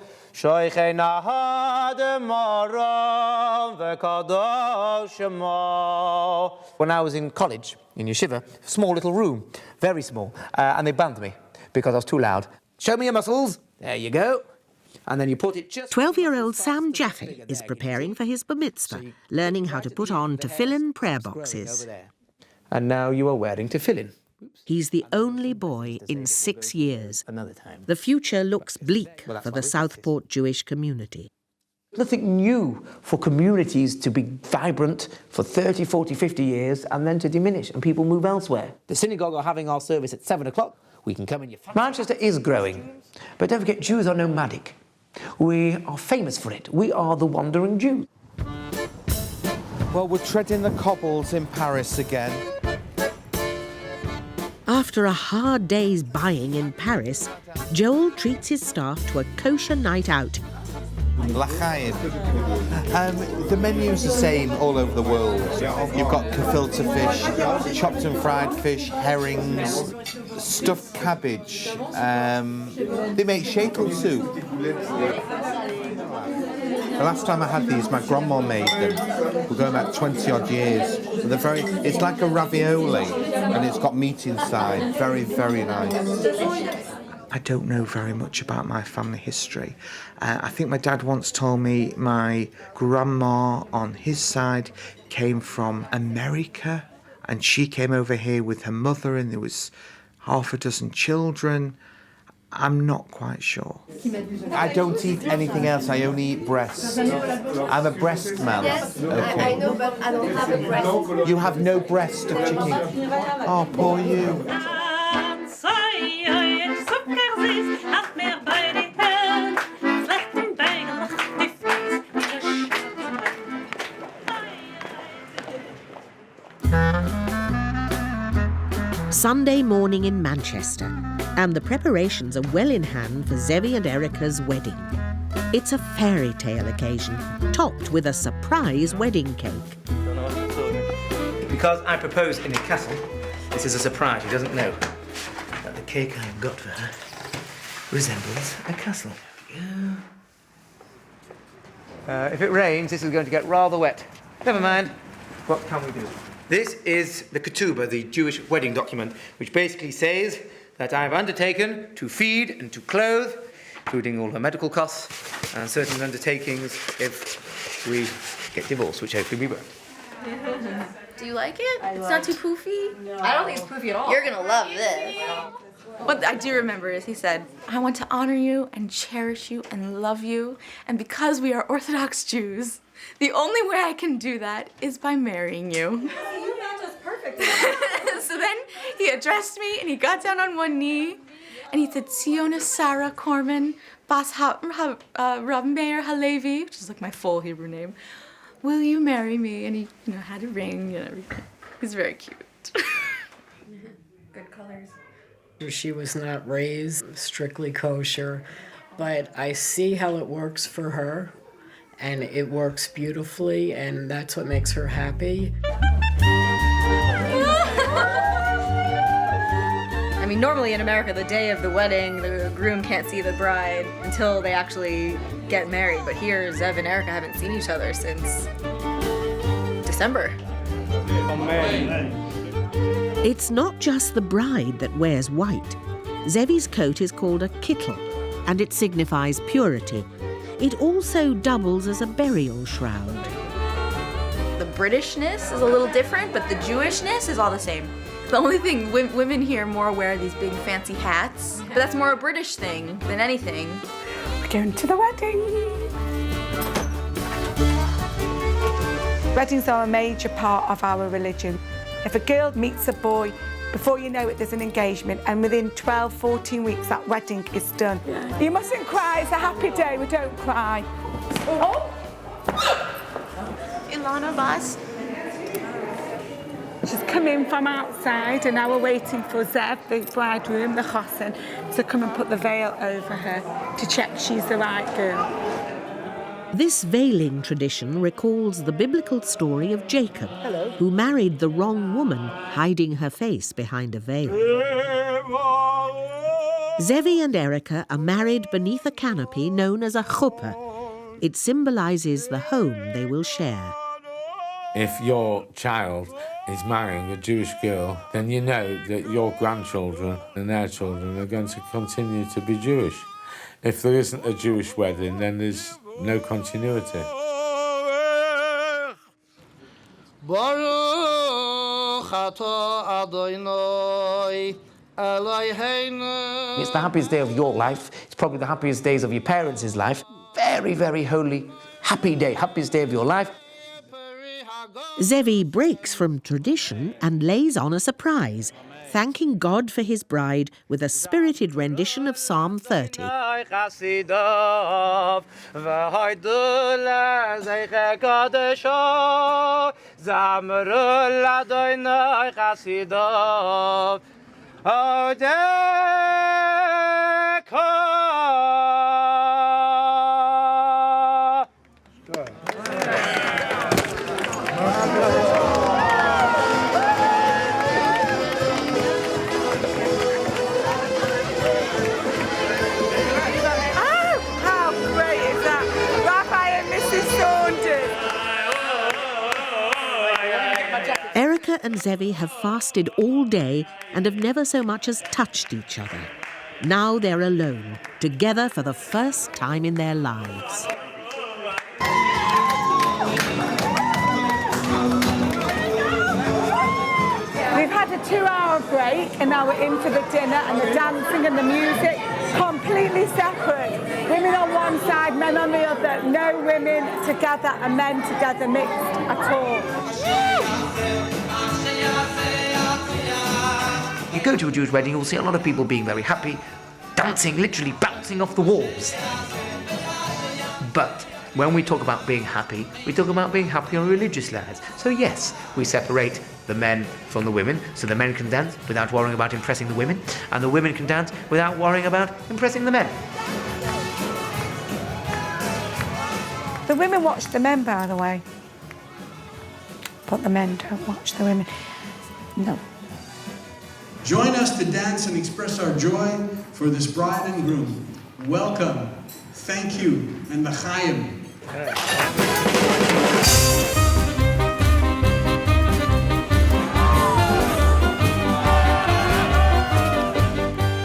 When I was in college, in yeshiva, small little room, very small, and they banned me because I was too loud. Show me your muscles. There you go. And then you put it just... 12-year-old Sam Jaffe is preparing for his bar mitzvah, learning how to put on tefillin prayer boxes. And now you are wearing tefillin. He's the only boy in 6 years. The future looks bleak for the Southport Jewish community. Nothing new for communities to be vibrant for 30, 40, 50 years and then to diminish and people move elsewhere. The synagogue are having our service at 7 o'clock. We can come in your... Manchester is growing, but don't forget, Jews are nomadic. We are famous for it. We are the wandering Jews. Well, we're treading the cobbles in Paris again. After a hard day's buying in Paris, Joel treats his staff to a kosher night out. L'chaim. The menu's the same all over the world. You've got gefilte fish, chopped and fried fish, herrings, stuffed cabbage. They make shekel soup. The last time I had these, my grandma made them. We're going back 20 odd years. It's like a ravioli, and it's got meat inside. Very, very nice. I don't know very much about my family history. I think my dad once told me my grandma on his side came from America, and she came over here with her mother, and there was half a dozen children. I'm not quite sure. I don't eat anything else. I only eat breast. I'm a breast man. Yes, okay. I know, but I don't have a breast. You have no breast of chicken. Oh, poor you. Sunday morning in Manchester, and the preparations are well in hand for Zevi and Erica's wedding. It's a fairy tale occasion, topped with a surprise wedding cake. Because I proposed in a castle, this is a surprise. She doesn't know that the cake I have got for her resembles a castle. If it rains, this is going to get rather wet. Never mind. What can we do? This is the ketubah, the Jewish wedding document, which basically says that I have undertaken to feed and to clothe, including all her medical costs, and certain undertakings if we get divorced, which hopefully we won't. Do you like it? It's not too poofy? No. I don't think it's poofy at all. You're gonna love this. What I do remember is he said, I want to honor you and cherish you and love you, and because we are Orthodox Jews, the only way I can do that is by marrying you. You match us perfectly. So then he addressed me and he got down on one knee and he said, Siona Sarah Corman Bas Rav Meir Halevi, which is like my full Hebrew name. Will you marry me? And he, had a ring and everything. He's very cute. Good colors. She was not raised strictly kosher, but I see how it works for her. and it works beautifully, and that's what makes her happy. I mean, normally in America, the day of the wedding, the groom can't see the bride until they actually get married. But here, Zev and Erica haven't seen each other since December. It's not just the bride that wears white. Zevi's coat is called a kittel, and it signifies purity. It also doubles as a burial shroud. The Britishness is a little different, but the Jewishness is all the same. The only thing, women here more wear these big fancy hats, but that's more a British thing than anything. We're going to the wedding. Weddings are a major part of our religion. If a girl meets a boy, before you know it, there's an engagement, and within 12, 14 weeks, that wedding is done. Yeah. You mustn't cry, it's a happy day, we don't cry. Oh! Ilana Bas. She's come in from outside, and now we're waiting for Zev, the bridegroom, the chosen, to come and put the veil over her to check she's the right girl. This veiling tradition recalls the biblical story of Jacob, who married the wrong woman, hiding her face behind a veil. Zevi and Erica are married beneath a canopy known as a chuppah. It symbolises the home they will share. If your child is marrying a Jewish girl, then you know that your grandchildren and their children are going to continue to be Jewish. If there isn't a Jewish wedding, then there's no continuity. It's the happiest day of your life. It's probably the happiest days of your parents' life. Very, very holy, happy day, happiest day of your life. Zevi breaks from tradition and lays on a surprise, thanking God for his bride with a spirited rendition of Psalm 30. Erica and Zevi have fasted all day and have never so much as touched each other. Now they're alone, together for the first time in their lives. We've had a 2-hour break, and now we're in for the dinner and the dancing and the music, completely separate. Women on one side, men on the other. No women together and men together mixed at all. You go to a Jewish wedding, you'll see a lot of people being very happy, dancing, literally bouncing off the walls. But when we talk about being happy, we talk about being happy on religious lines. So yes, we separate the men from the women, so the men can dance without worrying about impressing the women, and the women can dance without worrying about impressing the men. The women watch the men, by the way. But the men don't watch the women. No. Join us to dance and express our joy for this bride and groom. Welcome, thank you, and l'chaim.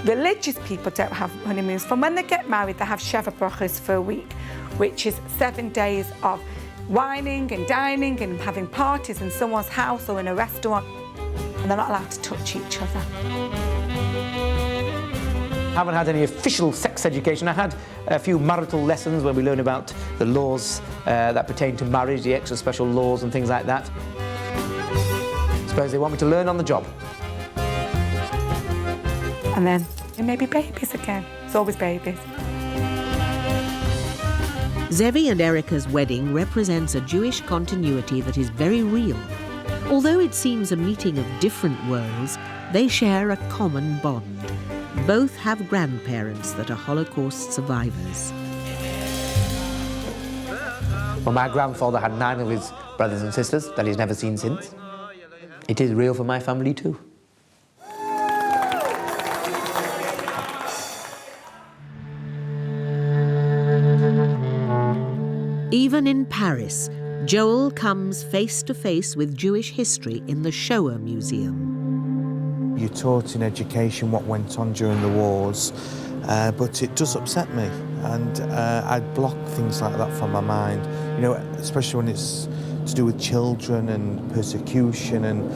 Religious people don't have honeymoons. From when they get married, they have Sheva Brachos for a week, which is 7 days of wining and dining and having parties in someone's house or in a restaurant, and they're not allowed to touch each other. I haven't had any official sex education. I had a few marital lessons where we learn about the laws that pertain to marriage, the extra special laws and things like that. I suppose they want me to learn on the job. And then maybe babies again. It's always babies. Zevi and Erica's wedding represents a Jewish continuity that is very real. Although it seems a meeting of different worlds, they share a common bond. Both have grandparents that are Holocaust survivors. Well, my grandfather had 9 of his brothers and sisters that he's never seen since. It is real for my family too. Even in Paris, Joel comes face to face with Jewish history in the Shoah Museum. You're taught in education what went on during the wars, but it does upset me, and I block things like that from my mind, you know, especially when it's to do with children and persecution, and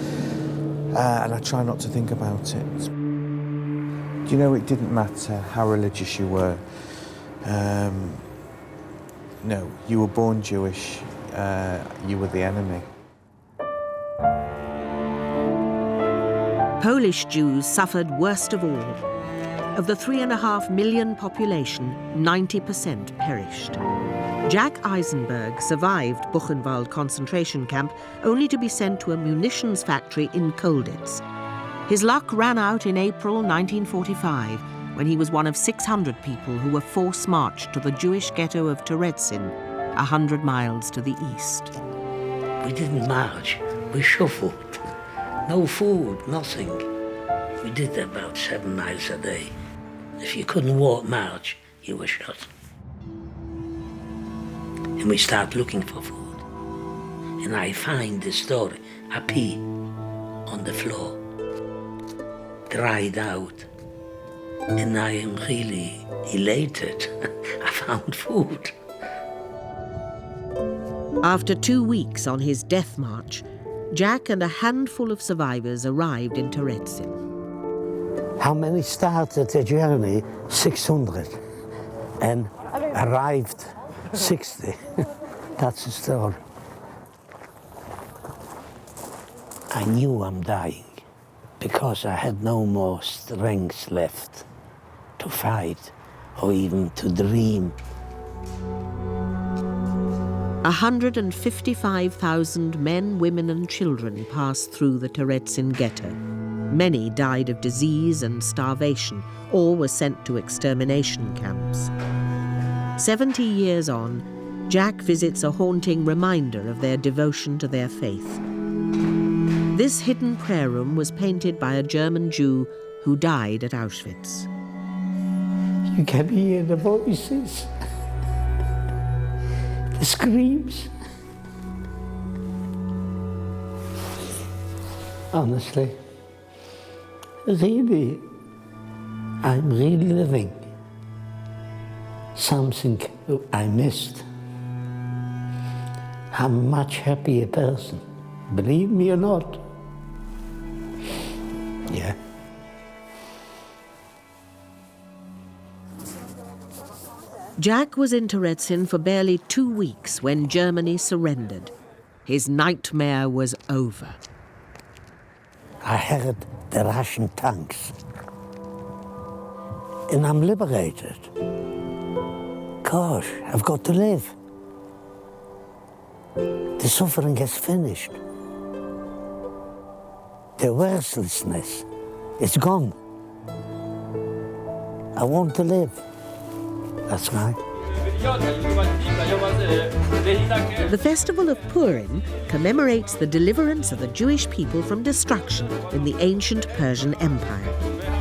I try not to think about it. Do you know, it didn't matter how religious you were. No, you were born Jewish, you were the enemy. Polish Jews suffered worst of all. Of the 3.5 million population, 90% perished. Jack Eisenberg survived Buchenwald concentration camp only to be sent to a munitions factory in Colditz. His luck ran out in April 1945 when he was one of 600 people who were force-marched to the Jewish ghetto of Terezin, 100 miles to the east. We didn't march, we shuffled. No food, nothing. We did that about 7 miles a day. If you couldn't walk march, you were shot. And we start looking for food. And I find the story, a pea on the floor, dried out. And I am really elated. I found food. After 2 weeks on his death march, Jack and a handful of survivors arrived in Terezin. How many started the journey? 600. And arrived 60. That's the story. I knew I'm dying because I had no more strength left to fight or even to dream. 155,000 men, women and children passed through the Terezin ghetto. Many died of disease and starvation, or were sent to extermination camps. 70 years on, Jack visits a haunting reminder of their devotion to their faith. This hidden prayer room was painted by a German Jew who died at Auschwitz. You can hear the voices, the screams. Honestly, really, I'm really living something I missed. I'm a much happier person, believe me or not. Yeah. Jack was in Terezin for barely 2 weeks when Germany surrendered. His nightmare was over. I heard the Russian tanks, and I'm liberated. Gosh, I've got to live. The suffering has finished. The worthlessness is gone. I want to live. That's right. The festival of Purim commemorates the deliverance of the Jewish people from destruction in the ancient Persian Empire.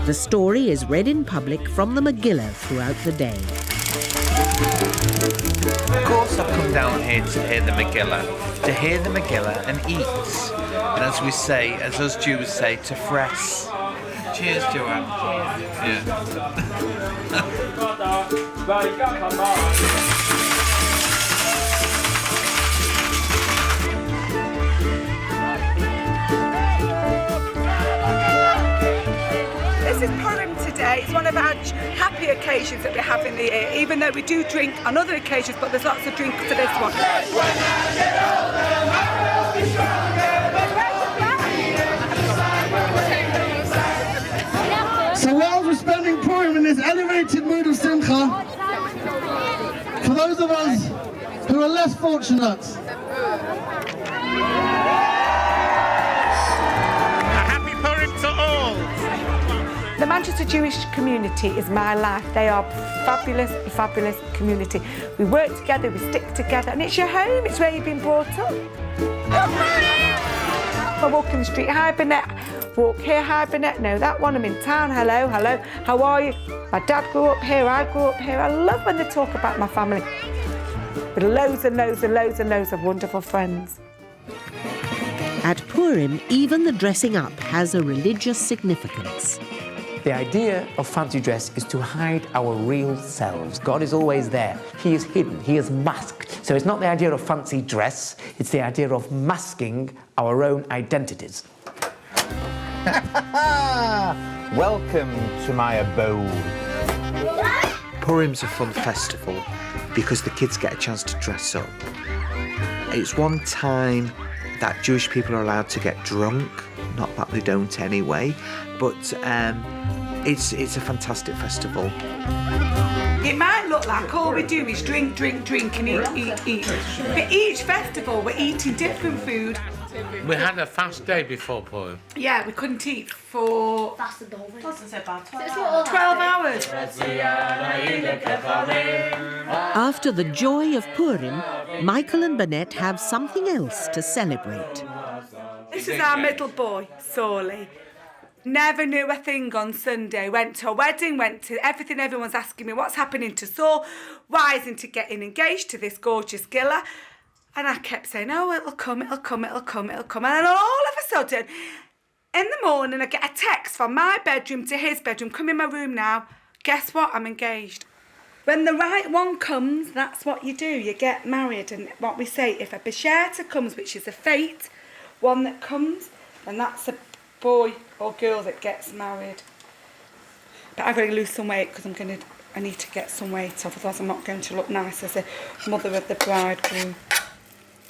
The story is read in public from the Megillah throughout the day. Of course I've come down here to hear the Megillah and eat. And as we say, as us Jews say, to fress. Cheers, Joanne. Cheers. This is Purim today. It's one of our happy occasions that we have in the year, even though we do drink on other occasions, but there's lots of drink for this one. So while we're spending Purim in this elevated mood of Simcha, for those of us who are less fortunate, The Manchester Jewish community is my life. They are fabulous, fabulous community. We work together, we stick together, and it's your home, it's where you've been brought up. I walk in the street, hi Bernette, walk here, hi Bernette, no that one, I'm in town, hello, hello, how are you? My dad grew up here, I grew up here. I love when they talk about my family. With loads and loads and loads and loads of wonderful friends. At Purim, even the dressing up has a religious significance. The idea of fancy dress is to hide our real selves. God is always there. He is hidden. He is masked. So it's not the idea of fancy dress, it's the idea of masking our own identities. Welcome to my abode. Purim's a fun festival because the kids get a chance to dress up. It's one time that Jewish people are allowed to get drunk, not that they don't anyway, but it's a fantastic festival. It might look like all we do is drink, drink, drink and eat. But each festival we're eating different food. We had a fast day before Purim. Yeah, we couldn't eat for... Fasted the whole thing. What's it about? 12 hours. After the joy of Purim, Michael and Bernette have something else to celebrate. This is our middle boy, Sorley. Never knew a thing on Sunday. Went to a wedding, went to everything. Everyone's asking me what's happening to Saul. Why isn't he getting engaged to this gorgeous Gilla? And I kept saying, oh, it'll come, it'll come, it'll come, it'll come. And then all of a sudden, in the morning, I get a text from my bedroom to his bedroom. Come in my room now. Guess what? I'm engaged. When the right one comes, that's what you do. You get married. And what we say, if a Beshata comes, which is a fate, one that comes, then that's a boy or girl that gets married. But I've got to lose some weight because I need to get some weight off, otherwise I'm not going to look nice as a mother of the bridegroom.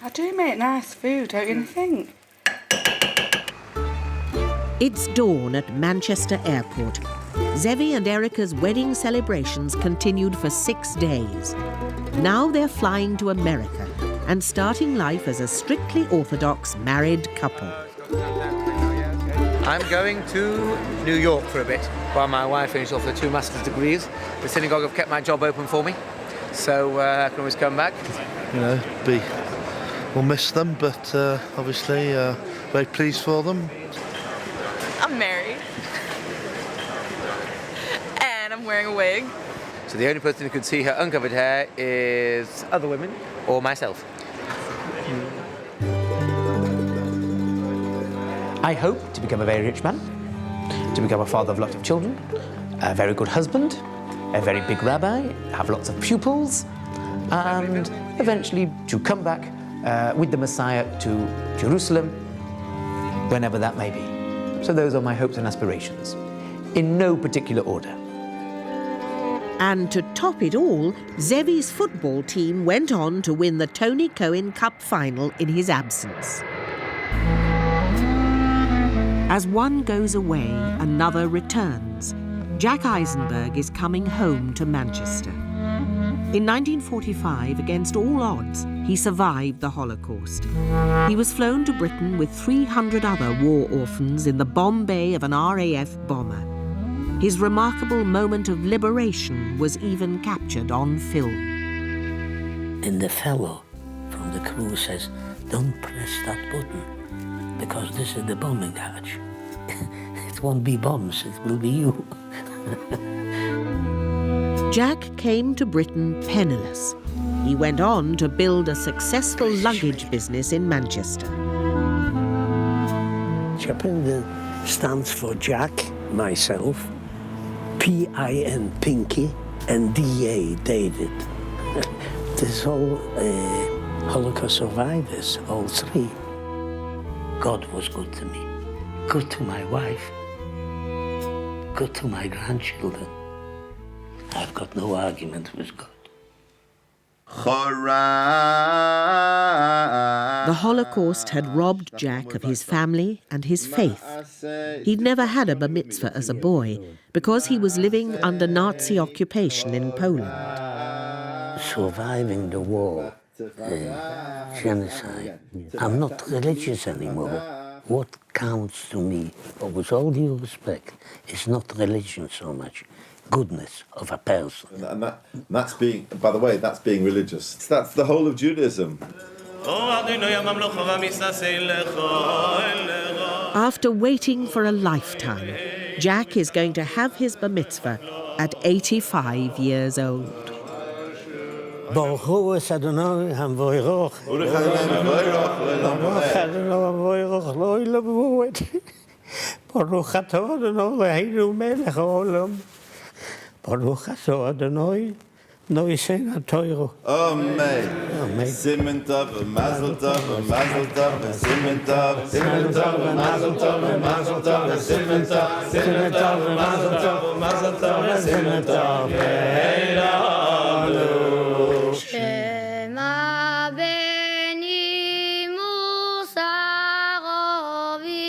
I do make nice food, don't you think? It's dawn at Manchester Airport. Zevi and Erica's wedding celebrations continued for 6 days. Now they're flying to America and starting life as a strictly Orthodox married couple. I'm going to New York for a bit while my wife finishes off her 2 master's degrees. The synagogue have kept my job open for me, so I can always come back. You know, we'll miss them, but obviously very pleased for them. I'm married. And I'm wearing a wig. So the only person who could see her uncovered hair is other women or myself. I hope to become a very rich man, to become a father of lots of children, a very good husband, a very big rabbi, have lots of pupils, and eventually to come back with the Messiah to Jerusalem, whenever that may be. So those are my hopes and aspirations, in no particular order. And to top it all, Zevi's football team went on to win the Tony Cohen Cup final in his absence. As one goes away, another returns. Jack Eisenberg is coming home to Manchester. In 1945, against all odds, he survived the Holocaust. He was flown to Britain with 300 other war orphans in the bomb bay of an RAF bomber. His remarkable moment of liberation was even captured on film. And the fellow from the crew says, don't press that button, because this is the bombing hatch. It won't be bombs, it will be you. Jack came to Britain penniless. He went on to build a successful luggage business in Manchester. Japan stands for Jack, myself, P-I-N, Pinky, and D-A, David. There's all Holocaust survivors, all 3. God was good to me, good to my wife, good to my grandchildren. I've got no argument with God. The Holocaust had robbed Jack of his family and his faith. He'd never had a bar mitzvah as a boy because he was living under Nazi occupation in Poland. Surviving the war, genocide. I'm not religious anymore. What counts to me, but with all due respect, is not religion so much, goodness of a person. And that's being, by the way, that's being religious. That's the whole of Judaism. After waiting for a lifetime, Jack is going to have his bar mitzvah at 85 years old. Baruch Hu es Adonai hamvoiroch. Baruch Adonai hamvoiroch lo ilavuot. Baruch atah Adonai leheinu melech haolam. Baruch atah Adonai noisen hatoiro. Amen. Amen. Simen tov, mazel tov, mazel tov, simen tov, simen tov, mazel tov, mazel tov, simen tov, simen tov, mazel tov, mazel tov, simen tov. Shema beni Musa Ravicha.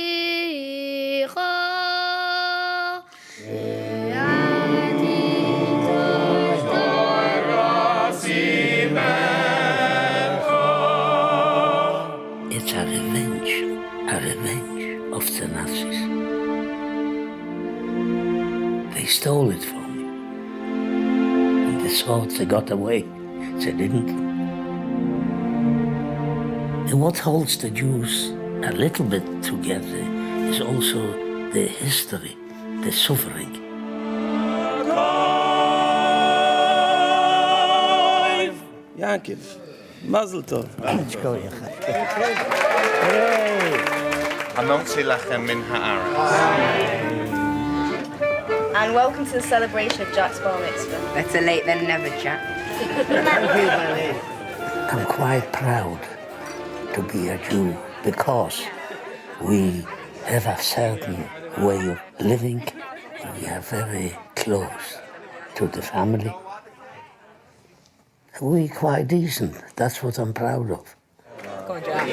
It's a revenge of the Nazis. They stole it from me. And they thought they got away. They didn't. And what holds the Jews a little bit together is also their history, their suffering. Yankiv, Mazel Tov. And welcome to the celebration of Jack's bar mitzvah. Better late than never, Jack. I'm quite proud to be a Jew because we have a certain way of living. We are very close to the family. We're quite decent. That's what I'm proud of. Go on, Jack.